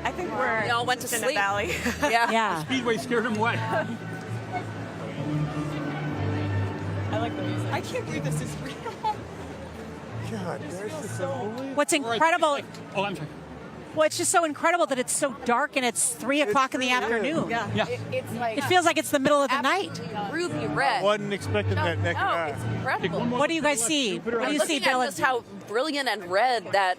I think we're They all went to in sleep. a valley. Yeah. Yeah. Speedway scared him away. I like the music. I can't believe this is real. God, there's just unbelievable. What's incredible, Oh, I'm sorry. well, it's just so incredible that it's so dark and it's 3 o'clock in the afternoon. Yeah. Yeah. It's like It feels like it's the middle of the night. ruby red. Wasn't expecting that naked No, eye. it's incredible. What do you guys see? What do you see, Looking at Bill? just how brilliant and red that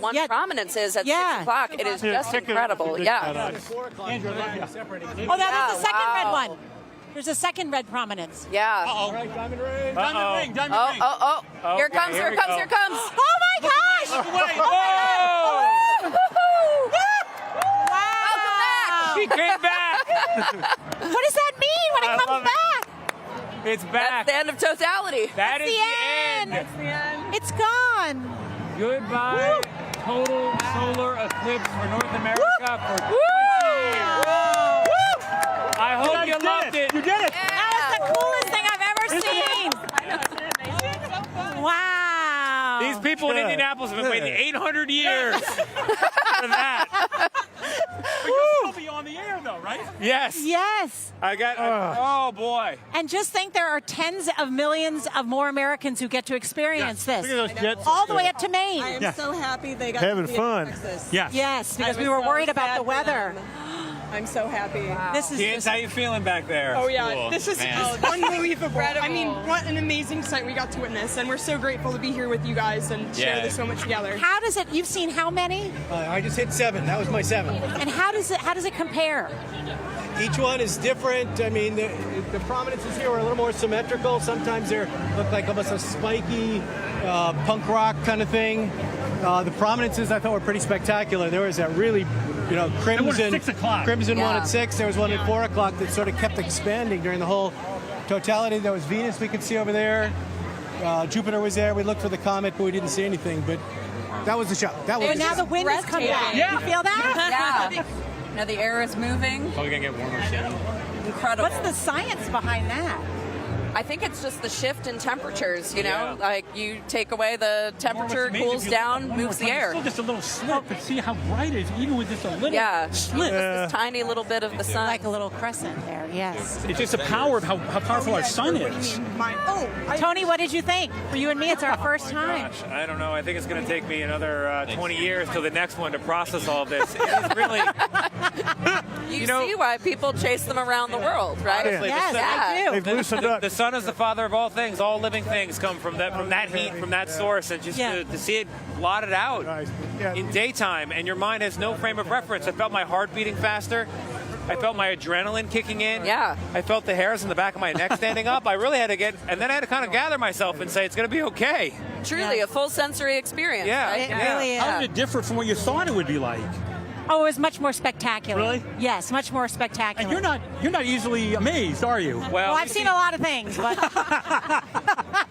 one Yeah. prominence is at Yeah. 6 o'clock, it is Yeah, just check it out. incredible. Check Yeah. that out. Oh, that's the second red wow. one. There's a second red prominence. Yeah. Uh-oh. Diamond ring. Uh-oh. Diamond ring. Diamond Oh, ring. oh, oh. Here it Okay, comes, here here we it comes, go. here it comes. Oh my gosh! Look away. Whoa! Wow! She came back. What does that mean when I it love comes it. back? It's That's back. the end of totality. That That's is the the end. That's the end. It's gone. Goodbye. Total solar eclipse for North America for 20 years. I hope you loved it. You did it. That is the coolest thing I've ever seen. Wow. These people in Indianapolis have been waiting 800 years for that. But you'll still be on the air, though, right? Yes. Yes. I got. Oh boy. And just think there are tens of millions of more Americans who get to experience Look at this. those jets. All the way up to Maine. I am Yeah. so happy they got Having to be fun. in Texas. Yes. Yes, because I we was were so worried about sad the for weather. them. I'm so happy. This is Kids, just, how you feeling back there? Oh yeah, Cool. this is unbelievable. I mean, what an amazing sight we got to witness, and we're so grateful to be here with you guys and share Yeah. this so much together. how does it? You've seen how many? I just hit 7. That was my 7. And how does it compare? Each one is different. I mean, the prominences here are a little more symmetrical. Sometimes they look like almost a spiky punk rock kind of thing. The prominences I thought were pretty spectacular. There was that really, crimson. one at 6 o'clock. Crimson one Yeah. at 6. There was one at 4 o'clock that sort of kept expanding during the whole totality. There was Venus we could see over there. Jupiter was there. We looked for the comet, but we didn't see anything. But that was the show. That was And now the wind has come back. Yeah. You feel that? Yeah. Now the air is moving. Probably gonna get warmer soon. Incredible. What's the science behind that? I think it's just the shift in temperatures, like you take away the temperature, Amazing. cools If you look down, one moves more the time, air. It's still just a little slit, but see how bright it is, even with just a little slit. Just this tiny little bit of the sun. Like a little crescent there, yes. It's just the power of how powerful our sun is. Tony, what did you think? For you and me, it's our first time. Gosh, I don't know. I think it's going to take me another 20 years till the next one to process all of this. It is really. You see why people chase them around the world, right? Honestly, Yes, I do. They've loosened up. The sun is the father of all things. All living things come from that heat, from that source, and just to see it blotted out Nice. Yeah. in daytime, and your mind has no frame of reference. I felt my heart beating faster. I felt my adrenaline kicking in. Yeah. I felt the hairs in the back of my neck standing up. I really had to and then I had to kind of gather myself and say, it's going to be okay. Truly a full sensory experience. Yeah. Right? It really is. How did it differ from what you thought it would be like? Oh, it was much more spectacular. Really? Yes, much more spectacular. And you're not easily amazed, are you? Well, I've seen a lot of things, but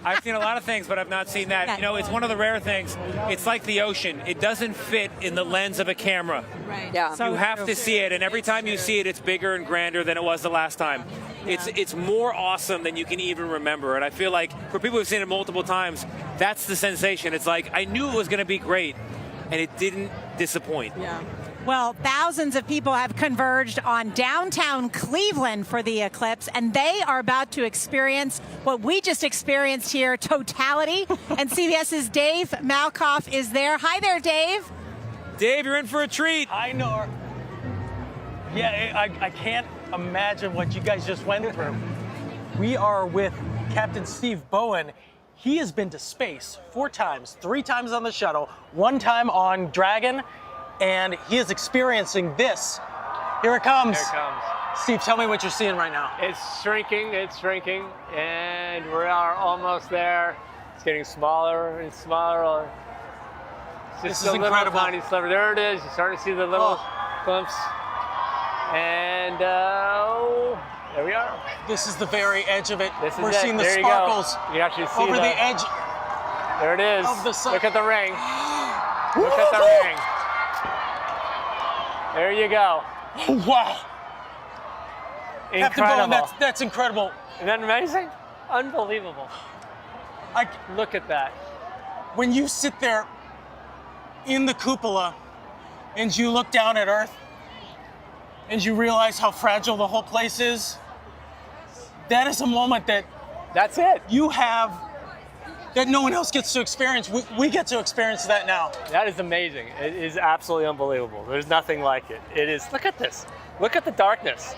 I've seen a lot of things, but I've not seen that. Yeah. You know, it's one of the rare things. It's like the ocean. It doesn't fit in the lens of a camera. Right. Yeah. You have to see it, and every time you see it, it's bigger and grander than it was the last time. It's more awesome than you can even remember, and I feel like for people who've seen it multiple times, that's the sensation. It's like, I knew it was going to be great, and it didn't disappoint. Yeah. well, thousands of people have converged on downtown Cleveland for the eclipse, and they are about to experience what we just experienced here, totality. And CBS's Dave Malkoff is there. Hi there, Dave. Dave, you're in for a treat. I know. Yeah, I can't imagine what you guys just went through. We are with Captain Steve Bowen. He has been to space 4 times, 3 times on the shuttle, 1 time on Dragon, and he is experiencing this. Here it comes. Here it comes. Steve, tell me what you're seeing right now. It's shrinking, and we are almost there. It's getting smaller and smaller. It's This just is a little incredible. tiny sliver. There it is. You're starting to see the little glimpse. And there we are. This is the very edge of it. This is We're it. seeing the There you sparkles go. You actually see over the edge. There it is. Of the sun. Look at the ring. Look at the ring. There you go. Wow. Captain Bowen, Incredible. that's incredible. Isn't that amazing? Unbelievable. Look at that. When you sit there in the cupola and you look down at Earth and you realize how fragile the whole place is, that is a moment that's it. You have that no one else gets to experience. We get to experience that now. That is amazing. It is absolutely unbelievable. There's nothing like it. It is. Look at this. Look at the darkness.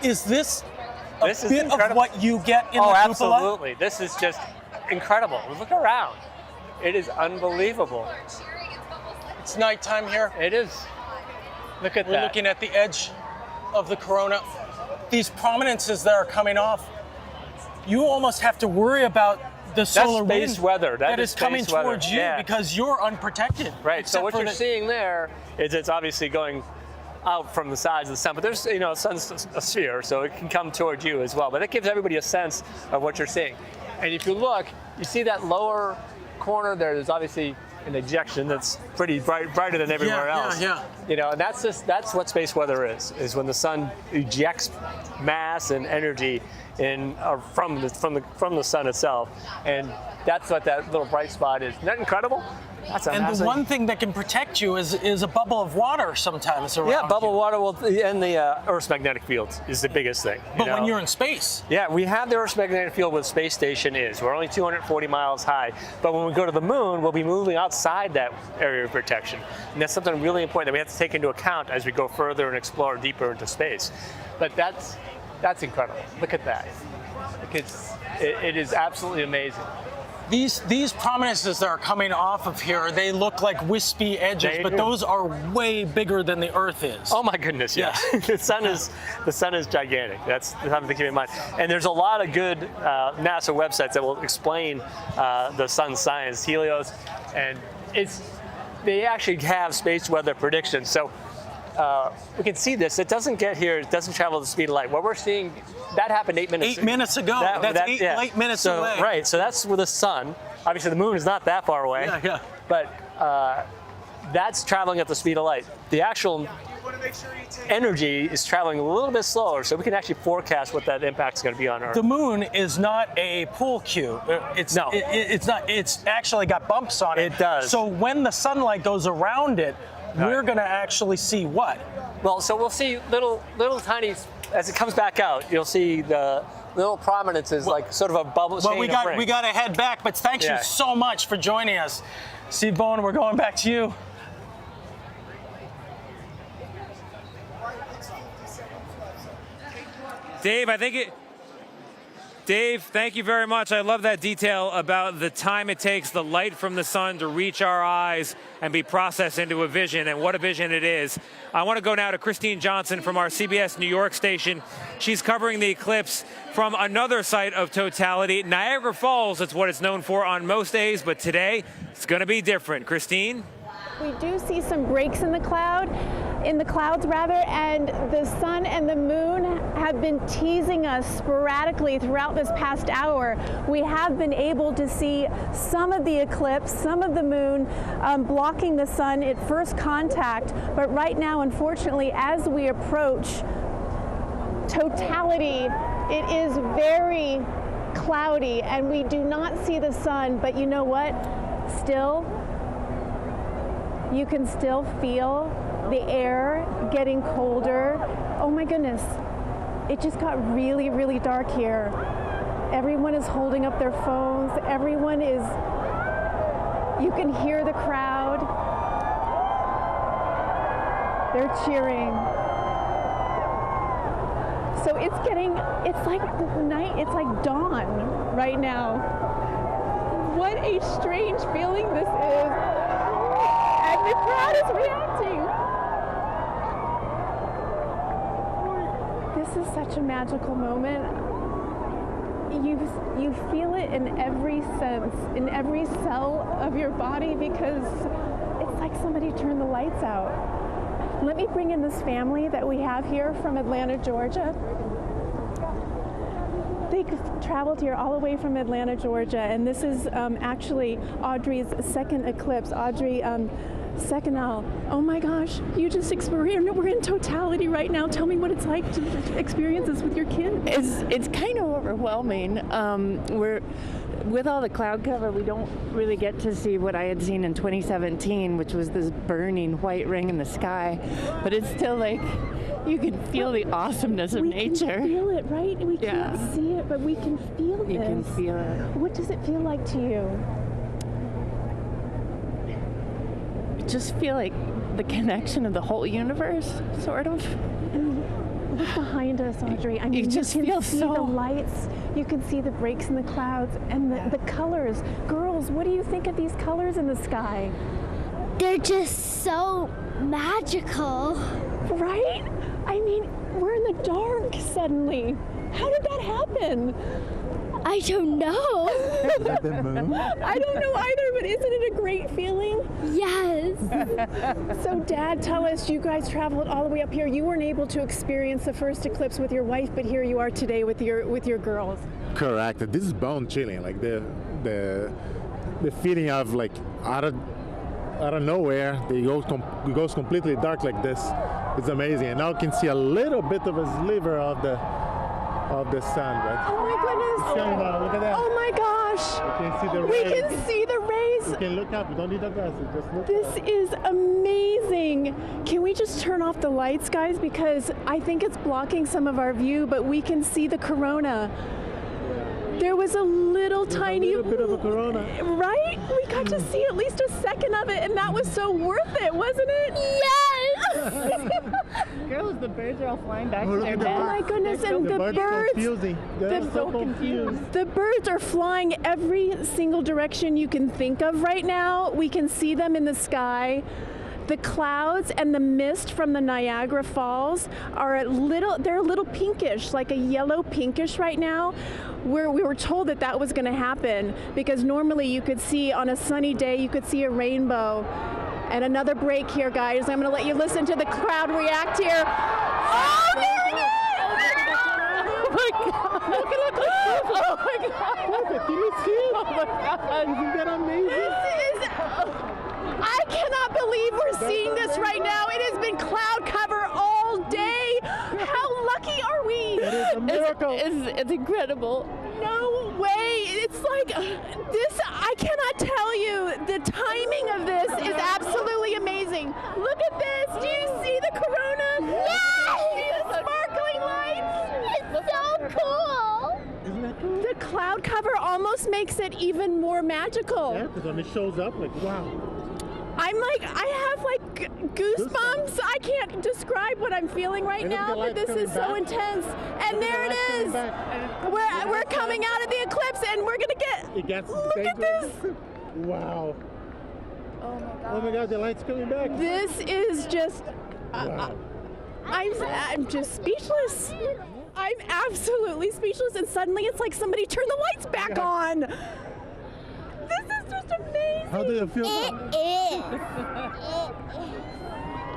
Is this a This is bit incredible. of what you get in the cupola? Absolutely. This is just incredible. Look around. It is unbelievable. It's nighttime here. It is. Look at We're that. looking at the edge of the corona. These prominences that are coming off, you almost have to worry about the solar space wind weather. That is is coming space weather. towards you Yeah. because you're unprotected. Right. So except what for you're the- seeing there is it's obviously going out from the sides of the sun, but there's, the sun's a sphere, so it can come towards you as well. But it gives everybody a sense of what you're seeing. And if you look, you see that lower corner there, there's obviously an ejection that's pretty brighter than everywhere else. Yeah. And that's what space weather is when the sun ejects mass and energy from the sun itself. And that's what that little bright spot is. Isn't that incredible? That's And amazing. the one thing that can protect you is a bubble of water sometimes around. Yeah, bubble water and the Earth's magnetic field is the biggest thing. But when you're in space. Yeah, we have the Earth's magnetic field where the space station is. We're only 240 miles high. But when we go to the moon, we'll be moving outside that area of protection. And that's something really important that we have to take into account as we go further and explore deeper into space. But that's incredible. Look at that. It is absolutely amazing. These prominences that are coming off of here, they look like wispy edges, but those are way bigger than the Earth is. Oh my goodness, yeah. the sun is gigantic. That's something to keep in mind. And there's a lot of good NASA websites that will explain the sun's science, Helios, and they actually have space weather predictions. So we can see this. It doesn't get here. It doesn't travel at the speed of light. What we're seeing, that happened 8 minutes. 8 minutes ago. That's eight minutes away. Right. So that's with the sun. Obviously, the moon is not that far away. Yeah. But that's traveling at the speed of light. The actual energy is traveling a little bit slower, so we can actually forecast what that impact is going to be on Earth. The moon is not a pool cue. It's not. It's actually got bumps on it. It does. So when the sunlight goes around it, we're going to actually see what? Well, so we'll see little tiny, as it comes back out, you'll see the little prominences, like sort of a bubble. Well, we got to head back, but thank you so much for joining us. Steve Bowen, we're going back to you. Dave, I think Dave, thank you very much. I love that detail about the time it takes the light from the sun to reach our eyes and be processed into a vision, and what a vision it is. I want to go now to Christine Johnson from our CBS New York station. She's covering the eclipse from another site of totality, Niagara Falls. It's what it's known for on most days, but today it's going to be different. Christine? We do see some breaks in the clouds, and the sun and the moon have been teasing us sporadically throughout this past hour. We have been able to see some of the eclipse, some of the moon blocking the sun at first contact, but right now, unfortunately, as we approach totality, it is very cloudy and we do not see the sun, but you know what? Still, you can still feel the air getting colder. Oh my goodness, it just got really, really dark here. Everyone is holding up their phones. Everyone is, you can hear the crowd. They're cheering. So it's like night, it's like dawn right now. What a strange feeling this is. And the crowd is reacting. This is such a magical moment. You feel it in every sense, in every cell of your body, because it's like somebody turned the lights out. Let me bring in this family that we have here from Atlanta, Georgia. They traveled here all the way from Atlanta, Georgia, and this is actually Audrey's second eclipse. Audrey Seconal. Oh my gosh, you just experienced, we're in totality right now. Tell me what it's like to experience this with your kids. It's kind of overwhelming. We're with all the cloud cover, we don't really get to see what I had seen in 2017, which was this burning white ring in the sky, but it's still like, you can feel the awesomeness of nature. We can feel it, right? We can't see it, but we can feel it. You can feel it. What does it feel like to you? Just feel like the connection of the whole universe, sort of. And look behind us, Audrey. I mean, you just can feel see so... the lights, you can see the breaks in the clouds, and the colors. Girls, what do you think of these colors in the sky? They're just so magical. Right? I mean, we're in the dark suddenly. How did that happen? I don't know. I don't know either, but isn't it a great feeling? Yes. So, Dad, tell us, you guys traveled all the way up here. You weren't able to experience the first eclipse with your wife, but here you are today with your girls. Correct. This is bone chilling. Like the feeling of like out of nowhere, it goes completely dark like this. It's amazing. And now you can see a little bit of a sliver of the sun, right? Oh my goodness! Look at that! Oh my gosh! You can see the rays. We can see the rays. You can look up. You don't need the glasses. Just look This up. is amazing. Can we just turn off the lights, guys? Because I think it's blocking some of our view, but we can see the corona. There was a little tiny bit of a corona. Right? We got to see at least a second of it, and that was so worth it, wasn't it? Yes! Girls, the birds are all flying back to their Oh nests. my goodness, and the birds. They're so confused. The birds are flying every single direction you can think of right now. We can see them in the sky. The clouds and the mist from the Niagara Falls are they're a little pinkish, like a yellow pinkish right now. Where we were told that was going to happen, because normally you could see on a sunny day, you could see a rainbow. And another break here, guys. I'm going to let you listen to the crowd react here. Oh, there it is! Oh my God! Look at it! Oh my God! Can you see it? Oh my God! Isn't that amazing? I cannot believe we're seeing this right now. It has been cloud cover all day. How lucky are we? It is a miracle. It's incredible. No way. It's like this. I cannot tell you. The timing of this is absolutely amazing. Look at this. Do you see the corona? Yes! See the sparkling lights? It's so cool. Isn't that cool? The cloud cover almost makes it even more magical. Yeah, because when it shows up, like, wow. I have like goosebumps. I can't describe what I'm feeling right now, but this is so intense. And there it is. We're coming. coming out of the eclipse, and we're gonna look at this. Wow. Oh my God, the light's coming back. This is just, Wow. I'm just speechless. I'm absolutely speechless, and suddenly it's like somebody turned the lights back on. This is just amazing. How do you feel?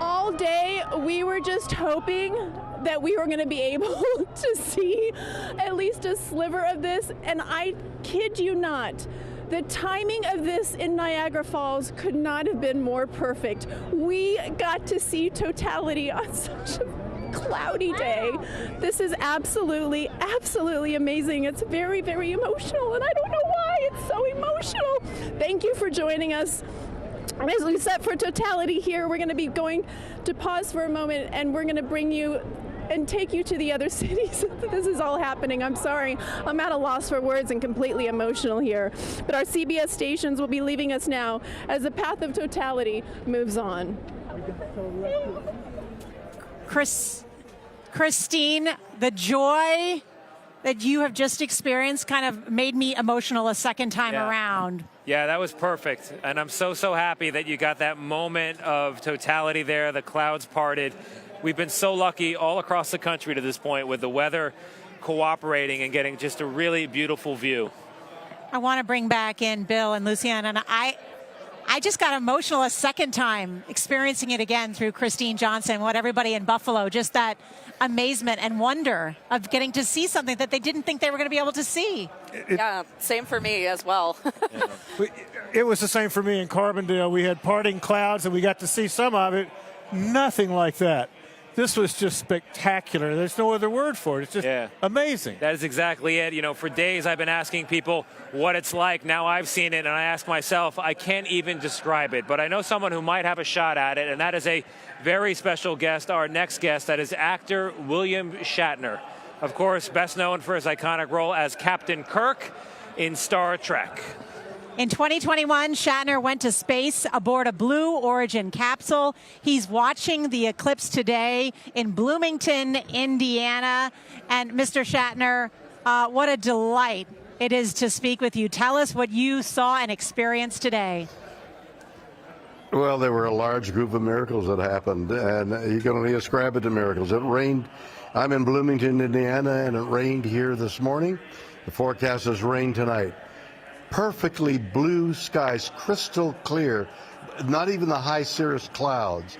All day, we were just hoping that we were going to be able to see at least a sliver of this, and I kid you not, the timing of this in Niagara Falls could not have been more perfect. We got to see totality on such a cloudy day. This is absolutely, absolutely amazing. It's very, very emotional, and I don't know why it's so emotional. Thank you for joining us. As we set for totality here, we're going to be going to pause for a moment, and we're going to bring you and take you to the other cities. This is all happening. I'm sorry. I'm at a loss for words and completely emotional here. But our CBS stations will be leaving us now as the path of totality moves on. Christine, the joy that you have just experienced kind of made me emotional a second time around. Yeah, that was perfect. And I'm so happy that you got that moment of totality there. The clouds parted. We've been so lucky all across the country to this point with the weather cooperating and getting just a really beautiful view. I want to bring back in Bill and Lucienne, and I just got emotional a second time experiencing it again through Christine Johnson, what everybody in Buffalo, just that amazement and wonder of getting to see something that they didn't think they were going to be able to see. Yeah, same for me as well. It was the same for me in Carbondale. We had parting clouds, and we got to see some of it. Nothing like that. This was just spectacular. There's no other word for it. It's just amazing. That is exactly it. You know, for days I've been asking people what it's like. Now I've seen it, and I ask myself, I can't even describe it. But I know someone who might have a shot at it, and that is a very special guest, our next guest. That is actor William Shatner. Of course, best known for his iconic role as Captain Kirk in Star Trek. In 2021, Shatner went to space aboard a Blue Origin capsule. He's watching the eclipse today in Bloomington, Indiana. And Mr. Shatner, what a delight it is to speak with you. Tell us what you saw and experienced today. Well, there were a large group of miracles that happened, and you can only ascribe it to miracles. It rained. I'm in Bloomington, Indiana, and it rained here this morning. The forecast is rain tonight. Perfectly blue skies, crystal clear, not even the high cirrus clouds.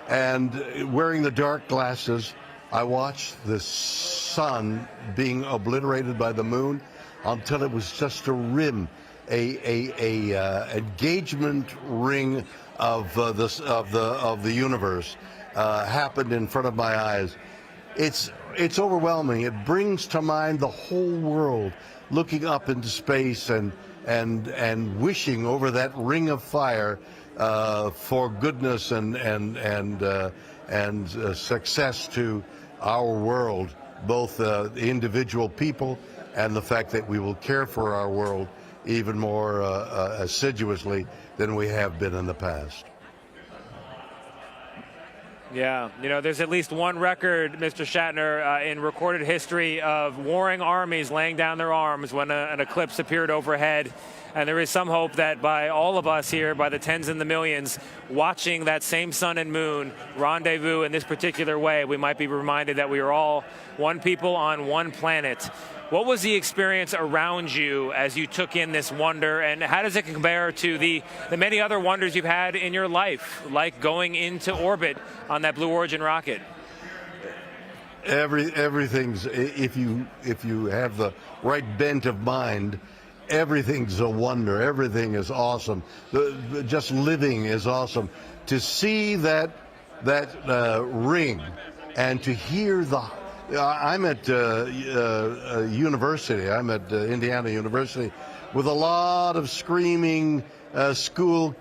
And wearing the dark glasses, I watched the sun being obliterated by the moon until it was just a rim, a engagement ring of the universe happened in front of my eyes. It's overwhelming. It brings to mind the whole world looking up into space and wishing over that ring of fire for goodness and success to our world, both the individual people and the fact that we will care for our world even more assiduously than we have been in the past. Yeah, you know, there's at least one record, Mr. Shatner, in recorded history of warring armies laying down their arms when an eclipse appeared overhead. And there is some hope that by all of us here, by the tens and the millions, watching that same sun and moon rendezvous in this particular way, we might be reminded that we are all one people on one planet. What was the experience around you as you took in this wonder, and how does it compare to the many other wonders you've had in your life, like going into orbit on that Blue Origin rocket? Everything's, if you have the right bent of mind, everything's a wonder. Everything is awesome. Just living is awesome. To see that ring and to hear the I'm at university. I'm at Indiana University with a lot of screaming school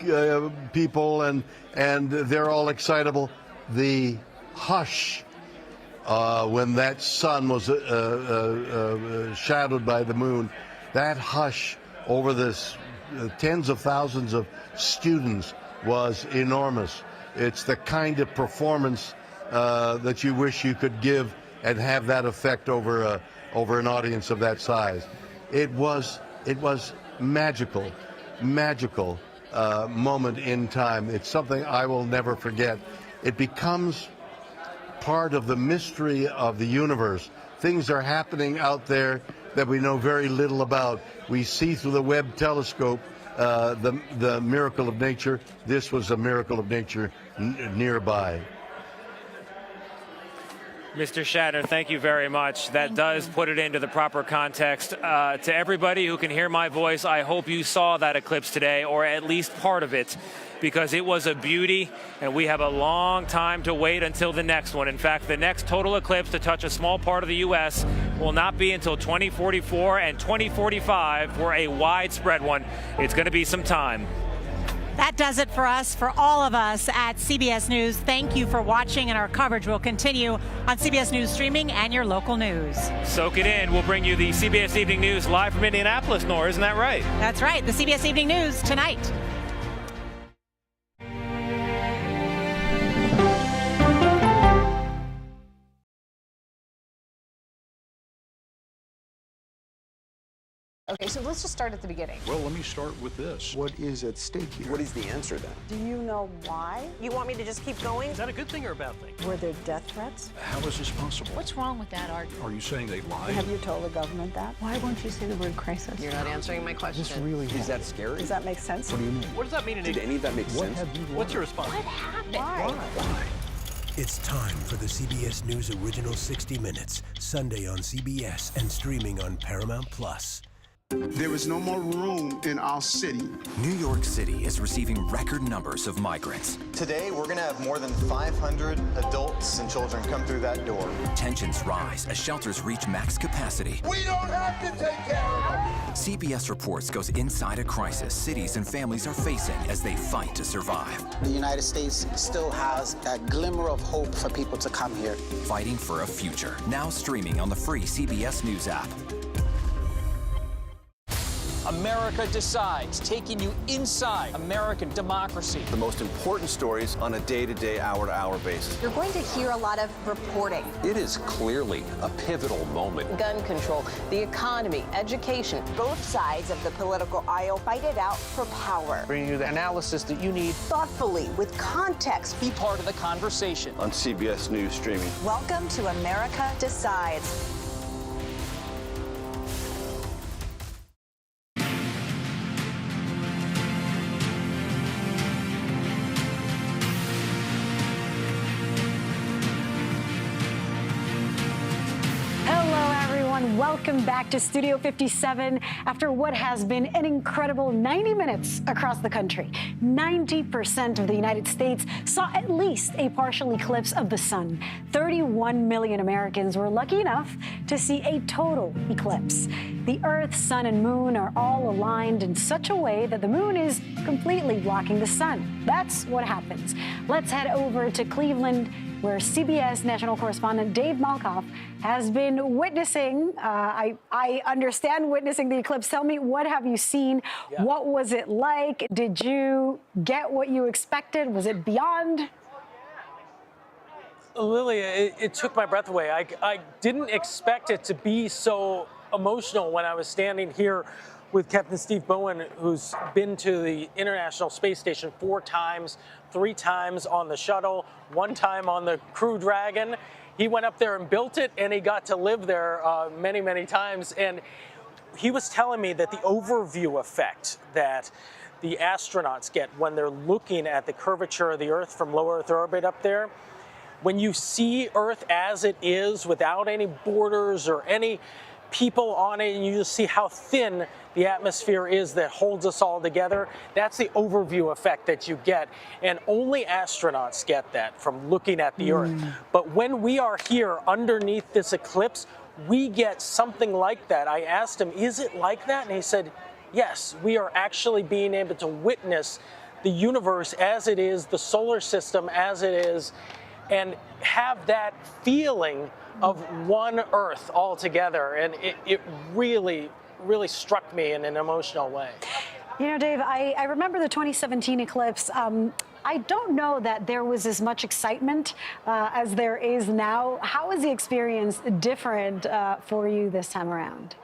people, and they're all excitable. The hush when that sun was shadowed by the moon, that hush over this tens of thousands of students was enormous. It's the kind of performance that you wish you could give and have that effect over an audience of that size. It was magical moment in time. It's something I will never forget. It becomes part of the mystery of the universe. Things are happening out there that we know very little about. We see through the Webb telescope the miracle of nature. This was a miracle of nature nearby. Mr. Shatner, thank you very much. That does put it into the proper context. To everybody who can hear my voice, I hope you saw that eclipse today, or at least part of it, because it was a beauty, and we have a long time to wait until the next one. In fact, the next total eclipse to touch a small part of the U.S. will not be until 2044 and 2045 for a widespread one. It's going to be some time. That does it for us, for all of us at CBS News. Thank you for watching, and our coverage will continue on CBS News Streaming and your local news. Soak it in. We'll bring you the CBS Evening News live from Indianapolis, Nora. Isn't that right? That's right. The CBS Evening News tonight. Okay, so let's just start at the beginning. Well, let me start with this. What is at stake here? What is the answer then? Do you know why? You want me to just keep going? Is that a good thing or a bad thing? Were there death threats? How is this possible? What's wrong with that argument? Are you saying they lied? Have you told the government that? Why won't you say the word crisis? You're not answering my question. This really is that scary? Does that make sense? What do you mean? What does that mean in Did any of that make sense? What's your response? What happened? Why? It's time for the CBS News Original 60 Minutes, Sunday on CBS and streaming on Paramount Plus. There is no more room in our city. New York City is receiving record numbers of migrants. Today, we're going to have more than 500 adults and children come through that door. Tensions rise as shelters reach max capacity. We don't have to take care of them. CBS Reports goes inside a crisis cities and families are facing as they fight to survive. The United States still has a glimmer of hope for people to come here. Fighting for a future. Now streaming on the free CBS News app. America Decides, taking you inside American democracy. The most important stories on a day-to-day, hour-to-hour basis. You're going to hear a lot of reporting. It is clearly a pivotal moment. Gun control, the economy, education. Both sides of the political aisle fight it out for power. Bringing you the analysis that you need. Thoughtfully, with context. Be part of the conversation. On CBS News Streaming. Welcome to America Decides. Welcome back to Studio 57 after what has been an incredible 90 minutes across the country. 90% of the United States saw at least a partial eclipse of the sun. 31 million Americans were lucky enough to see a total eclipse. The Earth, sun, and moon are all aligned in such a way that the moon is completely blocking the sun. That's what happens. Let's head over to Cleveland, where CBS national correspondent Dave Malkoff has been witnessing, I understand witnessing the eclipse. Tell me, what have you seen? Yeah. What was it like? Did you get what you expected? Was it beyond? Lily, it took my breath away. I didn't expect it to be so emotional when I was standing here with Captain Steve Bowen, who's been to the International Space Station 4 times, 3 times on the shuttle, 1 time on the Crew Dragon. He went up there and built it, and he got to live there many, many times. And he was telling me that the overview effect that the astronauts get when they're looking at the curvature of the Earth from low Earth orbit up there, when you see Earth as it is without any borders or any people on it, and you just see how thin the atmosphere is that holds us all together. That's the overview effect that you get, and only astronauts get that from looking at the Earth. But when we are here underneath this eclipse, we get something like that. I asked him, is it like that? And he said, yes, we are actually being able to witness the universe as it is, the solar system as it is, and have that feeling of one Earth all together. And it really, really struck me in an emotional way. You know, Dave, I remember the 2017 eclipse. I don't know that there was as much excitement as there is now. How is the experience different for you this time around?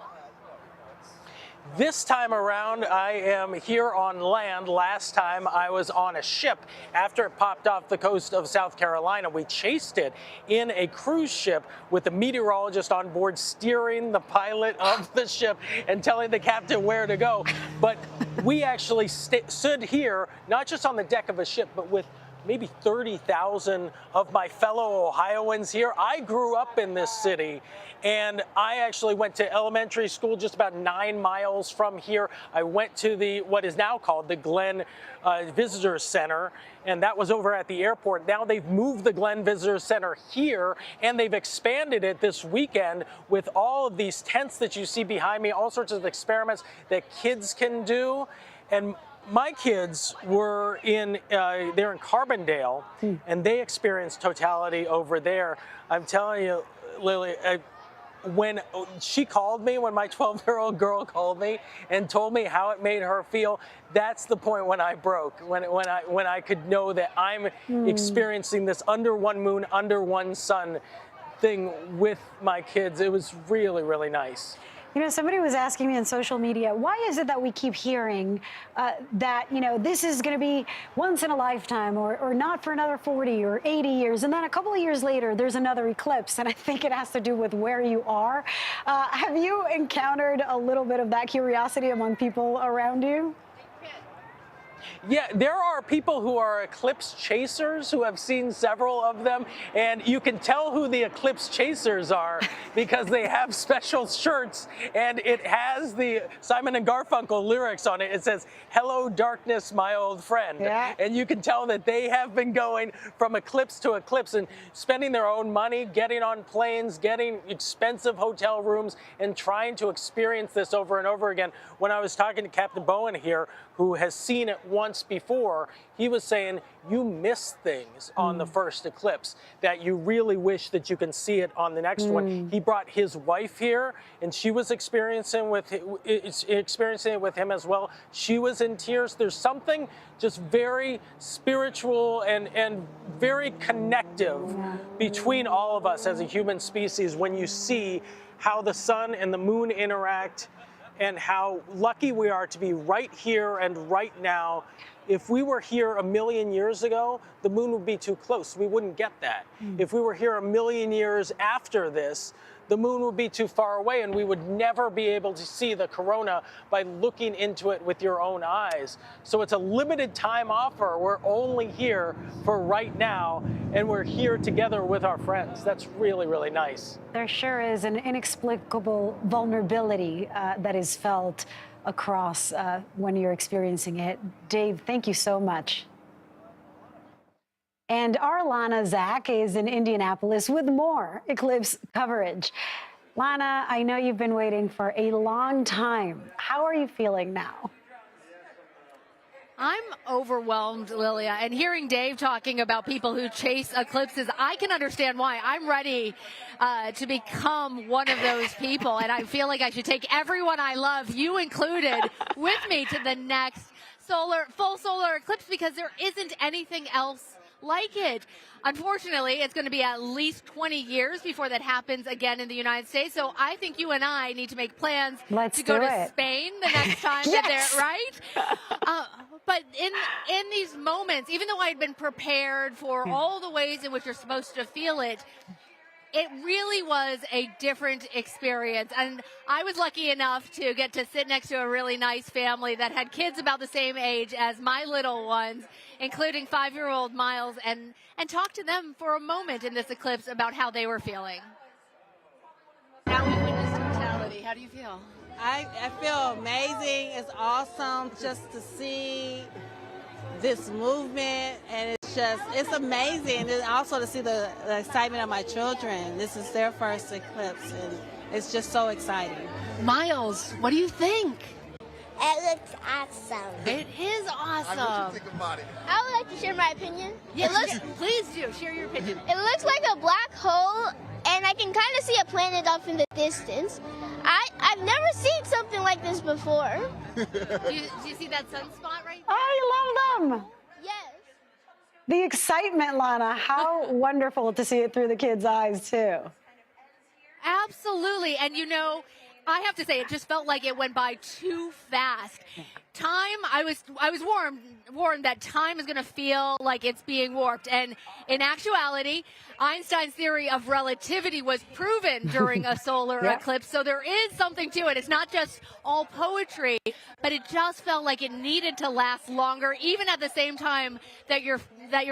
This time around, I am here on land. Last time I was on a ship after it popped off the coast of South Carolina. We chased it in a cruise ship with a meteorologist on board steering the pilot of the ship and telling the captain where to go. But we actually stood here, not just on the deck of a ship, but with maybe 30,000 of my fellow Ohioans here. I grew up in this city, and I actually went to elementary school just about 9 miles from here. I went to what is now called the Glenn Visitor Center, and that was over at the airport. Now they've moved the Glenn Visitor Center here, and they've expanded it this weekend with all of these tents that you see behind me, all sorts of experiments that kids can do. And my kids were they're in Carbondale, and they experienced totality over there. I'm telling you, Lily, when she called me, when my 12-year-old girl called me and told me how it made her feel, that's the point when I broke, when I could know that I'm experiencing this under one moon, under one sun thing with my kids. It was really, really nice. You know, somebody was asking me on social media, why is it that we keep hearing that, you know, this is going to be once in a lifetime or not for another 40 or 80 years. And then a couple of years later, there's another eclipse. And I think it has to do with where you are. Have you encountered a little bit of that curiosity among people around you? Yeah, there are people who are eclipse chasers who have seen several of them, and you can tell who the eclipse chasers are because they have special shirts, and it has the Simon and Garfunkel lyrics on it. It says, "Hello, darkness, my old friend." Yeah. And you can tell that they have been going from eclipse to eclipse and spending their own money, getting on planes, getting expensive hotel rooms, and trying to experience this over and over again. When I was talking to Captain Bowen here, who has seen it once before, he was saying you miss things on the first eclipse that you really wish that you can see it on the next one. He brought his wife here, and she was experiencing it with him as well. She was in tears. There's something just very spiritual and very connective between all of us as a human species when you see how the sun and the moon interact, and how lucky we are to be right here and right now. If we were here 1,000,000 years ago, the moon would be too close. We wouldn't get that. If we were here 1,000,000 years after this, the moon would be too far away, and we would never be able to see the corona by looking into it with your own eyes. So it's a limited time offer. We're only here for right now, and we're here together with our friends. That's really, really nice. There sure is an inexplicable vulnerability that is felt across when you're experiencing it. Dave, thank you so much. And our Lana Zach is in Indianapolis with more eclipse coverage. Lana, I know you've been waiting for a long time. How are you feeling now? I'm overwhelmed, Lilia, and hearing Dave talking about people who chase eclipses, I can understand why. I'm ready to become one of those people, and I feel like I should take everyone I love, you included, with me to the next full solar eclipse, because there isn't anything else like it. Unfortunately, it's going to be at least 20 years before that happens again in the United States. So I think you and I need to make plans to go to Spain the next time that they're right. But in these moments, even though I had been prepared for all the ways in which you're supposed to feel it, it really was a different experience. And I was lucky enough to get to sit next to a really nice family that had kids about the same age as my little ones, including 5-year-old Miles, and talk to them for a moment in this eclipse about how they were feeling. Now we've witnessed totality. How do you feel? I feel amazing. It's awesome just to see this movement, and it's amazing. And also to see the excitement of my children. This is their first eclipse, and it's just so exciting. Miles, what do you think? It looks awesome. It is awesome. What you think about it? I would like to share my opinion. Yes, please do. Share your opinion. It looks like a black hole, and I can kind of see a planet off in the distance. I've never seen something like this before. Do you see that sunspot right there? I love them. Yes. The excitement, Lana, how wonderful to see it through the kids' eyes, too. Absolutely. And, you know, I have to say, it just felt like it went by too fast. Time, I was warned that time is going to feel like it's being warped. And in actuality, Einstein's theory of relativity was proven during a solar eclipse. So there is something to it. It's not just all poetry, but it just felt like it needed to last longer, even at the same time that you're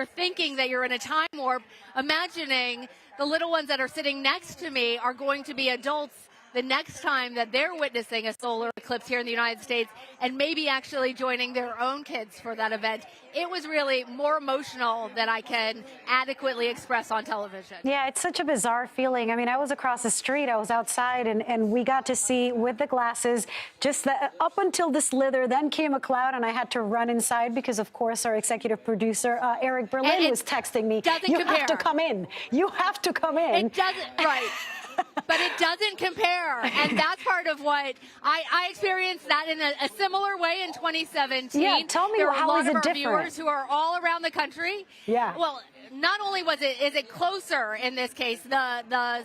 thinking that you're in a time warp, imagining the little ones that are sitting next to me are going to be adults the next time that they're witnessing a solar eclipse here in the United States, and maybe actually joining their own kids for that event. It was really more emotional than I can adequately express on television. Yeah, it's such a bizarre feeling. I mean, I was across the street, I was outside, and we got to see with the glasses just up until the slither, then came a cloud, and I had to run inside because, of course, our executive producer, Eric Berlin, was texting me, you have to come in. You have to come in. It doesn't, right. But it doesn't compare, and that's part of what I experienced that in a similar way in 2017. Yeah, tell me, there were how a lot is of it our different? viewers who are all around the country. Yeah. Well, not only is it closer in this case, the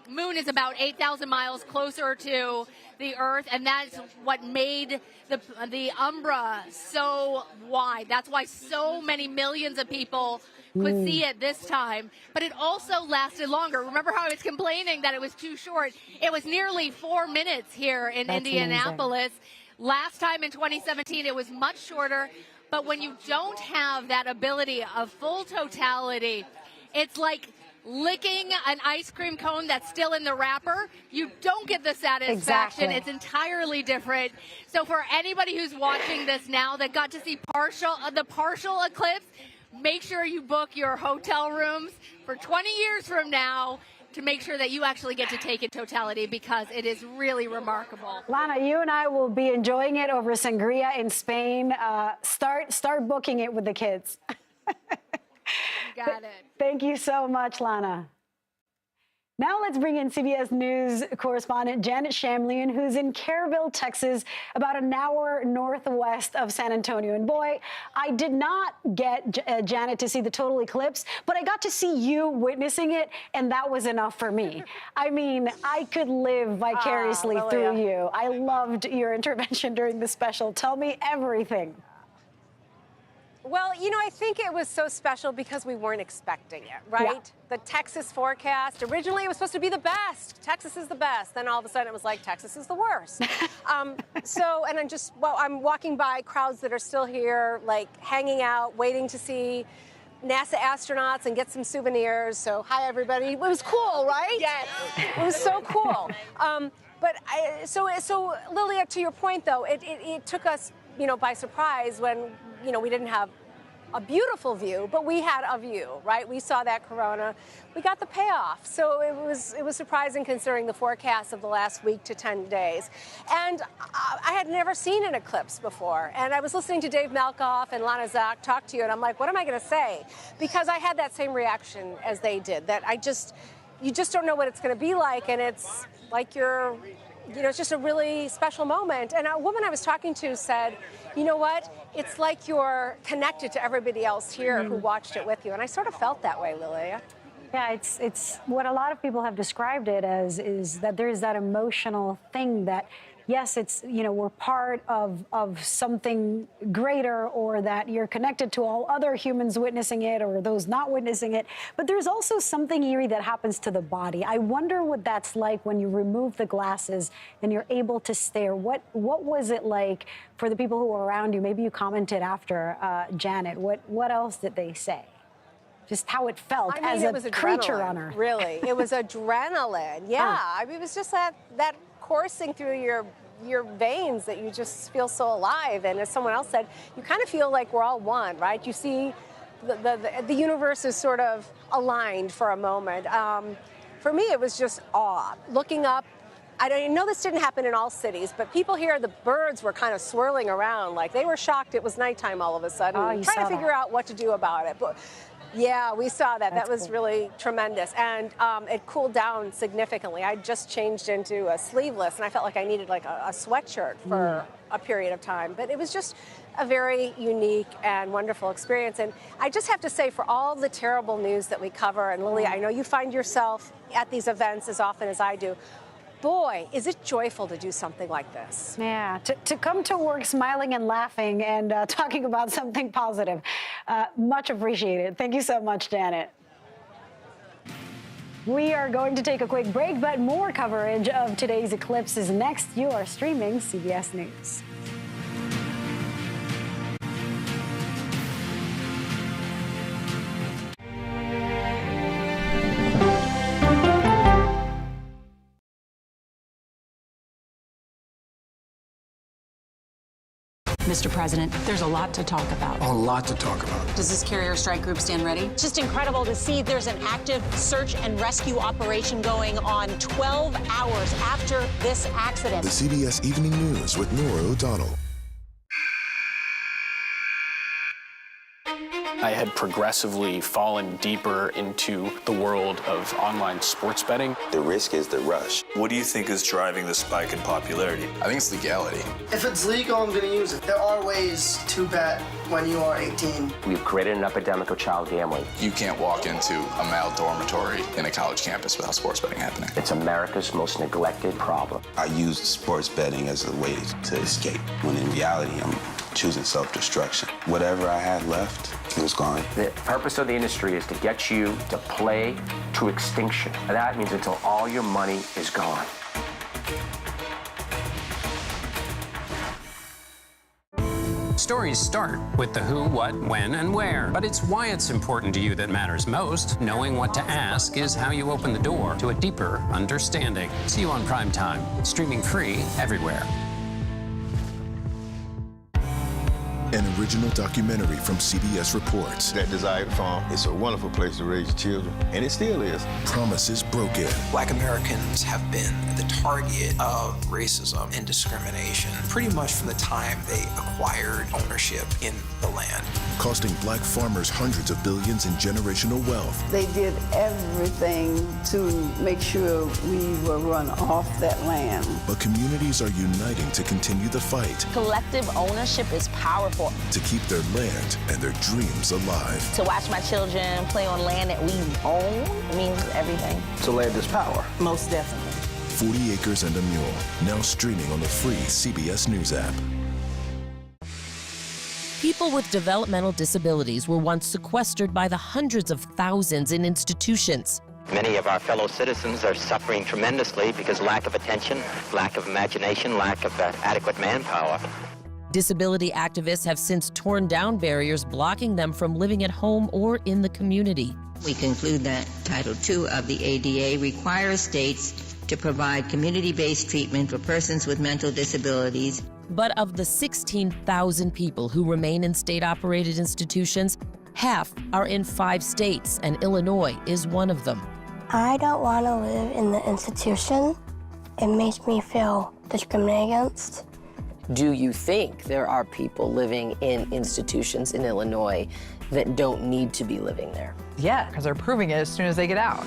moon is about 8,000 miles closer to the Earth, and that's what made the umbra so wide. That's why so many millions of people could see it this time, but it also lasted longer. Remember how I was complaining that it was too short? It was nearly 4 minutes here in Indianapolis. Amazing. Last time in 2017, it was much shorter, but when you don't have that ability of full totality, it's like licking an ice cream cone that's still in the wrapper. You don't get the satisfaction. Exactly. It's entirely different. So for anybody who's watching this now that got to see the partial eclipse, make sure you book your hotel rooms for 20 years from now to make sure that you actually get to take in totality, because it is really remarkable. Lana, you and I will be enjoying it over sangria in Spain. Start booking it with the kids. You got it. Thank you so much, Lana. Now let's bring in CBS News correspondent Janet Shamlian, who's in Kerrville, Texas, about an hour northwest of San Antonio. And boy, I did not get Janet to see the total eclipse, but I got to see you witnessing it, and that was enough for me. I mean, I could live vicariously through you. I loved your intervention during the special. Tell me everything. Well, you know, I think it was so special because we weren't expecting it, right? Yeah. The Texas forecast, originally it was supposed to be the best. Texas is the best. Then all of a sudden it was like, Texas is the worst. And I'm walking by crowds that are still here, like hanging out, waiting to see NASA astronauts and get some souvenirs. So, hi, everybody. It was cool, right? Yes. It was so cool. So Lilia, to your point, though, it took us, by surprise when, we didn't have a beautiful view, but we had a view, right? We saw that corona. We got the payoff. So it was surprising considering the forecast of the last week to 10 days. And I had never seen an eclipse before. And I was listening to Dave Malkoff and Lana Zak talk to you, and I'm like, what am I going to say? Because I had that same reaction as they did, that you just don't know what it's going to be like, and it's like it's just a really special moment. And a woman I was talking to said, you know what? It's like you're connected to everybody else here who watched it with you. And I sort of felt that way, Lilia. Yeah, it's what a lot of people have described it as, is that there is that emotional thing that, yes, it's, we're part of something greater, or that you're connected to all other humans witnessing it or those not witnessing it. But there's also something eerie that happens to the body. I wonder what that's like when you remove the glasses and you're able to stare. What was it like for the people who were around you? Maybe you commented after, Janet. What else did they say? Just how it felt as a creature on Earth. Really, it was adrenaline. Yeah, I mean, it was just that coursing through your veins that you just feel so alive. And as someone else said, you kind of feel like we're all one, right? You see the universe is sort of aligned for a moment. For me, it was just awe. Looking up, I know this didn't happen in all cities, but people here, the birds were kind of swirling around, like they were shocked it was nighttime all of a sudden, trying to figure out what to do about it. But yeah, we saw that. That was really tremendous. And it cooled down significantly. I just changed into a sleeveless, and I felt like I needed like a sweatshirt for a period of time. But it was just a very unique and wonderful experience. And I just have to say, for all the terrible news that we cover, and Lilia, I know you find yourself at these events as often as I do, boy, is it joyful to do something like this. Yeah, to come to work smiling and laughing and talking about something positive. Much appreciated. Thank you so much, Janet. We are going to take a quick break, but more coverage of today's eclipse is next. You are streaming CBS News. Mr. President, there's a lot to talk about. A lot to talk about. Does this carrier strike group stand ready? It's just incredible to see there's an active search and rescue operation going on 12 hours after this accident. The CBS Evening News with Nora O'Donnell. I had progressively fallen deeper into the world of online sports betting. The risk is the rush. What do you think is driving the spike in popularity? I think it's legality. If it's legal, I'm going to use it. There are ways to bet when you are 18. We've created an epidemic of child gambling. You can't walk into a male dormitory in a college campus without sports betting happening. It's America's most neglected problem. I used sports betting as a way to escape, when in reality, I'm choosing self-destruction. Whatever I had left, it was gone. The purpose of the industry is to get you to play to extinction. And that means until all your money is gone. Stories start with the who, what, when, and where. But it's why it's important to you that matters most. Knowing what to ask is how you open the door to a deeper understanding. See you on Prime Time, streaming free everywhere. An original documentary from CBS Reports. That Desired Farm is a wonderful place to raise children, and it still is. Promises broken. Black Americans have been the target of racism and discrimination pretty much from the time they acquired ownership in the land. Costing black farmers hundreds of billions in generational wealth. They did everything to make sure we were run off that land. But communities are uniting to continue the fight. Collective ownership is powerful. To keep their land and their dreams alive. To watch my children play on land that we own means everything. So land is power. Most definitely. 40 Acres and a Mule, now streaming on the free CBS News app. People with developmental disabilities were once sequestered by the hundreds of thousands in institutions. Many of our fellow citizens are suffering tremendously because lack of attention, lack of imagination, lack of adequate manpower. Disability activists have since torn down barriers blocking them from living at home or in the community. We conclude that Title II of the ADA requires states to provide community-based treatment for persons with mental disabilities. But of the 16,000 people who remain in state-operated institutions, half are in 5 states, and Illinois is one of them. I don't want to live in the institution. It makes me feel discriminated against. Do you think there are people living in institutions in Illinois that don't need to be living there? Yeah, because they're proving it as soon as they get out.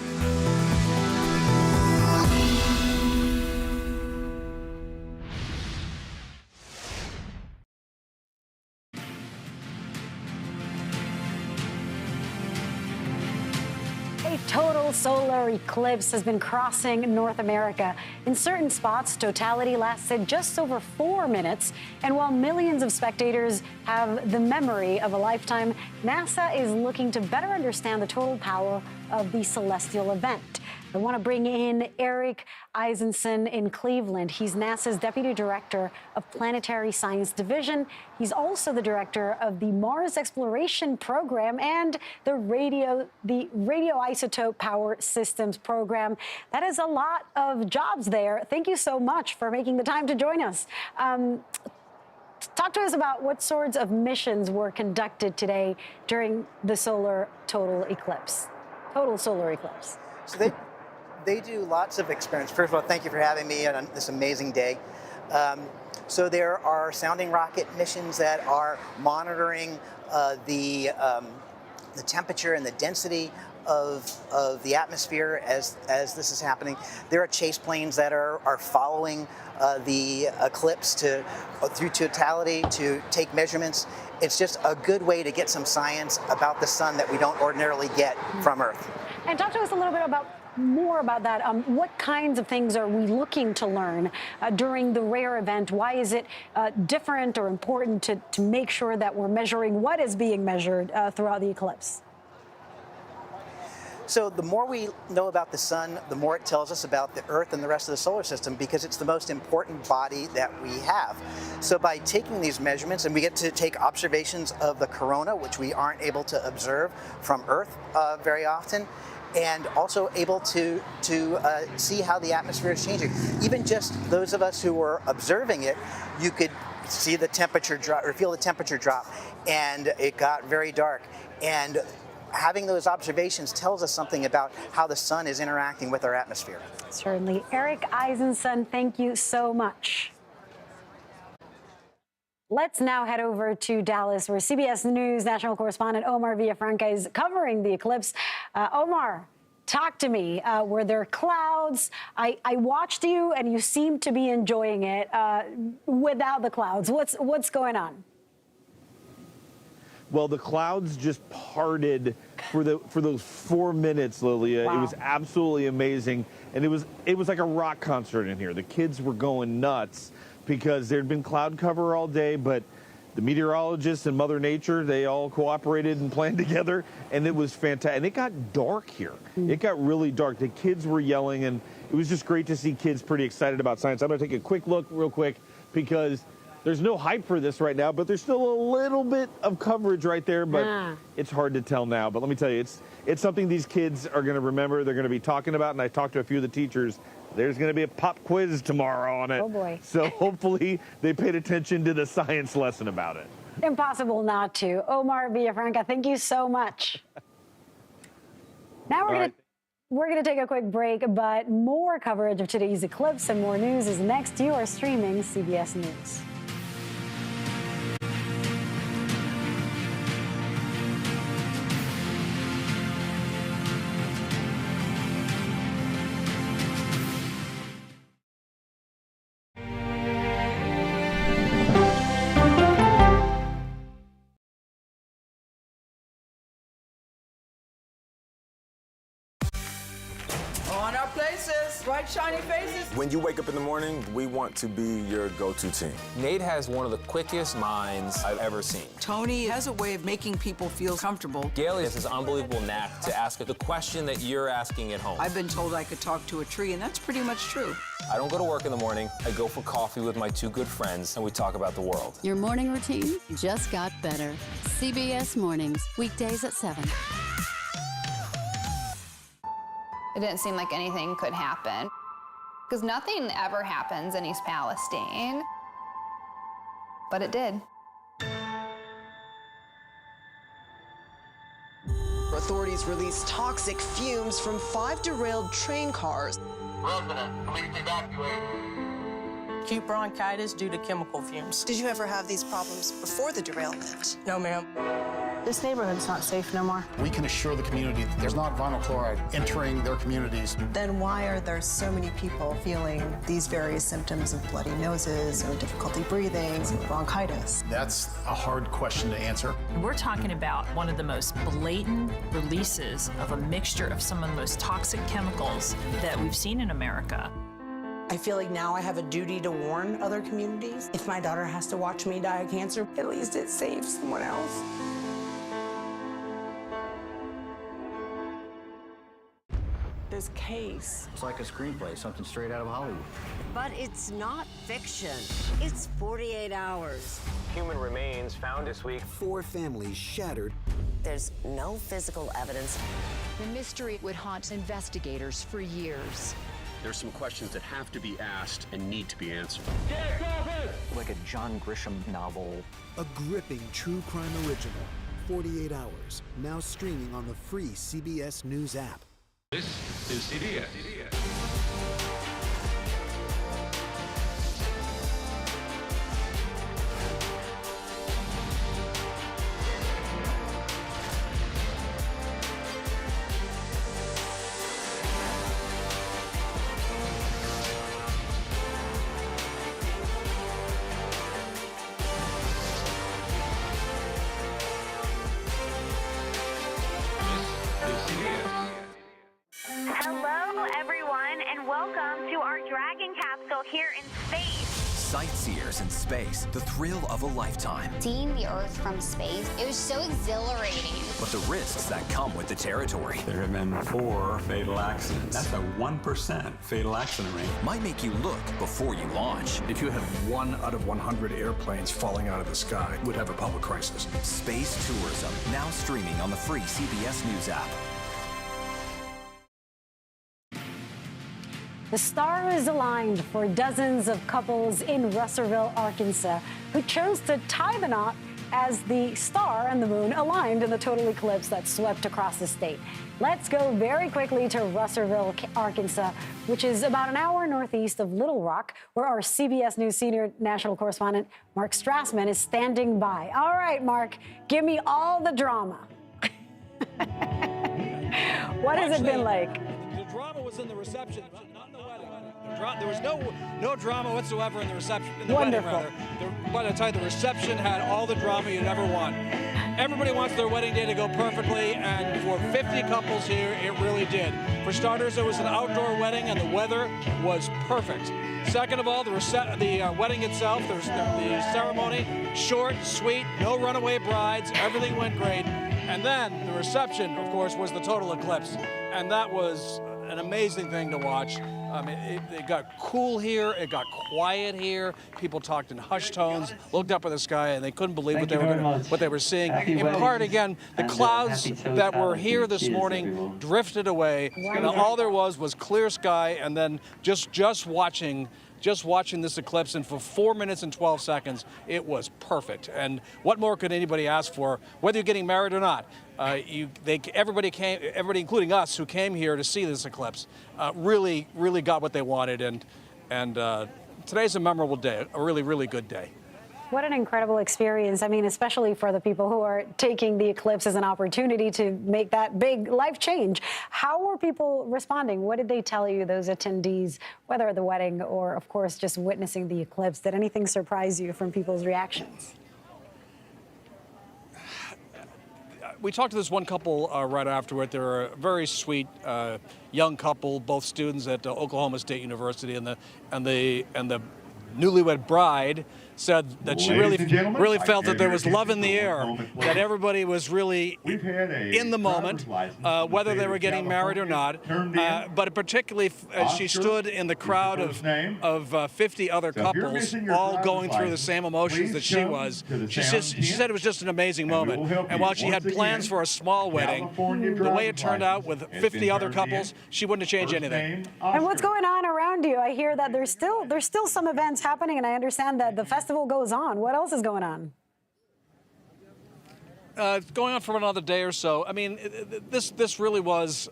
A total solar eclipse has been crossing North America. In certain spots, totality lasted just over 4 minutes. And while millions of spectators have the memory of a lifetime, NASA is looking to better understand the total power of the celestial event. I want to bring in Eric Eisenson in Cleveland. He's NASA's Deputy Director of Planetary Science Division. He's also the director of the Mars Exploration Program and the Radioisotope Power Systems Program. That is a lot of jobs there. Thank you so much for making the time to join us. Talk to us about what sorts of missions were conducted today during the total solar eclipse. So they do lots of experiments. First of all, thank you for having me on this amazing day. So there are sounding rocket missions that are monitoring the temperature and the density of the atmosphere as this is happening. There are chase planes that are following the eclipse through totality to take measurements. It's just a good way to get some science about the sun that we don't ordinarily get from Earth. And talk to us a little bit about more about that. What kinds of things are we looking to learn during the rare event? Why is it different or important to make sure that we're measuring what is being measured throughout the eclipse? So the more we know about the sun, the more it tells us about the Earth and the rest of the solar system, because it's the most important body that we have. So by taking these measurements, and we get to take observations of the corona, which we aren't able to observe from Earth very often, and also able to see how the atmosphere is changing. Even just those of us who were observing it, you could see the temperature drop or feel the temperature drop, and it got very dark. And having those observations tells us something about how the sun is interacting with our atmosphere. Certainly. Eric Eisenson, thank you so much. Let's now head over to Dallas, where CBS News national correspondent Omar Villafranca is covering the eclipse. Omar, talk to me. Were there clouds? I watched you, and you seemed to be enjoying it without the clouds. What's going on? Well, the clouds just parted for those 4 minutes, Lilia. Wow. It was absolutely amazing, and it was like a rock concert in here. The kids were going nuts because there'd been cloud cover all day, but the meteorologists and Mother Nature, they all cooperated and planned together, and it was fantastic. And it got dark here. It got really dark. The kids were yelling, and it was just great to see kids pretty excited about science. I'm going to take a quick look real quick because there's no hype for this right now, but there's still a little bit of coverage right there, but it's hard to tell now. But let me tell you, it's something these kids are going to remember. They're going to be talking about, and I talked to a few of the teachers. There's going to be a pop quiz tomorrow on it. Oh, boy. So hopefully they paid attention to the science lesson about it. Impossible not to. Omar Villafranca, thank you so much. Now we're going to take a quick break, but more coverage of today's eclipse and more news is next. You are streaming CBS News. On our places, bright shiny faces. When you wake up in the morning, we want to be your go-to team. Nate has one of the quickest minds I've ever seen. Tony has a way of making people feel comfortable. Gail has this unbelievable knack to ask the question that you're asking at home. I've been told I could talk to a tree, and that's pretty much true. I don't go to work in the morning. I go for coffee with my two good friends, and we talk about the world. Your morning routine just got better. CBS Mornings, weekdays at 7. It didn't seem like anything could happen, because nothing ever happens in East Palestine, but it did. Authorities released toxic fumes from 5 derailed train cars. Resident, please evacuate. Acute bronchitis due to chemical fumes. Did you ever have these problems before the derailment? No, ma'am. This neighborhood's not safe no more. We can assure the community that there's not vinyl chloride entering their communities. Then why are there so many people feeling these various symptoms of bloody noses or difficulty breathing, bronchitis? That's a hard question to answer. We're talking about one of the most blatant releases of a mixture of some of the most toxic chemicals that we've seen in America. I feel like now I have a duty to warn other communities. If my daughter has to watch me die of cancer, at least it saves someone else. This case, it's like a screenplay, something straight out of Hollywood. But it's not fiction. It's 48 hours. Human remains found this week. 4 families shattered. There's no physical evidence. The mystery would haunt investigators for years. There's some questions that have to be asked and need to be answered. Like a John Grisham novel. A gripping true crime original. 48 hours. Now streaming on the free CBS News app. This is CBS. Hello, sightseers in space, the thrill of a lifetime. Seeing the Earth from space, it was so exhilarating. But the risks that come with the territory. There have been 4 fatal accidents. That's a 1% fatal accident rate. Might make you look before you launch. If you had 1 out of 100 airplanes falling out of the sky, we'd have a public crisis. Space tourism, now streaming on the free CBS News app. The stars aligned for dozens of couples in Russellville, Arkansas, who chose to tie the knot as the star and the moon aligned in the total eclipse that swept across the state. Let's go very quickly to Russellville, Arkansas, which is about an hour northeast of Little Rock, where our CBS News senior national correspondent Mark Strassman is standing by. All right, Mark, give me all the drama. What has it been like? The drama was in the reception, not in the wedding. There was no drama whatsoever in the reception. In the Wonderful. wedding, rather. But I tell you, the reception had all the drama you'd ever want. Everybody wants their wedding day to go perfectly, and for 50 couples here, it really did. For starters, it was an outdoor wedding, and the weather was perfect. Second of all, the wedding itself, the ceremony, short, sweet, no runaway brides, everything went great. And then the reception, of course, was the total eclipse, and that was an amazing thing to watch. I mean, it got cool here, it got quiet here. People talked in hushed tones, looked up at the sky, and they couldn't believe what they were seeing. In part, again, the clouds that were here this morning drifted away, and all there was clear sky, and then just watching this eclipse, and for 4 minutes and 12 seconds, it was perfect. And what more could anybody ask for, whether you're getting married or not? Everybody, including us, who came here to see this eclipse, really got what they wanted. And today's a memorable day, a really, really good day. What an incredible experience. I mean, especially for the people who are taking the eclipse as an opportunity to make that big life change. How were people responding? What did they tell you, those attendees, whether at the wedding or, of course, just witnessing the eclipse? Did anything surprise you from people's reactions? We talked to this one couple right afterward. They're a very sweet young couple, both students at Oklahoma State University, and the newlywed bride said that she really felt that there was love in the air, that everybody was really in the moment, whether they were getting married or not. But particularly as she stood in the crowd of 50 other couples, all going through the same emotions that she was. She said it was just an amazing moment. And while she had plans for a small wedding, the way it turned out with 50 other couples, she wouldn't have changed anything. And what's going on around you? I hear that there's still some events happening, and I understand that the festival goes on. What else is going on? It's going on for another day or so. I mean, this really was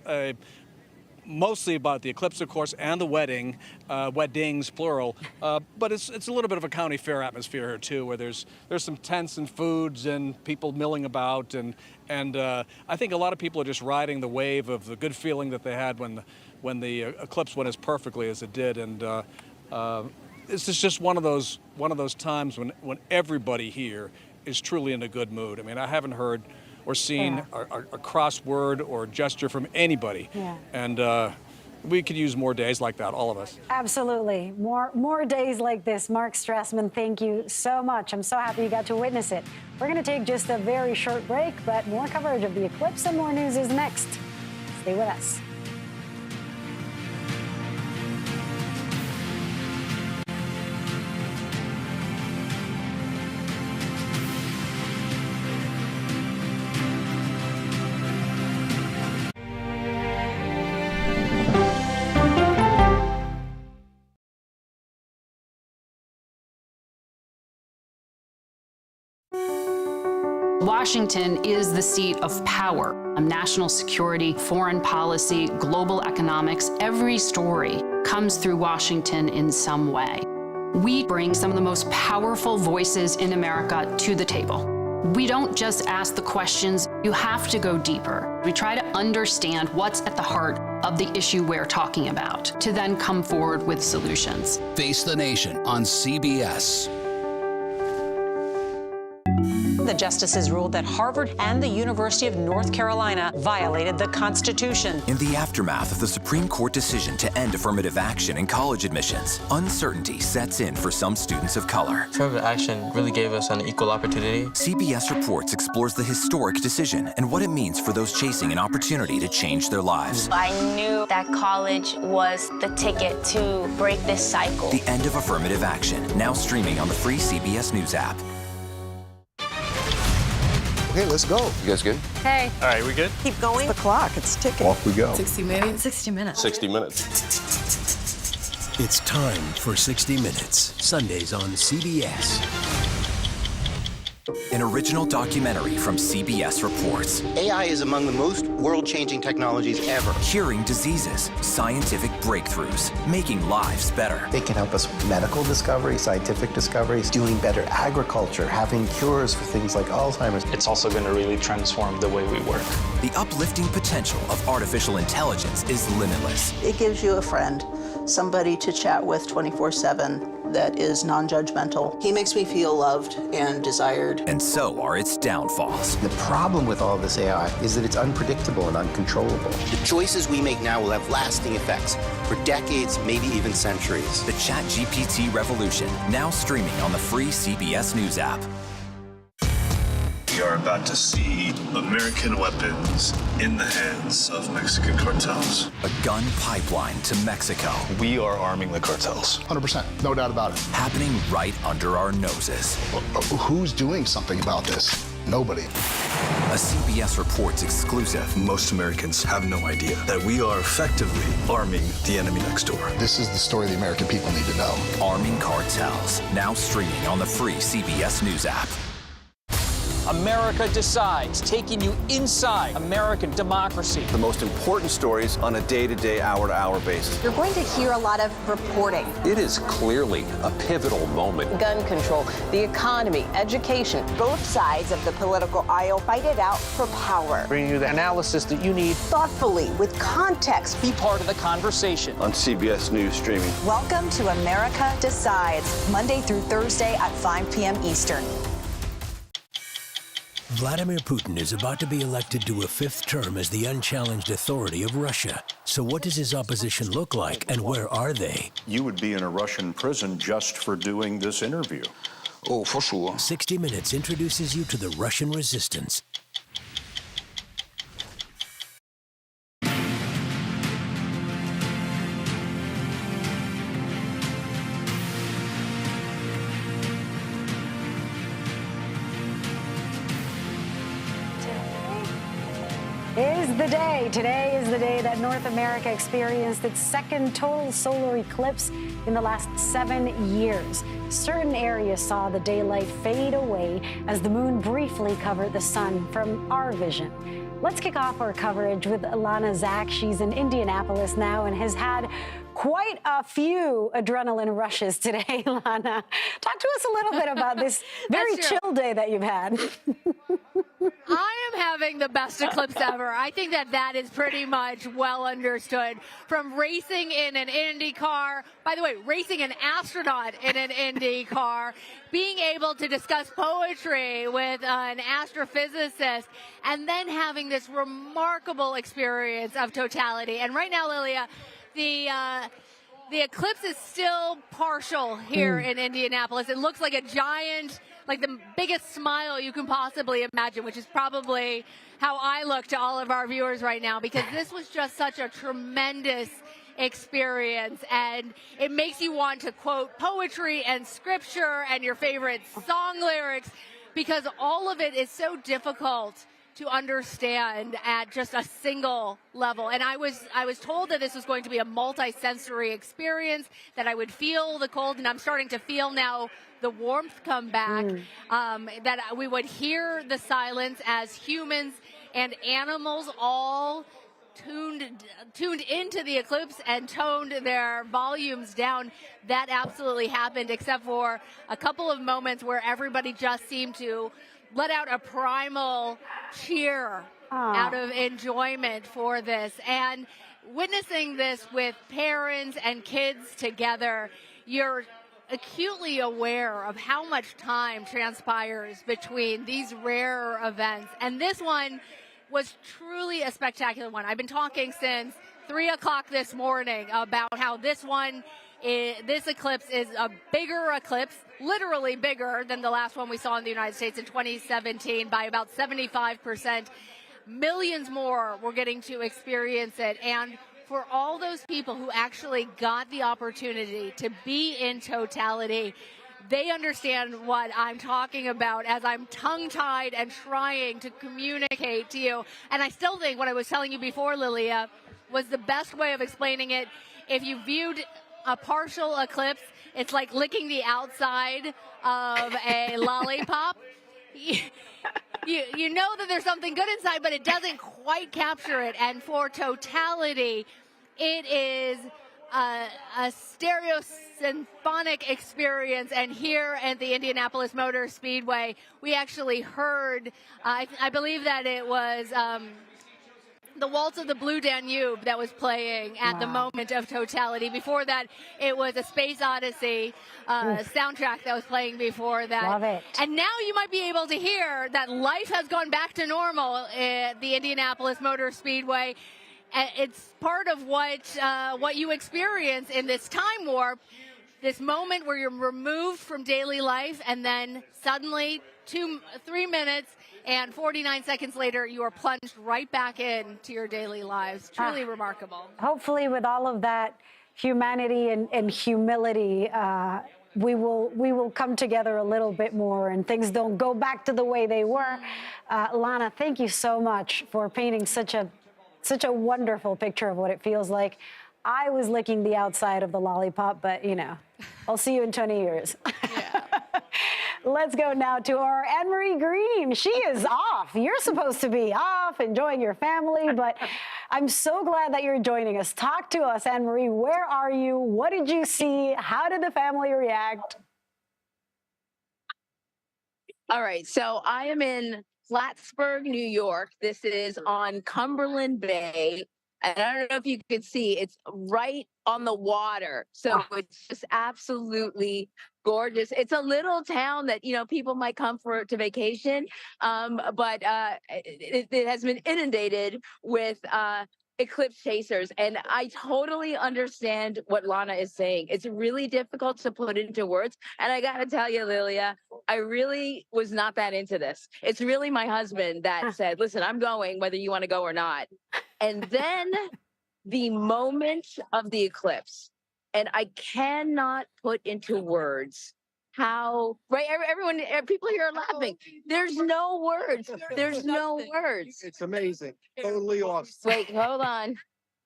mostly about the eclipse, of course, and the wedding, weddings, plural. But it's a little bit of a county fair atmosphere here too, where there's some tents and foods and people milling about, and I think a lot of people are just riding the wave of the good feeling that they had when the eclipse went as perfectly as it did, and this is just one of those times when everybody here is truly in a good mood. I mean, I haven't heard or seen a cross word or gesture from anybody. Yeah. And we could use more days like that, all of us. Absolutely. More days like this. Mark Strassman, thank you so much. I'm so happy you got to witness it. We're going to take just a very short break, but more coverage of the eclipse and more news is next. Stay with us. Washington is the seat of power. National security, foreign policy, global economics, every story comes through Washington in some way. We bring some of the most powerful voices in America to the table. We don't just ask the questions, you have to go deeper. We try to understand what's at the heart of the issue we're talking about, to then come forward with solutions. Face the Nation on CBS. the justices ruled that Harvard and the University of North Carolina violated the Constitution. In the aftermath of the Supreme Court decision to end affirmative action in college admissions, uncertainty sets in for some students of color. Affirmative action really gave us an equal opportunity. CBS Reports explores the historic decision and what it means for those chasing an opportunity to change their lives. I knew that college was the ticket to break this cycle. The end of affirmative action, now streaming on the free CBS News app. Okay, let's go. You guys good? Hey. All right, we good? Keep going. The clock, it's ticking. Off we go. 60 minutes. 60 minutes. 60 minutes. It's time for 60 Minutes, Sundays on CBS. An original documentary from CBS Reports. AI is among the most world-changing technologies ever. Curing diseases, scientific breakthroughs, making lives better. They can help us with medical discoveries, scientific discoveries, doing better agriculture, having cures for things like Alzheimer's. It's also going to really transform the way we work. The uplifting potential of artificial intelligence is limitless. It gives you a friend, somebody to chat with 24/7 that is non-judgmental. He makes me feel loved and desired. And so are its downfalls. The problem with all this AI is that it's unpredictable and uncontrollable. The choices we make now will have lasting effects for decades, maybe even centuries. The ChatGPT revolution, now streaming on the free CBS News app. We are about to see American weapons in the hands of Mexican cartels. A gun pipeline to Mexico. We are arming the cartels. 100%, no doubt about it. Happening right under our noses. Who's doing something about this? Nobody. A CBS Reports exclusive. Most Americans have no idea that we are effectively arming the enemy next door. This is the story the American people need to know. Arming cartels, now streaming on the free CBS News app. America Decides, taking you inside American democracy. The most important stories on a day-to-day, hour-to-hour basis. You're going to hear a lot of reporting. It is clearly a pivotal moment. Gun control, the economy, education. Both sides of the political aisle fight it out for power. Bringing you the analysis that you need. Thoughtfully, with context. Be part of the conversation. On CBS News Streaming. Welcome to America Decides, Monday through Thursday at 5 p.m. Eastern. Vladimir Putin is about to be elected to a fifth term as the unchallenged authority of Russia. So what does his opposition look like, and where are they? You would be in a Russian prison just for doing this interview. Oh, for sure. 60 Minutes introduces you to the Russian resistance. Is the day. Today is the day that North America experienced its second total solar eclipse in the last 7 years. Certain areas saw the daylight fade away as the moon briefly covered the sun from our vision. Let's kick off our coverage with Alana Zach. She's in Indianapolis now and has had quite a few adrenaline rushes today, Lana. Talk to us a little bit about this very chill day that you've had. I am having the best eclipse ever. I think that is pretty much well understood. From racing in an Indy car, by the way, racing an astronaut in an Indy car, being able to discuss poetry with an astrophysicist, and then having this remarkable experience of totality. And right now, Lilia, the eclipse is still partial here in Indianapolis. It looks like a giant, like the biggest smile you can possibly imagine, which is probably how I look to all of our viewers right now, because this was just such a tremendous experience, and it makes you want to quote poetry and scripture and your favorite song lyrics, because all of it is so difficult to understand at just a single level. And I was told that this was going to be a multi-sensory experience, that I would feel the cold, and I'm starting to feel now the warmth come back, that we would hear the silence as humans and animals all tuned into the eclipse and toned their volumes down. That absolutely happened, except for a couple of moments where everybody just seemed to let out a primal cheer out of enjoyment for this. And witnessing this with parents and kids together, you're acutely aware of how much time transpires between these rare events. And this one was truly a spectacular one. I've been talking since 3 o'clock this morning about how this eclipse is a bigger eclipse, literally bigger than the last one we saw in the United States in 2017 by about 75%. Millions more were getting to experience it. And for all those people who actually got the opportunity to be in totality, they understand what I'm talking about as I'm tongue-tied and trying to communicate to you. And I still think what I was telling you before, Lilia, was the best way of explaining it. If you viewed a partial eclipse, it's like licking the outside of a lollipop. You know that there's something good inside, but it doesn't quite capture it. And for totality, it is a stereo-symphonic experience. And here at the Indianapolis Motor Speedway, we actually heard, I believe that it was the Waltz of the Blue Danube that was playing at the moment of totality. Before that, it was a Space Odyssey soundtrack that was playing before that. Love it. And now you might be able to hear that life has gone back to normal at the Indianapolis Motor Speedway. It's part of what you experience in this time warp, this moment where you're removed from daily life, and then suddenly 3 minutes and 49 seconds later, you are plunged right back into your daily lives. Truly remarkable. Hopefully, with all of that humanity and humility, we will come together a little bit more, and things don't go back to the way they were. Lana, thank you so much for painting such a wonderful picture of what it feels like. I was licking the outside of the lollipop, but I'll see you in 20 years. Yeah. Let's go now to our Anne-Marie Green. She is off. You're supposed to be off, enjoying your family, but I'm so glad that you're joining us. Talk to us, Anne-Marie. Where are you? What did you see? How did the family react? All right, so I am in Plattsburgh, New York. This is on Cumberland Bay. And I don't know if you could see, it's right on the water. So it's just absolutely gorgeous. It's a little town that, people might come to vacation, but it has been inundated with eclipse chasers. And I totally understand what Lana is saying. It's really difficult to put into words. And I got to tell you, Lilia, I really was not that into this. It's really my husband that said, listen, I'm going whether you want to go or not. And then the moment of the eclipse, and I cannot put into words how, right? Everyone, people here are laughing. There's no words. There's no words. It's amazing. Totally awesome. Wait, hold on.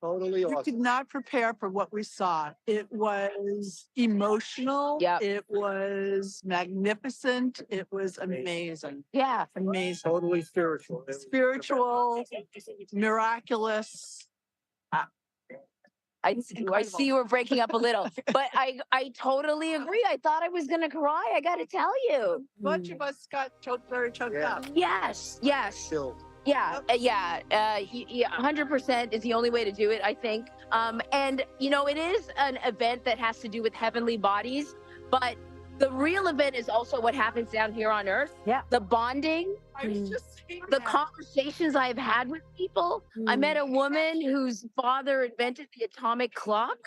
Totally awesome. We could not prepare for what we saw. It was emotional. Yep. It was magnificent. It was amazing. Yeah. Amazing. Totally spiritual. Spiritual, miraculous. I see you were breaking up a little, but I totally agree. I thought I was going to cry. I got to tell you. A bunch of us got very choked up. Yes. Chilled. Yeah, 100% is the only way to do it, I think. And, it is an event that has to do with heavenly bodies, but the real event is also what happens down here on Earth. Yeah. The bonding, the conversations I've had with people. I met a woman whose father invented the atomic clock.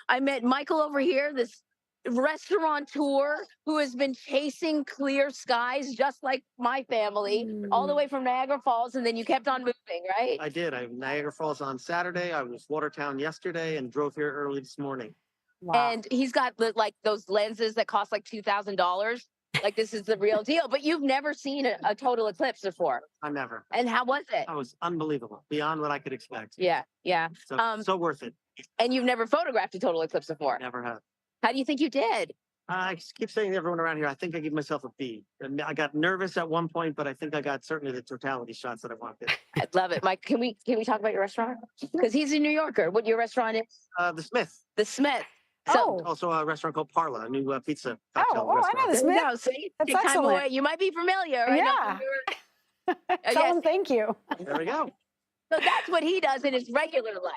I met Michael over here, this restaurateur who has been chasing clear skies just like my family all the way from Niagara Falls, and then you kept on moving, right? I did. I Niagara Falls on Saturday. I was Watertown yesterday and drove here early this morning. Wow. And he's got those lenses that cost like $2,000. Like this is the real deal. But you've never seen a total eclipse before. I never. And how was it? It was unbelievable, beyond what I could expect. Yeah. So worth it. And you've never photographed a total eclipse before? Never have. How do you think you did? I keep saying to everyone around here, I think I give myself a B. And I got nervous at one point, but I think I got certainly the totality shots that I wanted. I love it. Mike, can we talk about your restaurant? Because he's a New Yorker. What your restaurant is? The Smith. The Smith. So, also a restaurant called Parla, a new pizza cocktail restaurant. I know the Smith. No, see? That's Take time excellent. away. You might be familiar. Yeah. Tell him thank you. There we go. So that's what he does in his regular life.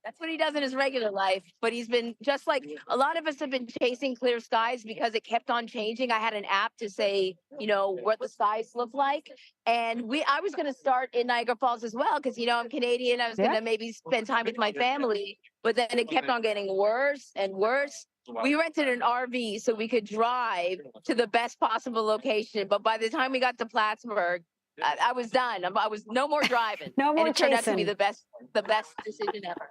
That's what he does in his regular life. But he's been just like a lot of us have been chasing clear skies because it kept on changing. I had an app to say, you know, what the skies look like. And I was going to start in Niagara Falls as well because, you know, I'm Canadian. I was going to maybe spend time with my family. But then it kept on getting worse and worse. We rented an RV so we could drive to the best possible location. But by the time we got to Plattsburgh, I was done. I was no more driving. No more and it turned out to be chasing. the best decision ever.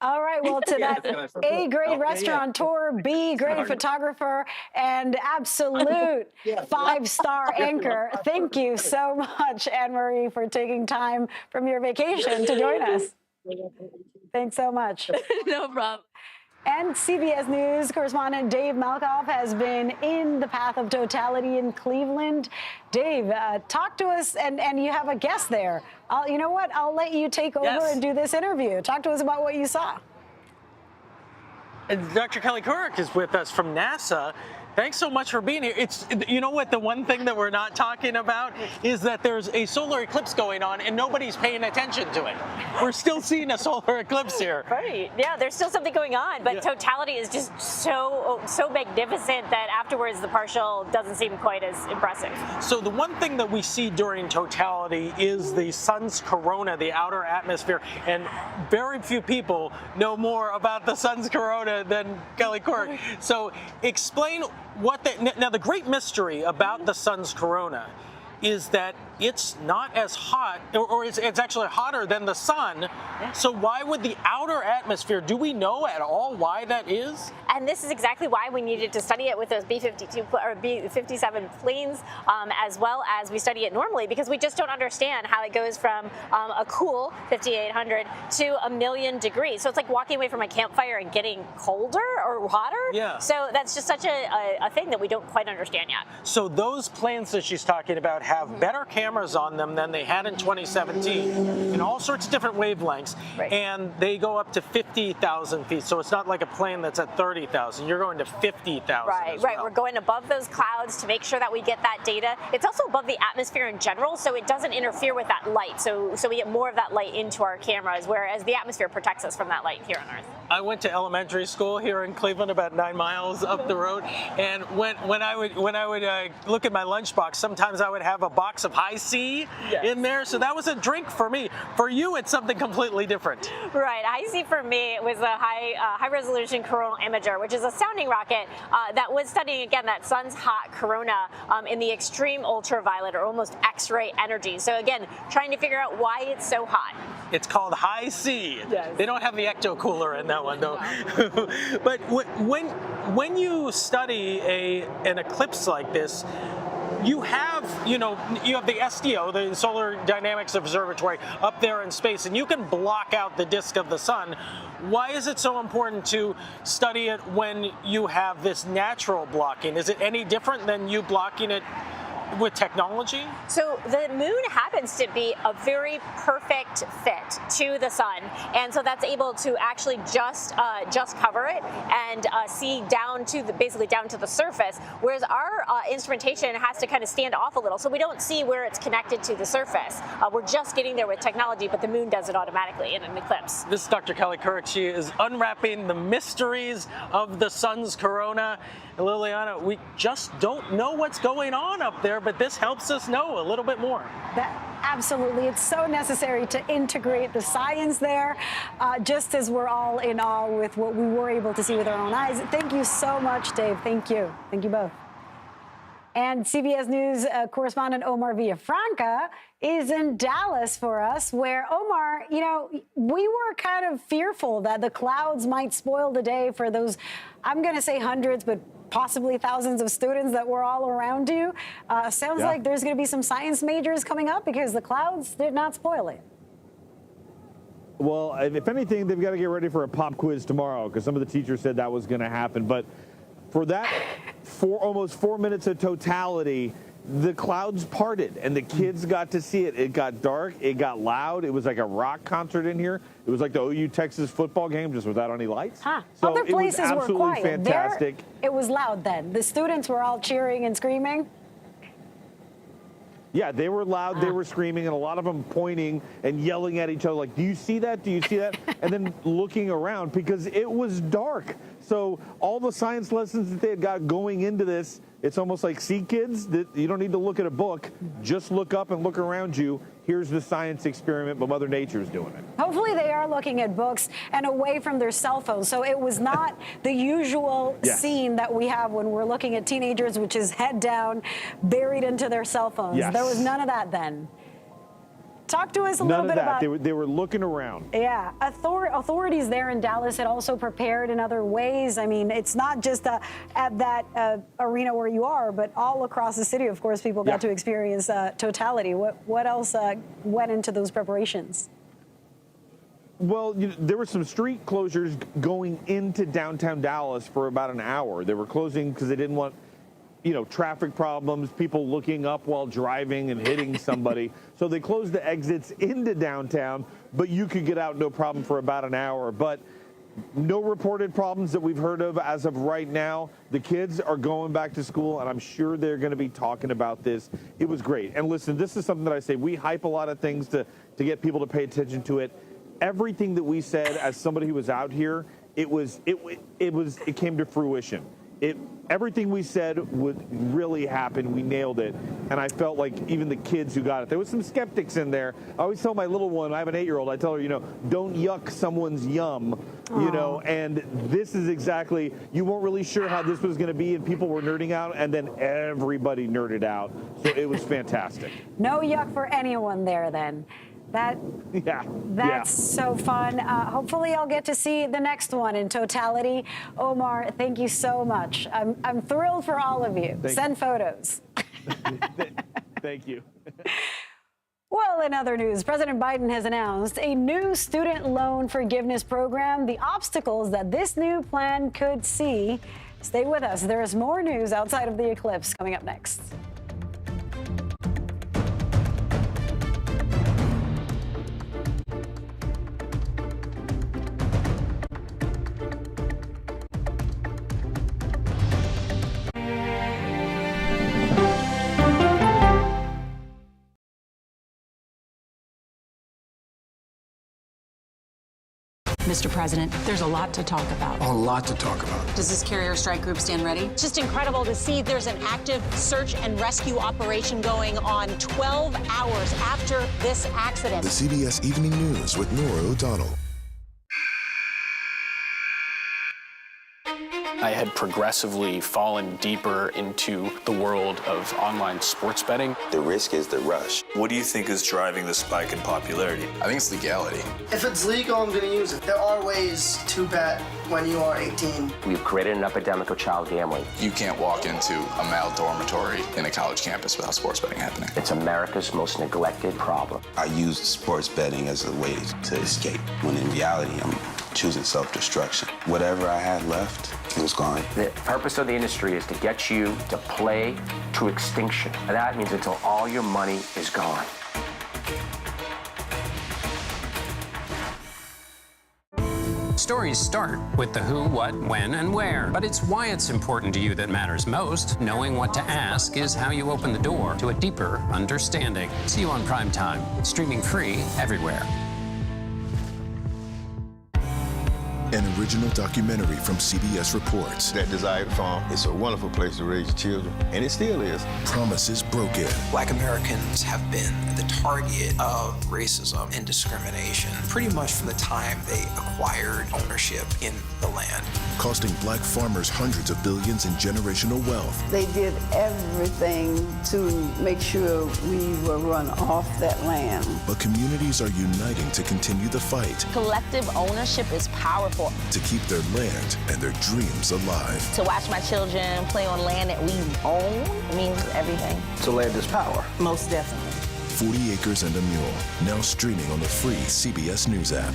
All right, well, to that A, great restaurateur, B, great photographer, and absolute 5-star anchor, thank you so much, Anne-Marie, for taking time from your vacation to join us. Thanks so much. No problem. And CBS News correspondent Dave Malkoff has been in the path of totality in Cleveland. Dave, talk to us, and you have a guest there. You know what? I'll let you take over and do this interview. Talk to us about what you saw. And Dr. Kelly Couric is with us from NASA. Thanks so much for being here. You know what, the one thing that we're not talking about is that there's a solar eclipse going on and nobody's paying attention to it. We're still seeing a solar eclipse here. Right, yeah, there's still something going on, but totality is just so magnificent that afterwards the partial doesn't seem quite as impressive. So the one thing that we see during totality is the sun's corona, the outer atmosphere, and very few people know more about the sun's corona than Kelly Couric. So explain now the great mystery about the sun's corona is that it's not as hot, or it's actually hotter than the sun. So why would the outer atmosphere, do we know at all why that is? And this is exactly why we needed to study it with those B-52 or B-57 planes, as well as we study it normally, because we just don't understand how it goes from a cool 5,800 to 1,000,000 degrees. So it's like walking away from a campfire and getting colder or hotter. Yeah. So that's just such a thing that we don't quite understand yet. So those planes that she's talking about have better cameras on them than they had in 2017 in all sorts of different wavelengths, and they go up to 50,000 feet. So it's not like a plane that's at 30,000. You're going to 50,000. Right, right. We're going above those clouds to make sure that we get that data. It's also above the atmosphere in general, so it doesn't interfere with that light. So we get more of that light into our cameras, whereas the atmosphere protects us from that light here on Earth. I went to elementary school here in Cleveland, about 9 miles up the road, and when I would look at my lunchbox, sometimes I would have a box of high C in there. So that was a drink for me. For you, it's something completely different. Right. High C for me was a high resolution coronal imager, which is a sounding rocket that was studying, again, that sun's hot corona in the extreme ultraviolet or almost X-ray energy. So again, trying to figure out why it's so hot. It's called high C. Yes. They don't have the ecto cooler in that one, though. But when you study an eclipse like this, you have the SDO, the Solar Dynamics Observatory, up there in space, and you can block out the disk of the sun. Why is it so important to study it when you have this natural blocking? Is it any different than you blocking it with technology? So the moon happens to be a very perfect fit to the sun, and so that's able to actually just cover it and see basically down to the surface, whereas our instrumentation has to kind of stand off a little, so we don't see where it's connected to the surface. We're just getting there with technology, but the moon does it automatically in an eclipse. This is Dr. Kelly Couric. She is unwrapping the mysteries of the sun's corona. And Liliana, we just don't know what's going on up there, but this helps us know a little bit more. Absolutely. It's so necessary to integrate the science there, just as we're all in awe with what we were able to see with our own eyes. Thank you so much, Dave. Thank you. Thank you both. And CBS News correspondent Omar Villafranca is in Dallas for us, where, Omar, we were kind of fearful that the clouds might spoil the day for those, I'm going to say hundreds, but possibly thousands of students that were all around you. Sounds like there's going to be some science majors coming up because the clouds did not spoil it. Well, if anything, they've got to get ready for a pop quiz tomorrow because some of the teachers said that was going to happen. But for that, almost 4 minutes of totality, the clouds parted and the kids got to see it. It got dark. It got loud. It was like a rock concert in here. It was like the OU Texas football game, just without any lights. Huh. So Other places it was absolutely were quiet. Fantastic. There, it was loud then. The students were all cheering and screaming. Yeah, they were loud, they were screaming, and a lot of them pointing and yelling at each other like, do you see that? Do you see that? And then looking around because it was dark. So all the science lessons that they had got going into this, it's almost like, see, kids, that you don't need to look at a book. Just look up and look around you. Here's the science experiment, but Mother Nature's doing it. Hopefully they are looking at books and away from their cell phones. So it was not the usual scene that we have when we're looking at teenagers, which is head down, buried into their cell phones. Yes. There was none of that then. Talk to us a little bit about... They were looking around. Yeah. Authorities there in Dallas had also prepared in other ways. I mean, it's not just at that arena where you are, but all across the city, of course, people got to experience totality. What else went into those preparations? Well, there were some street closures going into downtown Dallas for about an hour. They were closing because they didn't want... traffic problems, people looking up while driving and hitting somebody. So they closed the exits into downtown, but you could get out no problem for about an hour. But no reported problems that we've heard of as of right now. The kids are going back to school, and I'm sure they're going to be talking about this. It was great. And listen, this is something that I say. We hype a lot of things to get people to pay attention to it. Everything that we said as somebody who was out here, it came to fruition. Everything we said would really happen. We nailed it. And I felt like even the kids who got it, there was some skeptics in there. I always tell my little one, I have an 8-year-old, I tell her, don't yuck someone's yum, and this is exactly, you weren't really sure how this was going to be, and people were nerding out, and then everybody nerded out. So it was fantastic. No yuck for anyone there then. That's so fun. Hopefully I'll get to see the next one in totality. Omar, thank you so much. I'm thrilled for all of you. Send photos. Thank you. Well, in other news, President Biden has announced a new student loan forgiveness program. The obstacles that this new plan could see. Stay with us. There is more news outside of the eclipse coming up next. Mr. President, there's a lot to talk about. A lot to talk about. Does this carrier strike group stand ready? Just incredible to see there's an active search and rescue operation going on 12 hours after this accident. The CBS Evening News with Nora O'Donnell. I had progressively fallen deeper into the world of online sports betting. The risk is the rush. What do you think is driving the spike in popularity? I think it's legality. If it's legal, I'm going to use it. There are ways to bet when you are 18. We've created an epidemic of child gambling. You can't walk into a male dormitory in a college campus without sports betting happening. It's America's most neglected problem. I used sports betting as a way to escape, when in reality, I'm choosing self-destruction. Whatever I had left, it was gone. The purpose of the industry is to get you to play to extinction. And that means until all your money is gone. Stories start with the who, what, when, and where. But it's why it's important to you that matters most. Knowing what to ask is how you open the door to a deeper understanding. See you on Primetime, streaming free everywhere. An original documentary from CBS Reports. That desired farm is a wonderful place to raise children, and it still is. Promises broken. Black Americans have been the target of racism and discrimination pretty much from the time they acquired ownership in the land. Costing black farmers hundreds of billions in generational wealth. They did everything to make sure we were run off that land. But communities are uniting to continue the fight. Collective ownership is powerful. To keep their land and their dreams alive. To watch my children play on land that we own means everything. So land is power. Most definitely. 40 Acres and a Mule, now streaming on the free CBS News app.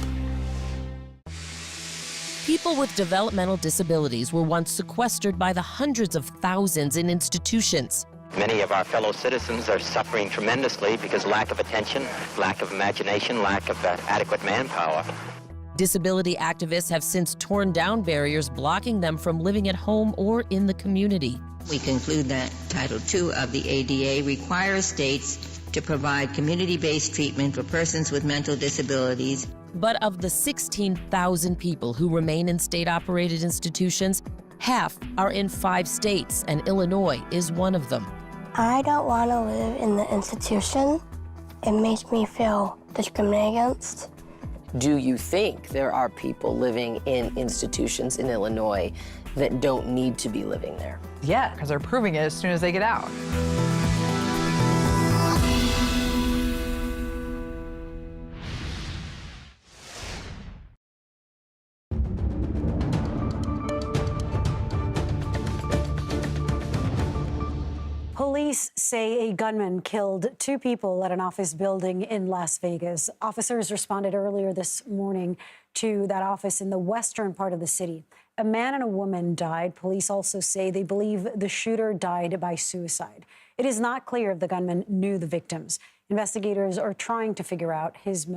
People with developmental disabilities were once sequestered by the hundreds of thousands in institutions. Many of our fellow citizens are suffering tremendously because lack of attention, lack of imagination, lack of adequate manpower. Disability activists have since torn down barriers blocking them from living at home or in the community. We conclude that Title II of the ADA requires states to provide community-based treatment for persons with mental disabilities. But of the 16,000 people who remain in state-operated institutions, half are in 5 states, and Illinois is one of them. I don't want to live in the institution. It makes me feel discriminated against. Do you think there are people living in institutions in Illinois that don't need to be living there? Yeah, because they're proving it as soon as they get out. Police say a gunman killed 2 people at an office building in Las Vegas. Officers responded earlier this morning to that office in the western part of the city. A man and a woman died. Police also say they believe the shooter died by suicide. It is not clear if the gunman knew the victims. Investigators are trying to figure out his motive.